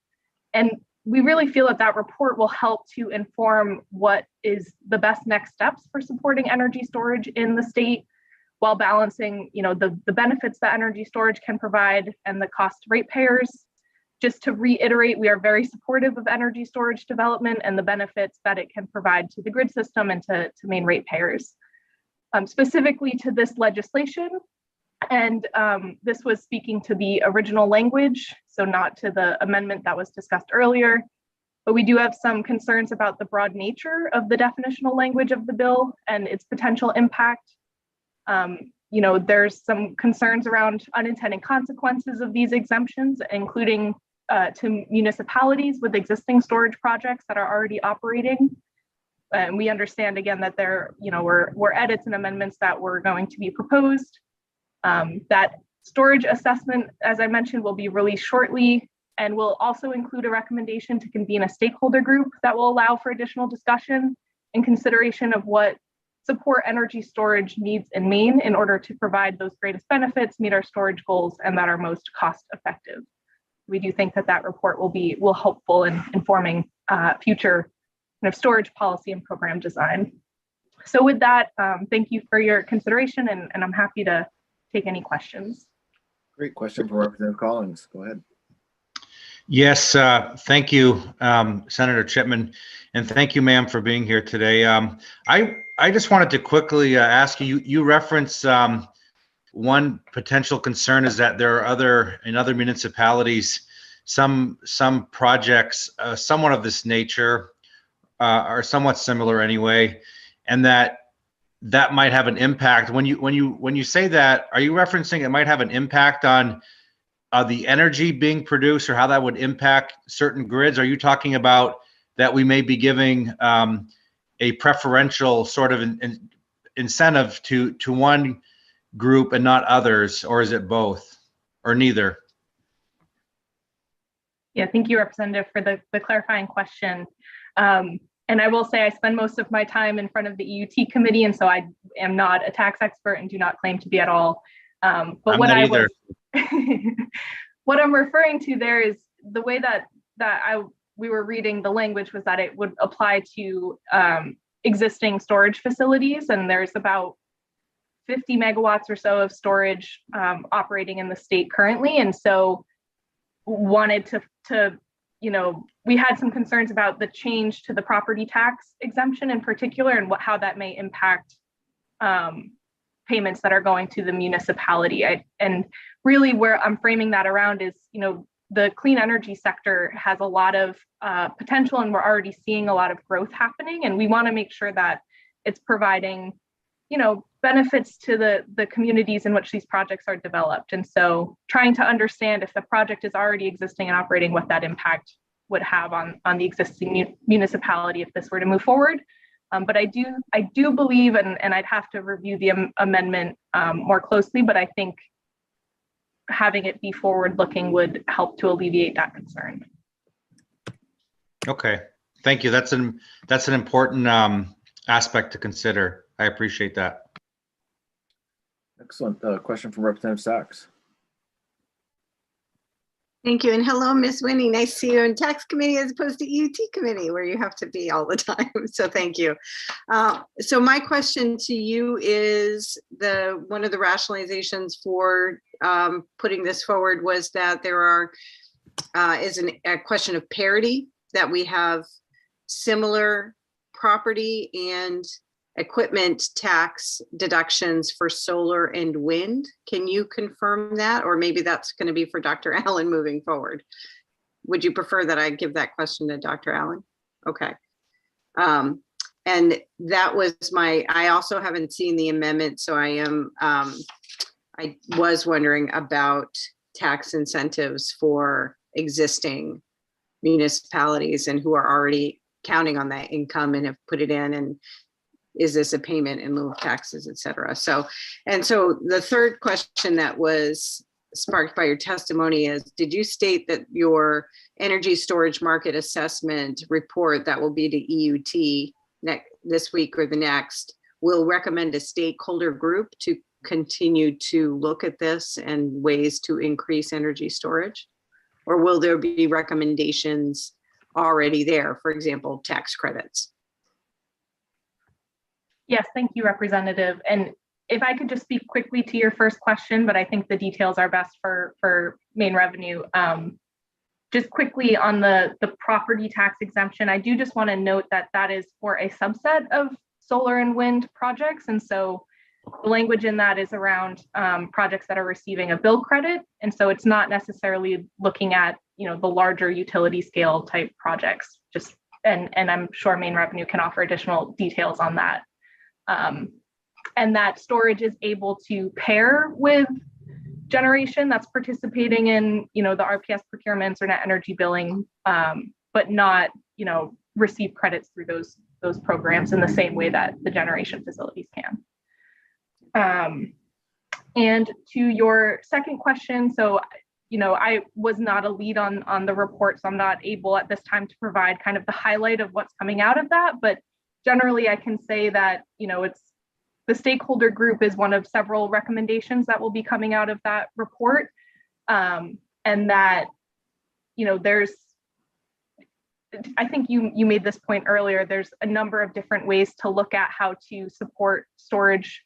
And we really feel that that report will help to inform what is the best next steps for supporting energy storage in the state, while balancing, the benefits that energy storage can provide and the cost to ratepayers. Just to reiterate, we are very supportive of energy storage development and the benefits that it can provide to the grid system and to main ratepayers. Specifically to this legislation, and this was speaking to the original language, so not to the amendment that was discussed earlier, but we do have some concerns about the broad nature of the definitional language of the bill and its potential impact. There's some concerns around unintended consequences of these exemptions, including to municipalities with existing storage projects that are already operating. And we understand again that there, were edits and amendments that were going to be proposed. That storage assessment, as I mentioned, will be released shortly, and will also include a recommendation to convene a stakeholder group that will allow for additional discussion and consideration of what support energy storage needs in Maine in order to provide those greatest benefits, meet our storage goals, and that are most cost effective. We do think that that report will helpful in informing future kind of storage policy and program design. So with that, thank you for your consideration, and I'm happy to take any questions. Great question for Representative Collins. Go ahead. Yes, thank you, Senator Chipman, and thank you, ma'am, for being here today. I just wanted to quickly ask you, you reference one potential concern is that there are in other municipalities, some projects somewhat of this nature are somewhat similar anyway, and that might have an impact. When you say that, are you referencing it might have an impact on the energy being produced, or how that would impact certain grids? Are you talking about that we may be giving a preferential sort of incentive to one group and not others, or is it both, or neither? Yeah, thank you, Representative, for the clarifying question. And I will say I spend most of my time in front of the EUT committee, and so I am not a tax expert and do not claim to be at all. But what I'm referring to there is the way that we were reading the language was that it would apply to existing storage facilities, and there's about 50 megawatts or so of storage operating in the state currently. And so wanted to we had some concerns about the change to the property tax exemption in particular, and how that may impact payments that are going to the municipality. And really where I'm framing that around is, the clean energy sector has a lot of potential, and we're already seeing a lot of growth happening. And we want to make sure that it's providing, benefits to the communities in which these projects are developed. And so trying to understand if the project is already existing and operating, what that impact would have on the existing municipality if this were to move forward. But I do believe, and I'd have to review the amendment more closely, but I think having it be forward-looking would help to alleviate that concern. Okay, thank you. That's an important aspect to consider. I appreciate that. Excellent. Question from Representative Sachs. Thank you. And hello, Ms. Winnie. Nice to see you in tax committee as opposed to EUT committee, where you have to be all the time. So thank you. So my question to you is one of the rationalizations for putting this forward was that there is a question of parity, that we have similar property and equipment tax deductions for solar and wind. Can you confirm that? Or maybe that's going to be for Dr. Allen moving forward. Would you prefer that I give that question to Dr. Allen? Okay. And that was I also haven't seen the amendment, so I was wondering about tax incentives for existing municipalities and who are already counting on that income and have put it in, and is this a payment in lieu of taxes, et cetera. So the third question that was sparked by your testimony is, did you state that your energy storage market assessment report that will be to EUT this week or the next will recommend a stakeholder group to continue to look at this and ways to increase energy storage? Or will there be recommendations already there, for example, tax credits? Yes, thank you, Representative. And if I could just speak quickly to your first question, but I think the details are best for Maine Revenue. Just quickly on the property tax exemption, I do just want to note that that is for a subset of solar and wind projects. And so the language in that is around projects that are receiving a bill credit. And so it's not necessarily looking at, you know, the larger utility scale type projects. And I'm sure Maine Revenue can offer additional details on that. And that storage is able to pair with generation that's participating in, you know, the RPS procurements or net energy billing, but not, you know, receive credits through those programs in the same way that the generation facilities can. And to your second question, so, you know, I was not a lead on the report, so I'm not able at this time to provide kind of the highlight of what's coming out of that. But generally, I can say that, you know, the stakeholder group is one of several recommendations that will be coming out of that report. And that, you know, I think you made this point earlier, there's a number of different ways to look at how to support storage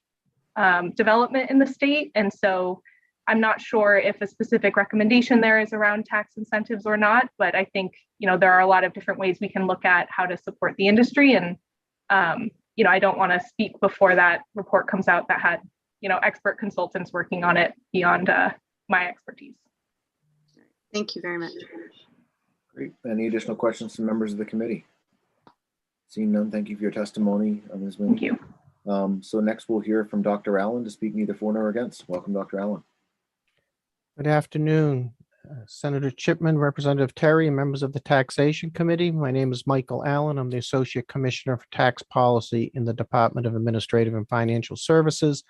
development in the state. And so I'm not sure if a specific recommendation there is around tax incentives or not, but I think, you know, there are a lot of different ways we can look at how to support the industry. And, you know, I don't want to speak before that report comes out that had, you know, expert consultants working on it beyond my expertise. Thank you very much. Great. Any additional questions from members of the committee? Seeing none, thank you for your testimony, Ms. Winnie. Thank you. So next we'll hear from Dr. Allen to speak neither for nor against. Welcome, Dr. Allen. Good afternoon, Senator Chipman, Representative Terry, and members of the Taxation Committee. My name is Michael Allen. I'm the Associate Commissioner for Tax Policy in the Department of Administrative and Financial Services.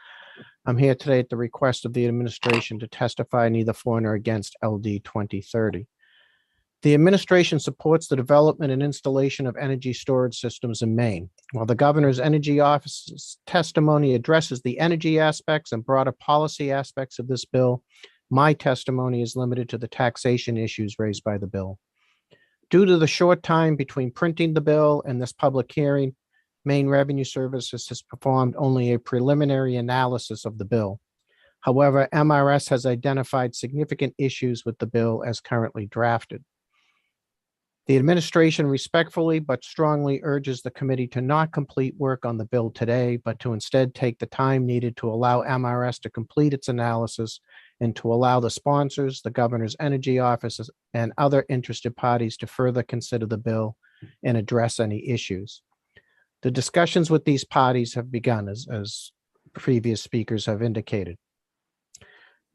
I'm here today at the request of the administration to testify neither for nor against LD 2030. The administration supports the development and installation of energy storage systems in Maine. While the Governor's Energy Office's testimony addresses the energy aspects and broader policy aspects of this bill, my testimony is limited to the taxation issues raised by the bill. Due to the short time between printing the bill and this public hearing, Maine Revenue Services has performed only a preliminary analysis of the bill. However, MRS has identified significant issues with the bill as currently drafted. The administration respectfully but strongly urges the committee to not complete work on the bill today, but to instead take the time needed to allow MRS to complete its analysis and to allow the sponsors, the Governor's Energy Office, and other interested parties to further consider the bill and address any issues. The discussions with these parties have begun, as previous speakers have indicated.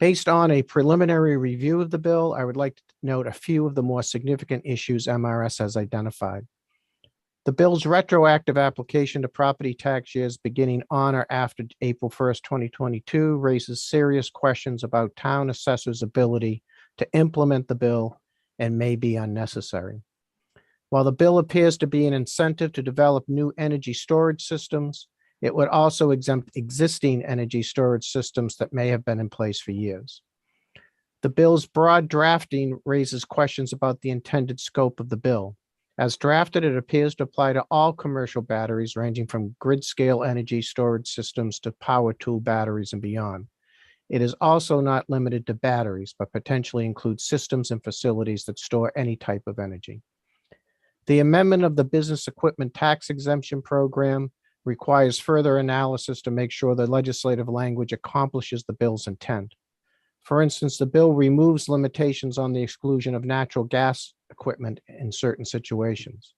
Based on a preliminary review of the bill, I would like to note a few of the more significant issues MRS has identified. The bill's retroactive application to property tax years beginning on or after April 1st, 2022 raises serious questions about town assessors' ability to implement the bill and may be unnecessary. While the bill appears to be an incentive to develop new energy storage systems, it would also exempt existing energy storage systems that may have been in place for years. The bill's broad drafting raises questions about the intended scope of the bill. As drafted, it appears to apply to all commercial batteries ranging from grid-scale energy storage systems to power tool batteries and beyond. It is also not limited to batteries, but potentially includes systems and facilities that store any type of energy. The amendment of the business equipment tax exemption program requires further analysis to make sure the legislative language accomplishes the bill's intent. For instance, the bill removes limitations on the exclusion of natural gas equipment in certain situations.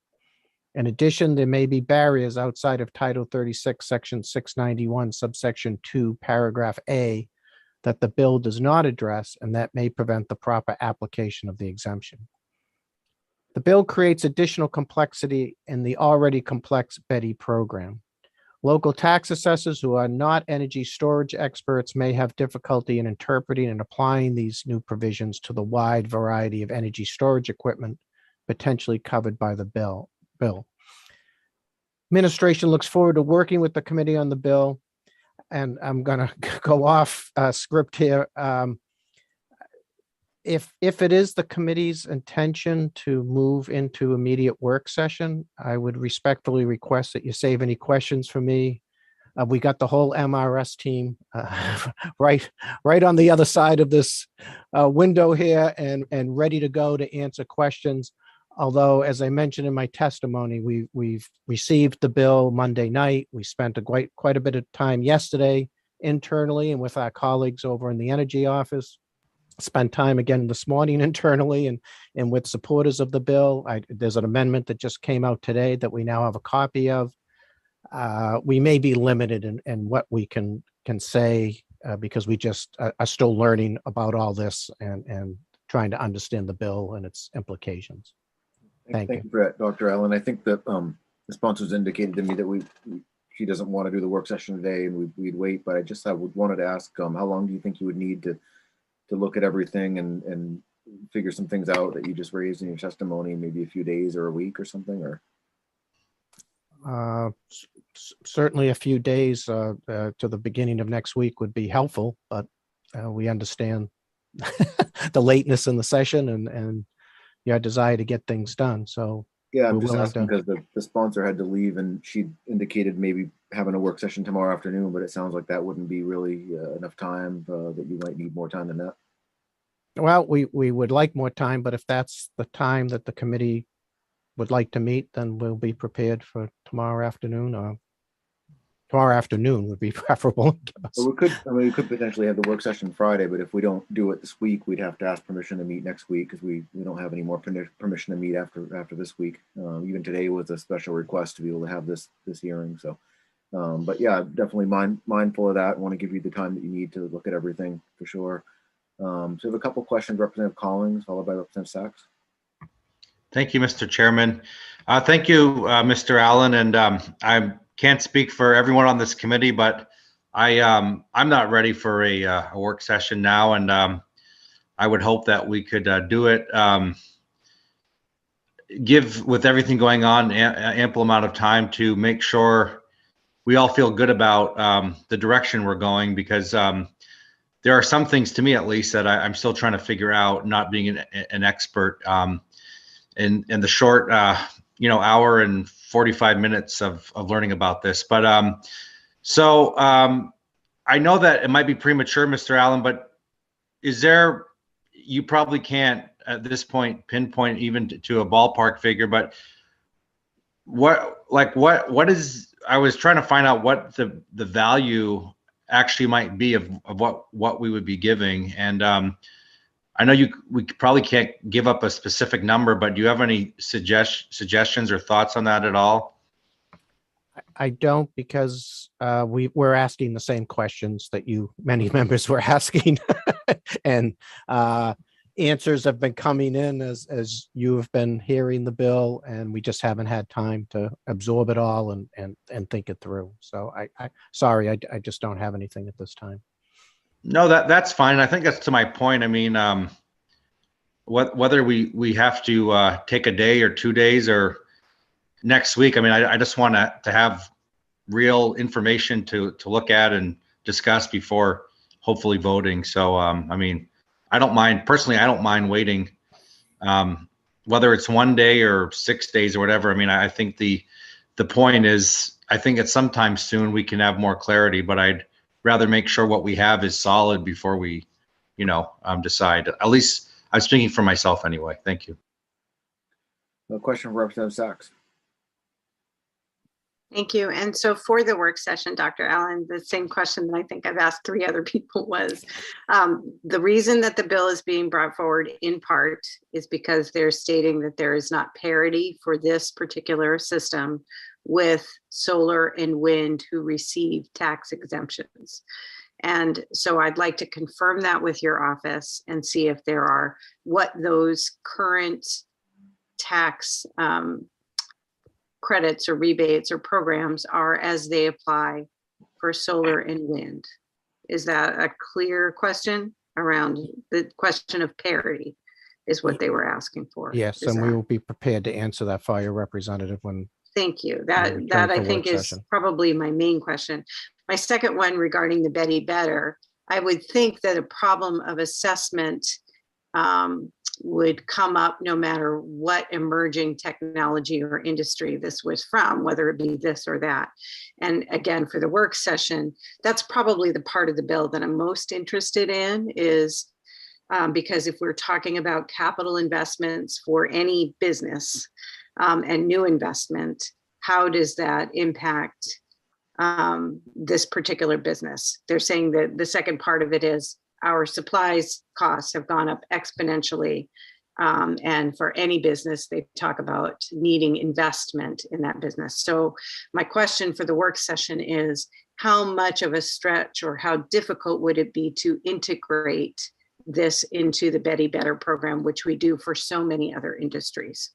In addition, there may be barriers outside of Title 36, Section 691, subsection 2, paragraph A, that the bill does not address, and that may prevent the proper application of the exemption. The bill creates additional complexity in the already complex Betty program. Local tax assessors who are not energy storage experts may have difficulty in interpreting and applying these new provisions to the wide variety of energy storage equipment potentially covered by the bill. Administration looks forward to working with the committee on the bill. And I'm going to go off script here. If it is the committee's intention to move into immediate work session, I would respectfully request that you save any questions for me. We got the whole MRS team right on the other side of this window here and ready to go to answer questions. Although, as I mentioned in my testimony, we've received the bill Monday night. We spent quite a bit of time yesterday internally and with our colleagues over in the energy office. Spent time again this morning internally and with supporters of the bill. There's an amendment that just came out today that we now have a copy of. We may be limited in what we can say because we just are still learning about all this and trying to understand the bill and its implications. Thank you for that, Dr. Allen. I think that the sponsors indicated to me that she doesn't want to do the work session today and we'd wait, but I wanted to ask how long do you think you would need to look at everything and figure some things out that you just raised in your testimony, maybe a few days or a week or something, or? Certainly a few days to the beginning of next week would be helpful, but we understand the lateness in the session and your desire to get things done. So yeah, I'm just asking because the sponsor had to leave and she indicated maybe having a work session tomorrow afternoon, but it sounds like that wouldn't be really enough time that you might need more time than that. Well, we would like more time, but if that's the time that the committee would like to meet, then we'll be prepared for tomorrow afternoon. Or tomorrow afternoon would be preferable. Well, we could potentially have the work session Friday, but if we don't do it this week, we'd have to ask permission to meet next week because we don't have any more permission to meet after this week. Even today was a special request to be able to have this hearing. So, but yeah, definitely mindful of that. I want to give you the time that you need to look at everything for sure. So we have a couple of questions, Representative Collins, followed by Representative Sachs. Thank you, Mr. Chairman. Thank you, Mr. Allen. And I can't speak for everyone on this committee, but I'm not ready for a work session now. And I would hope that we could do it, give with everything going on, ample amount of time to make sure we all feel good about the direction we're going, because there are some things, to me at least, that I'm still trying to figure out, not being an expert in the short hour and 45 minutes of learning about this. But I know that it might be premature, Mr. Allen, but you probably can't at this point pinpoint even to a ballpark figure, but what is, I was trying to find out what the value actually might be of what we would be giving. And I know we probably can't give up a specific number, but do you have any suggestions or thoughts on that at all? I don't, because we're asking the same questions that many members were asking, and answers have been coming in as you have been hearing the bill, and we just haven't had time to absorb it all and think it through. So sorry, I just don't have anything at this time. No, that's fine. I think that's to my point. I mean, whether we have to take a day or 2 days or next week, I mean, I just want to have real information to look at and discuss before hopefully voting. So, I mean, I don't mind waiting, whether it's 1 day or 6 days or whatever. I mean, I think the point is, I think at some time soon we can have more clarity, but I'd rather make sure what we have is solid before we, decide. At least I'm speaking for myself anyway. Thank you. A question for Representative Sachs. Thank you. And so for the work session, Dr. Allen, the same question that I think I've asked 3 other people was, the reason that the bill is being brought forward in part is because they're stating that there is not parity for this particular system with solar and wind who receive tax exemptions. And so I'd like to confirm that with your office and see if there are, what those current tax credits or rebates or programs are as they apply for solar and wind. Is that a clear question around the question of parity is what they were asking for? Yes, Is and we that- will be prepared to answer that for your representative when Thank you. return That I for think work is session. probably my main question. My second one regarding the Betty Better, I would think that a problem of assessment would come up no matter what emerging technology or industry this was from, whether it be this or that. And again, for the work session, that's probably the part of the bill that I'm most interested in is because if we're talking about capital investments for any business and new investment, how does that impact this particular business? They're saying that the second part of it is our supplies costs have gone up exponentially. And for any business, they talk about needing investment in that business. So my question for the work session is how much of a stretch or how difficult would it be to integrate this into the Betty Better program, which we do for so many other industries?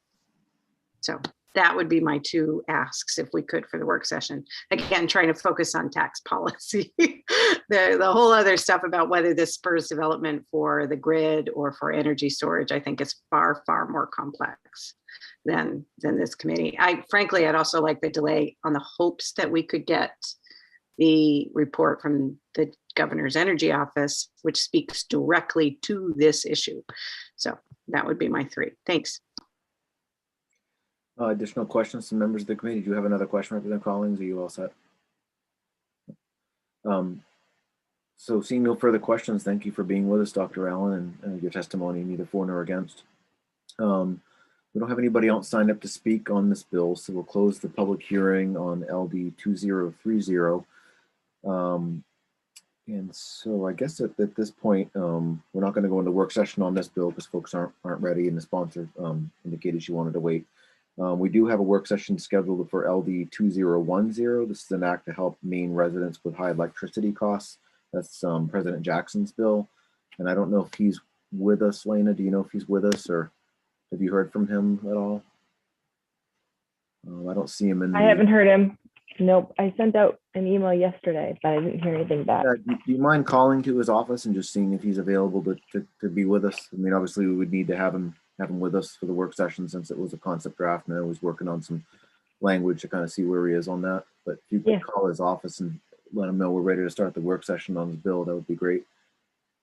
So that would be my two asks if we could for the work session. Again, trying to focus on tax policy. The whole other stuff about whether this spurs development for the grid or for energy storage, I think is far, far more complex than this committee. Frankly, I'd also like the delay on the hopes that we could get the report from the governor's energy office, which speaks directly to this issue. So that would be my three. Thanks. Additional questions from members of the committee? Do you have another question, Representative Collins? Are you all set? So seeing no further questions, thank you for being with us, Dr. Allen, and your testimony, neither for nor against. We don't have anybody else signed up to speak on this bill, so we'll close the public hearing on LD 2030. And so I guess at this point, we're not going to go into work session on this bill because folks aren't ready, and the sponsor indicated she wanted to wait. We do have a work session scheduled for LD 2010. This is an act to help Maine residents with high electricity costs. That's President Jackson's bill. And I don't know if he's with us, Lena. Do you know if he's with us, or have you heard from him at all? I don't see him in. I haven't heard him. Nope. I sent out an email yesterday, but I didn't hear anything back. Do you mind calling to his office and just seeing if he's available to be with us? I mean, obviously we would need to have him with us for the work session since it was a concept draft and I was working on some language to kind of see where he is on that. But if you could call his office and let him know we're ready to start the work session on this bill, that would be great.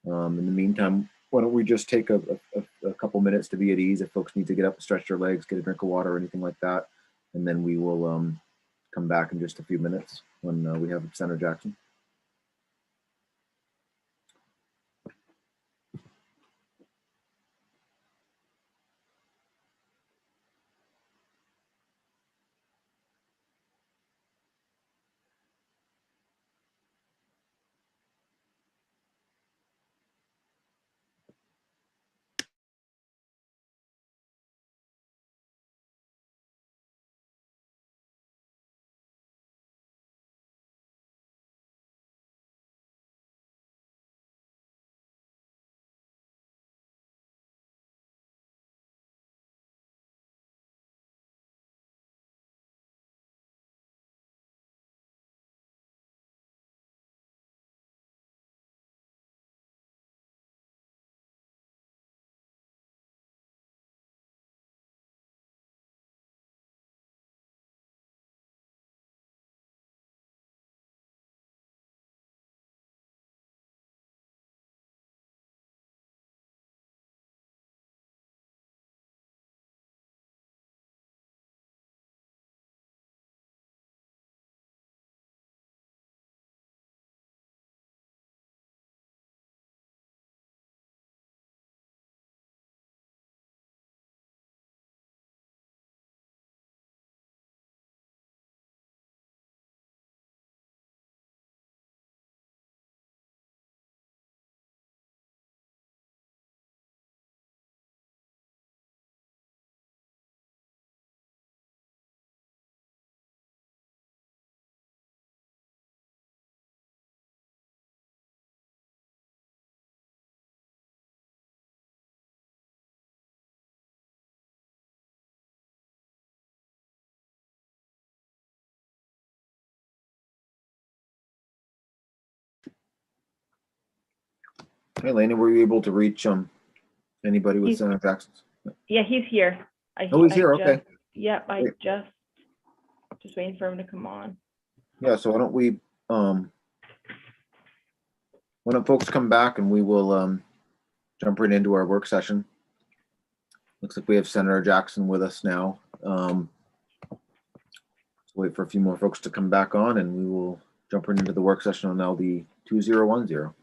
In the meantime, why don't we just take a couple minutes to be at ease if folks need to get up and stretch their legs, get a drink of water or anything like that. And then we will come back in just a few minutes when we have Senator Jackson. Hey, Lena, were you able to reach anybody with He's- Senator Jackson's? Yeah, he's here. Oh, he's here, okay. Yep, I Great. just waiting for him to come on. Yeah, so why don't we, why don't folks come back and we will jump right into our work session. Looks like we have Senator Jackson with us now. Let's wait for a few more folks to come back on and we will jump right into the work session on LD 2010.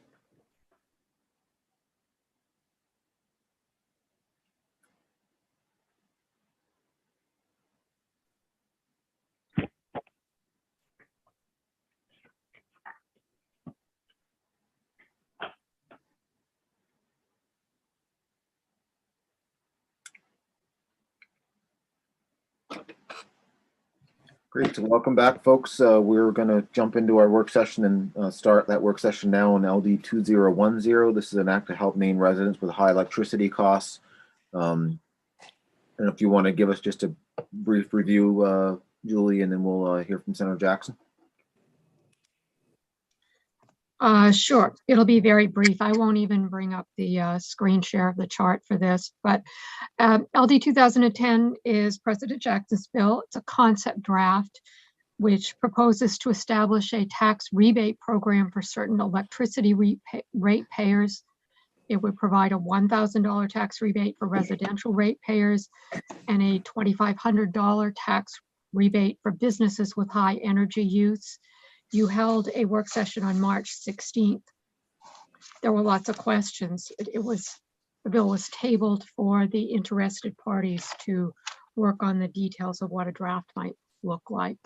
Great, so welcome back, folks. We're going to jump into our work session and start that work session now on LD 2010. This is an act to help Maine residents with high electricity costs. And if you want to give us just a brief review, Julie, and then we'll hear from Senator Jackson. Sure. It'll be very brief. I won't even bring up the screen share of the chart for this, but LD 2010 is President Jackson's bill. It's a concept draft which proposes to establish a tax rebate program for certain electricity rate payers. It would provide a $1,000 tax rebate for residential rate payers and a $2,500 tax rebate for businesses with high energy use. You held a work session on March 16th. There were lots of questions. The bill was tabled for the interested parties to work on the details of what a draft might look like.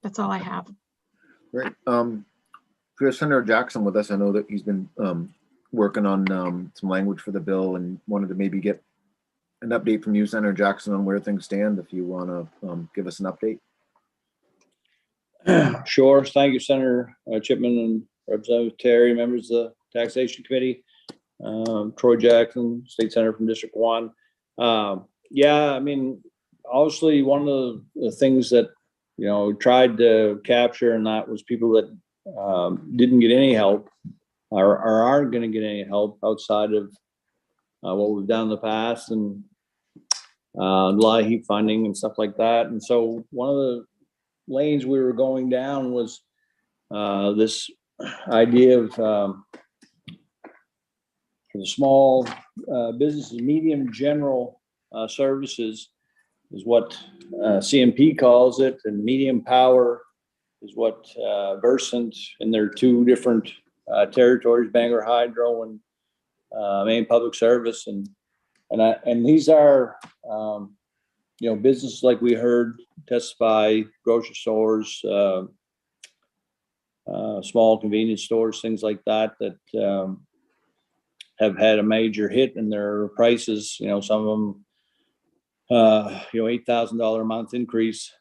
That's all I have. Great. We have Senator Jackson with us. I know that he's been working on some language for the bill and wanted to maybe get an update from you, Senator Jackson, on where things stand, if you want to give us an update. Sure. Thank you, Senator Chipman and Representative Terry, members of the Taxation Committee, Troy Jackson, State Senator from District 1. Yeah, I mean, obviously one of the things that, you know, tried to capture, and that was people that didn't get any help or aren't going to get any help outside of what we've done in the past, and a lot of heat funding and stuff like that. And so one of the lanes we were going down was this idea of for the small businesses, medium general services is what CMP calls it, and medium power is what Versant in their two different territories, Bangor Hydro and Maine Public Service, and these are you know, businesses like we heard testify, grocery stores, small convenience stores, things like that, that have had a major hit in their prices. You know, some of them, you know, $8,000 a month increase.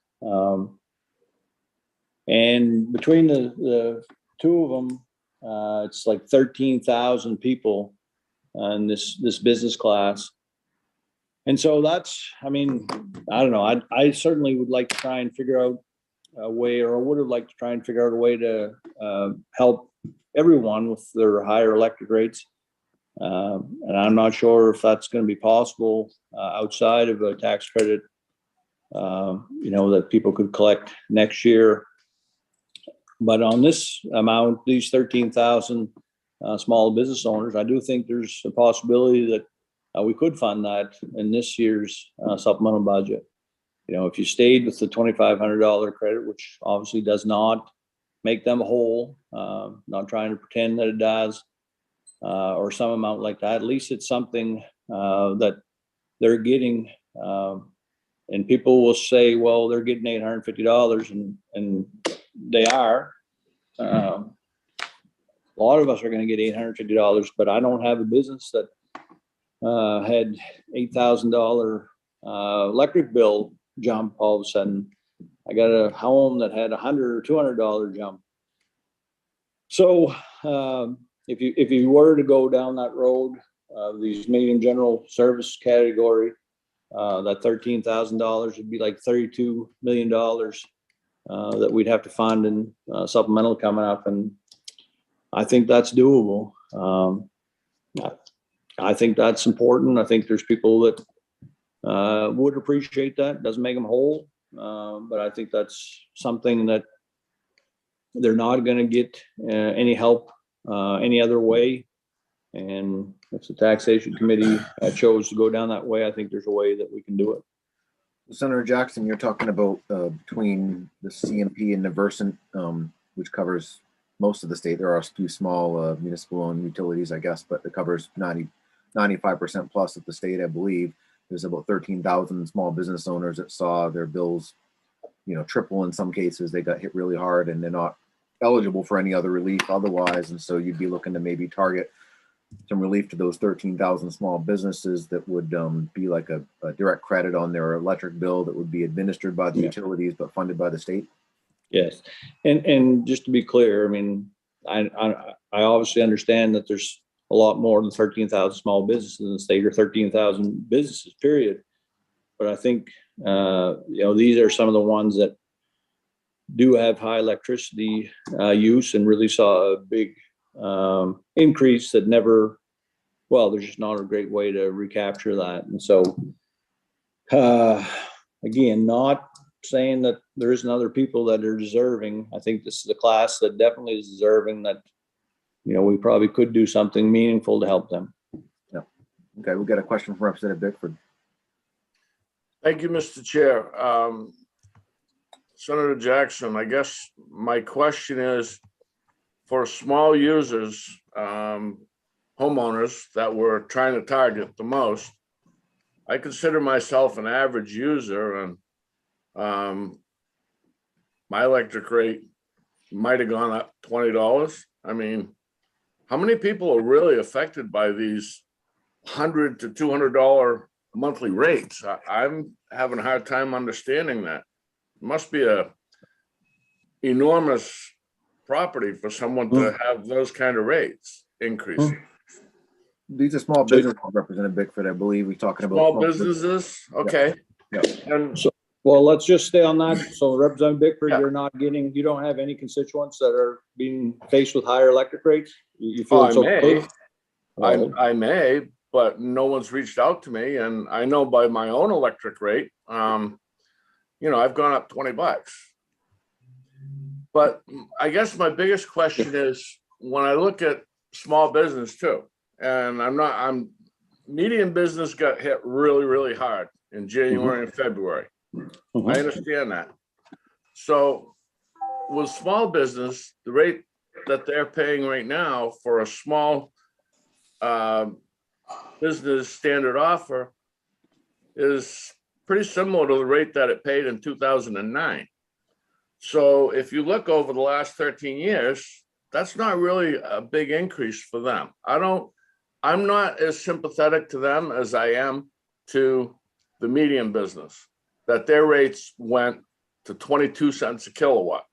And between the two of them, it's like 13,000 people in this business class. And so that's, I mean, I don't know. I certainly would like to try and figure out a way, or would have liked to try and figure out a way to help everyone with their higher electric rates. And I'm not sure if that's going to be possible outside of a tax credit, you know, that people could collect next year. But on this amount, these 13,000 small business owners, I do think there's a possibility that we could fund that in this year's supplemental budget. You know, if you stayed with the $2,500 credit, which obviously does not make them whole, not trying to pretend that it does, or some amount like that, at least it's something that they're getting. And people will say, well, they're getting $850, and they are. A lot of us are going to get $850, but I don't have a business that had $8,000 electric bill jump all of a sudden. I got a home that had $100 or $200 jump. So if you were to go down that road of these medium general service category, that $13,000 would be like $32 million that we'd have to fund in supplemental coming up. And I think that's doable. I think that's important. I think there's people that would appreciate that. Doesn't make them whole, but I think that's something that they're not going to get any help any other way. And if the taxation committee chose to go down that way, I think there's a way that we can do it. Senator Jackson, you're talking about between the CMP and the Versant, which covers most of the state. There are a few small municipal owned utilities, I guess, but it covers 95% plus of the state, I believe. There's about 13,000 small business owners that saw their bills, triple in some cases. They got hit really hard and they're not eligible for any other relief otherwise. And so you'd be looking to maybe target some relief to those 13,000 small businesses that would be like a direct credit on their electric bill that would be administered by the utilities but funded by the state. Yes, and just to be clear, I mean, I obviously understand that there's a lot more than 13,000 small businesses in the state, or 13,000 businesses, period. But I think these are some of the ones that do have high electricity use and really saw a big increase that never, there's just not a great way to recapture that. And so, again, not saying that there isn't other people that are deserving. I think this is a class that definitely is deserving that, we probably could do something meaningful to help them. Yeah. Okay, we'll get a question from Representative Bickford. Thank you, Mr. Chair. Senator Jackson, I guess my question is, for small users, homeowners that we're trying to target the most, I consider myself an average user, and my electric rate might have gone up $20. I mean, how many people are really affected by these $100 to $200 monthly rates? I'm having a hard time understanding that. It must be a enormous property for someone to have those kind of rates increasing. These are small businesses, Representative Bickford, I believe we're talking about. Small businesses, okay. Yeah. And well, let's just stay on that. So Representative Bickford, you don't have any constituents that are being faced with higher electric rates? You feel it's okay? I may, but no one's reached out to me, and I know by my own electric rate, I've gone up $20. But I guess my biggest question is, when I look at small business too, and medium business got hit really, really hard in January and February. I understand that. So with small business, the rate that they're paying right now for a small business standard offer is pretty similar to the rate that it paid in 2009. So if you look over the last 13 years, that's not really a big increase for them. I'm not as sympathetic to them as I am to the medium business, that their rates went to 22 cents a kilowatt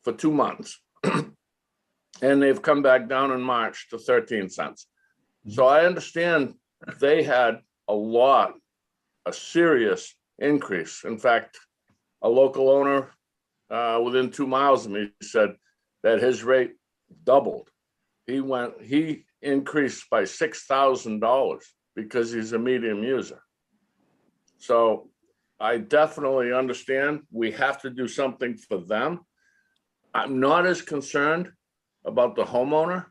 for 2 months. And they've come back down in March to 13 cents. So I understand they had a serious increase. In fact, a local owner within 2 miles of me said that his rate doubled. He increased by $6,000 because he's a medium user. So I definitely understand we have to do something for them. I'm not as concerned about the homeowner.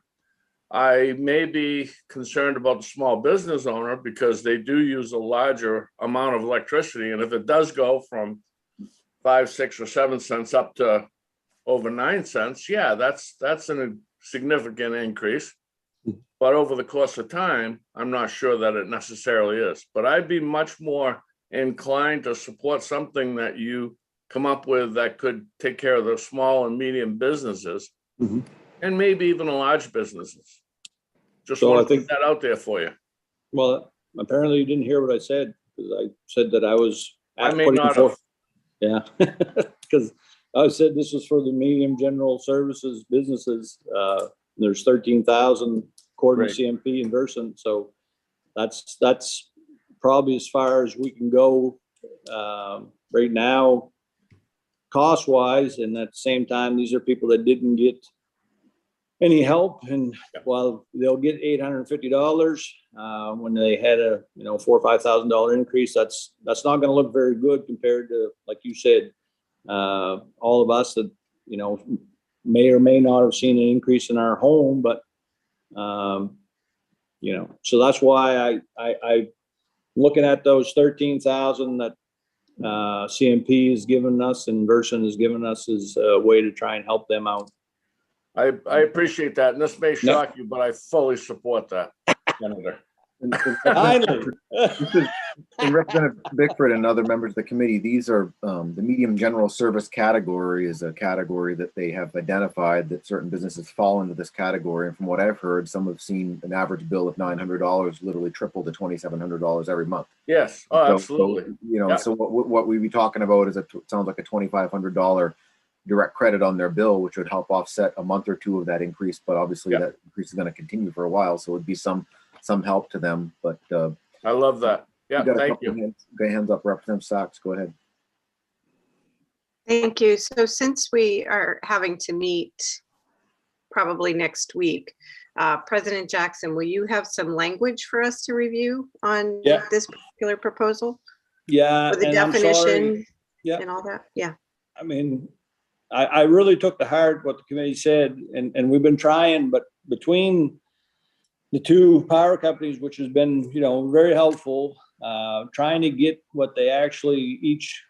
I may be concerned about the small business owner because they do use a larger amount of electricity. And if it does go from 5, 6, or 7 cents up to over 9 cents, yeah, that's a significant increase. But over the course of time, I'm not sure that it necessarily is. But I'd be much more inclined to support something that you come up with that could take care of the small and medium businesses, and maybe even the large businesses. Just want to put that out there for you. Well, apparently you didn't hear what I said, because I said that I was. I may not have. Yeah, because I said this was for the medium general services businesses. There's 13,000 according to CMP and Versant. So that's probably as far as we can go right now, cost wise. And at the same time, these are people that didn't get any help. And while they'll get $850 when they had a, $4,000 or $5,000 increase, that's not going to look very good compared to, like you said, all of us that, may or may not have seen an increase in our home, but, so that's why I looking at those 13,000 that CMP has given us and Versant has given us as a way to try and help them out. I appreciate that, and this may shock you, but I fully support that, Senator. And Representative Bickford and other members of the committee, these are the medium general service category is a category that they have identified that certain businesses fall into this category. And from what I've heard, some have seen an average bill of $900 literally triple to $2,700 every month. Yes, absolutely. So what we'd be talking about is it sounds like a $2,500 direct credit on their bill, which would help offset a month or two of that increase. But obviously that increase is going to continue for a while. So it'd be some help to them. But I love that. Yeah, thank you. Hands up, Representative Sachs, go ahead. Thank you. So since we are having to meet probably next week, President Jackson, will you have some language for us to review on this particular proposal? Yeah. With the definition and all that? Yeah. I mean, I really took to heart what the committee said, and we've been trying, but between the two power companies, which has been, very helpful, trying to get what they actually each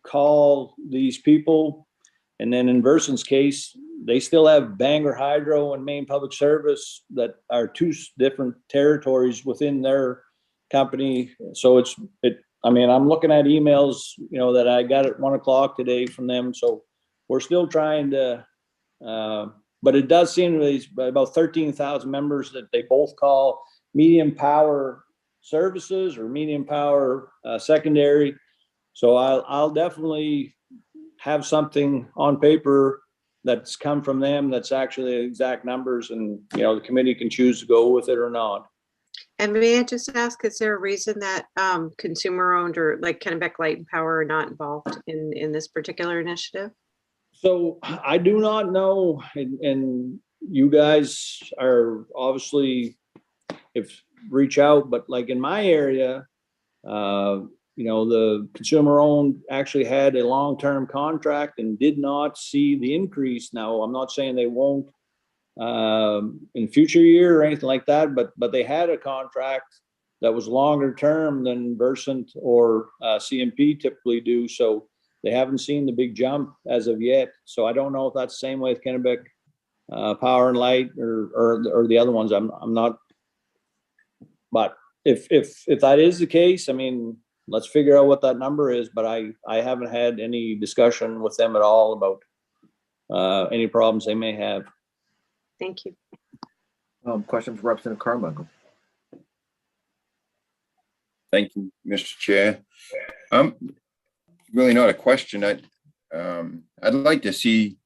call these people. And then in Versant's case, they still have Bangor Hydro and Maine Public Service that are two different territories within their company. So I'm looking at emails, that I got at 1:00 today from them. So we're still trying to, but it does seem to be about 13,000 members that they both call medium power services or medium power secondary. So I'll definitely have something on paper that's come from them that's actually the exact numbers, and the committee can choose to go with it or not. And may I just ask, is there a reason that consumer owned or like Kennebec Light and Power are not involved in this particular initiative? So I do not know, and you guys are obviously if reach out, but like in my area, the consumer owned actually had a long-term contract and did not see the increase. Now, I'm not saying they won't in future year or anything like that, but they had a contract that was longer term than Versant or CMP typically do. So they haven't seen the big jump as of yet. So I don't know if that's the same way with Kennebec Power and Light or the other ones. I'm not. But if that is the case, I mean, let's figure out what that number is. But I haven't had any discussion with them at all about any problems they may have. Thank you. Question for Representative Carmichael. Thank you, Mr. Chair. Really not a question. I'd like to see,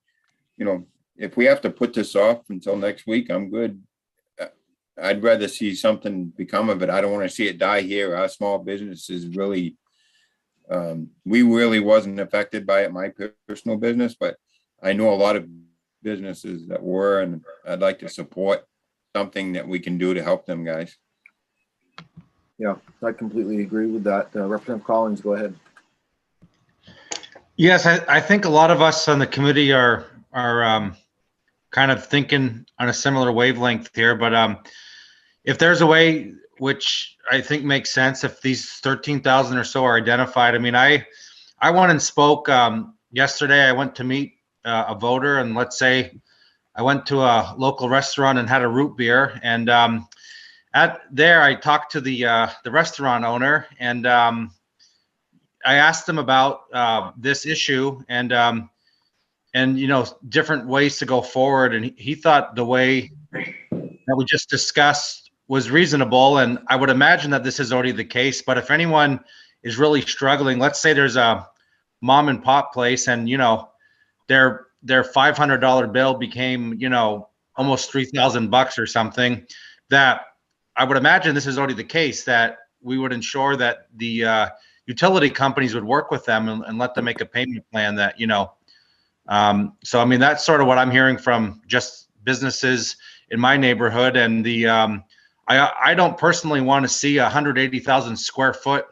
if we have to put this off until next week, I'm good. I'd rather see something become of it. I don't want to see it die here. Our small businesses really, we really wasn't affected by it, my personal business, but I know a lot of businesses that were, and I'd like to support something that we can do to help them guys. Yeah, I completely agree with that. Representative Collins, go ahead. Yes, I think a lot of us on the committee are kind of thinking on a similar wavelength here, but if there's a way which I think makes sense, if these 13,000 or so are identified. I mean, I went and spoke yesterday. I went to meet a voter, and let's say I went to a local restaurant and had a root beer, and there I talked to the restaurant owner, and I asked him about this issue and different ways to go forward, and he thought the way that we just discussed was reasonable, and I would imagine that this is already the case. But if anyone is really struggling, let's say there's a mom and pop place, and their $500 bill became almost $3,000 or something, that I would imagine this is already the case, that we would ensure that the utility companies would work with them and let them make a payment plan that so I mean, that's sort of what I'm hearing from just businesses in my neighborhood, and I don't personally want to see 180,000 square foot,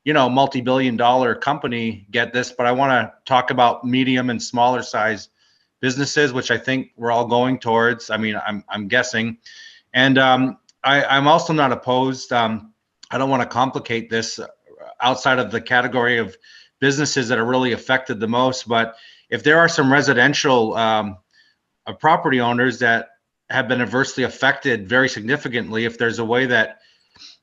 multi-billion-dollar company get this, but I want to talk about medium and smaller size businesses, which I think we're all going towards. I mean, I'm guessing, and I'm also not opposed. I don't want to complicate this outside of the category of businesses that are really affected the most, but if there are some residential property owners that have been adversely affected very significantly, if there's a way that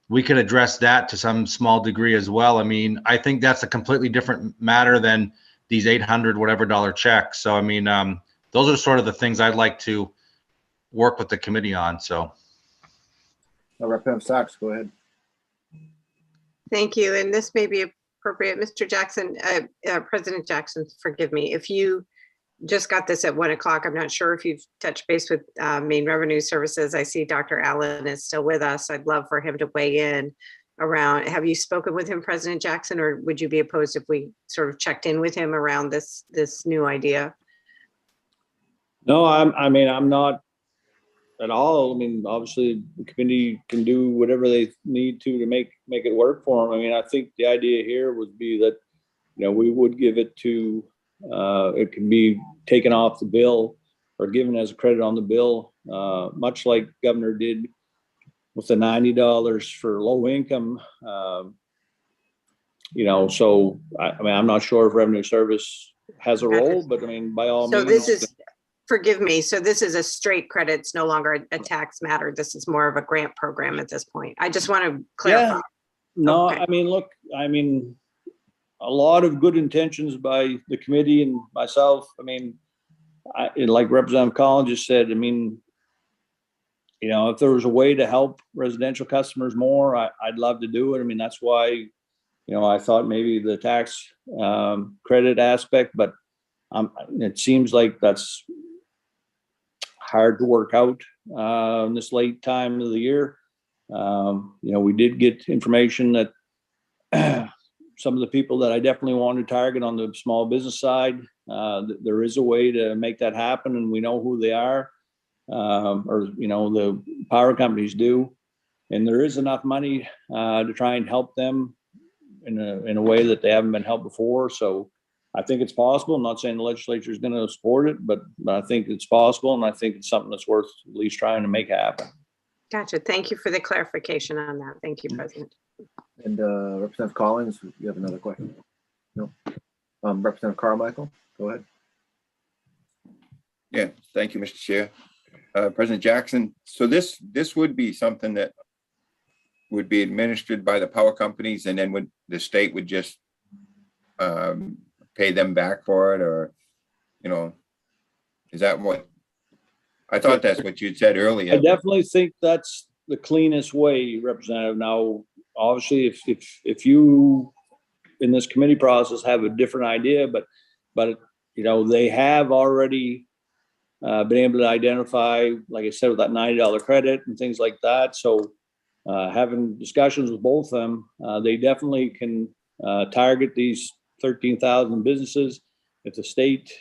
we could address that to some small degree as well. I mean, I think that's a completely different matter than these 800 whatever dollar checks. So, I mean, those are sort of the things I'd like to work with the committee on. So. Representative Sachs, go ahead. Thank you. And this may be appropriate. Mr. Jackson, President Jackson, forgive me. If you just got this at 1 o'clock, I'm not sure if you've touched base with Maine Revenue Services. I see Dr. Allen is still with us. I'd love for him to weigh in around, have you spoken with him, President Jackson, or would you be opposed if we sort of checked in with him around this new idea? No, I mean, I'm not at all. I mean, obviously the committee can do whatever they need to make it work for them. I mean, I think the idea here would be that, we would give it to, it can be taken off the bill or given as a credit on the bill, much like Governor did with the $90 for low income. So I mean, I'm not sure if Revenue Service has a role, but I mean, by all means. So this is, forgive me, so this is a straight credit. It's no longer a tax matter. This is more of a grant program at this point. I just want to clarify. Yeah. No, Okay. I mean, look, a lot of good intentions by the committee and myself. I mean, like Representative Collins just said, I mean, if there was a way to help residential customers more, I'd love to do it. I mean, that's why, I thought maybe the tax credit aspect, but it seems like that's hard to work out in this late time of the year. We did get information that some of the people that I definitely want to target on the small business side, there is a way to make that happen, and we know who they are, or the power companies do, and there is enough money to try and help them in a way that they haven't been helped before. So I think it's possible. I'm not saying the legislature is going to support it, but I think it's possible, and I think it's something that's worth at least trying to make happen. Gotcha. Thank you for the clarification on that. Thank you, President. And Representative Collins, you have another question? No. Representative Carmichael, go ahead. Yeah, thank you, Mr. Chair. President Jackson, so this would be something that would be administered by the power companies, and then the state would just pay them back for it, or, is that what? I thought that's what you said earlier. I definitely think that's the cleanest way, Representative. Now, obviously, if you in this committee process have a different idea, but they have already been able to identify, like I said, with that $90 credit and things like that. So having discussions with both of them, they definitely can target these 13,000 businesses. If the state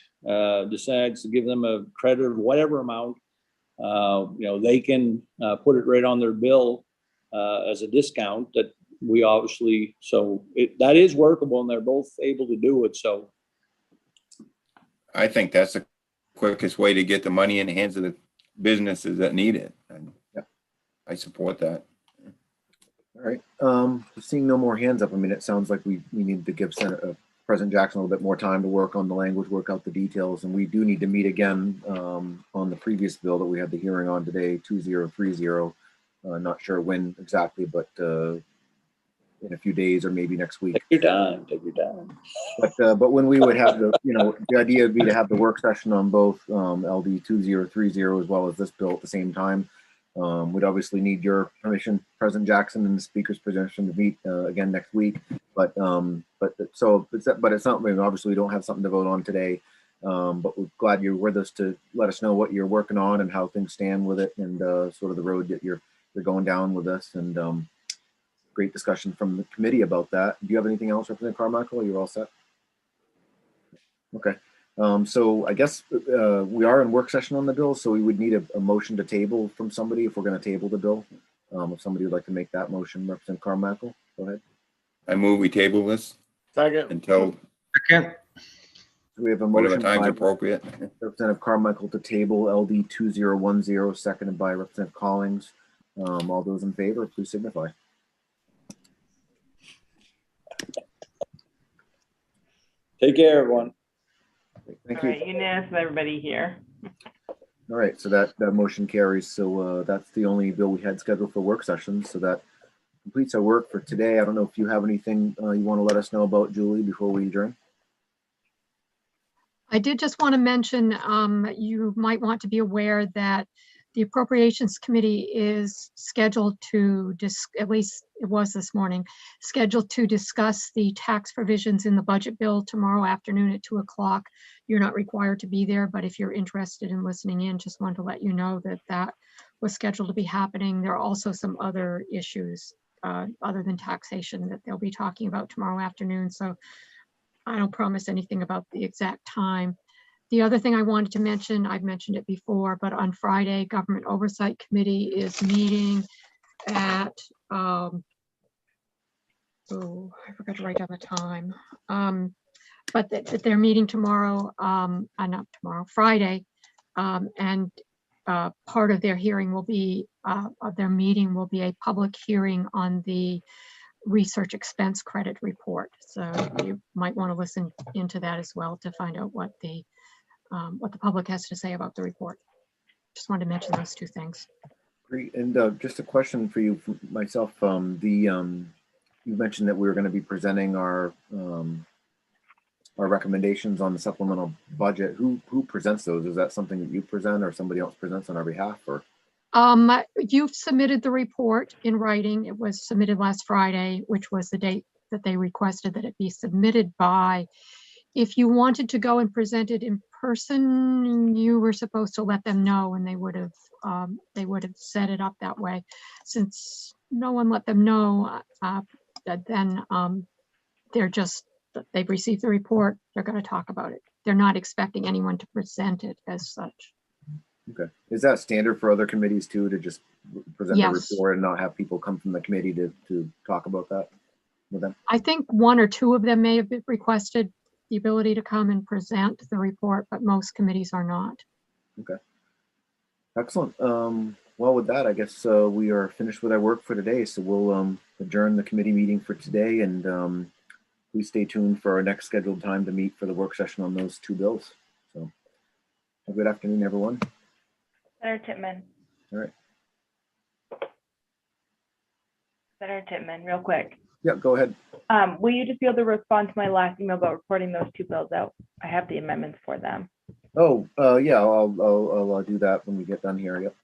decides to give them a credit of whatever amount, they can put it right on their bill as a discount that we obviously, that is workable, and they're both able to do it. So I think that's the quickest way to get the money in the hands of the businesses that need it. And I support that. All right. Seeing no more hands up, I mean, it sounds like we need to give President Jackson a little bit more time to work on the language, work out the details, and we do need to meet again on the previous bill that we had the hearing on today, 2030. Not sure when exactly, but in a few days or maybe next week. Take your time. But when we would have the idea would be to have the work session on both LD 2030 as well as this bill at the same time. We'd obviously need your permission, President Jackson, and the speaker's permission to meet again next week. But it's something, obviously we don't have something to vote on today. But we're glad you're with us to let us know what you're working on and how things stand with it, and sort of the road that you're going down with us. And great discussion from the committee about that. Do you have anything else, Representative Carmichael? You're all set? Okay. So I guess we are in work session on the bill, so we would need a motion to table from somebody if we're going to table the bill. If somebody would like to make that motion, Representative Carmichael, go ahead. I move we table this Second. until Second. We have a whatever motion time's by appropriate. Representative Carmichael to table LD 2010, seconded by Representative Collings. All those in favor, please signify. Take care, everyone. Thank All you. right, unanimous with everybody here. All right, so that motion carries. So that's the only bill we had scheduled for work sessions. So that completes our work for today. I don't know if you have anything you want to let us know about, Julie, before we adjourn. I did just want to mention, you might want to be aware that the Appropriations Committee is scheduled to, at least it was this morning, scheduled to discuss the tax provisions in the budget bill tomorrow afternoon at 2 o'clock. You're not required to be there, but if you're interested in listening in, just wanted to let you know that that was scheduled to be happening. There are also some other issues other than taxation that they'll be talking about tomorrow afternoon. So I don't promise anything about the exact time. The other thing I wanted to mention, I've mentioned it before, but on Friday, Government Oversight Committee is meeting at, oh, I forgot to write down the time. But that they're meeting tomorrow, not tomorrow, Friday. And part of their hearing will be, of their meeting will be a public hearing on the research expense credit report. So you might want to listen into that as well to find out what the public has to say about the report. Just wanted to mention those two things. Great. And just a question for you, from myself. You mentioned that we were going to be presenting our recommendations on the supplemental budget. Who presents those? Is that something that you present or somebody else presents on our behalf? Or you've submitted the report in writing. It was submitted last Friday, which was the date that they requested that it be submitted by. If you wanted to go and present it in person, you were supposed to let them know, and they would have set it up that way. Since no one let them know, then they've received the report. They're going to talk about it. They're not expecting anyone to present it as such. Okay. Is that standard for other committees too, to just present Yes. the report and not have people come from the committee to talk about that with them? I think one or two of them may have requested the ability to come and present the report, but most committees are not. Okay. Excellent. Well, with that, I guess we are finished with our work for today. So we'll adjourn the committee meeting for today, and please stay tuned for our next scheduled time to meet for the work session on those two bills. So have a good afternoon, everyone. Senator Chipman. All right. Senator Chipman, real quick. Yeah, go ahead. Will you just be able to respond to my last email about reporting those two bills out? I have the amendments for them. Oh, yeah, I'll do that when we get done here. Yep.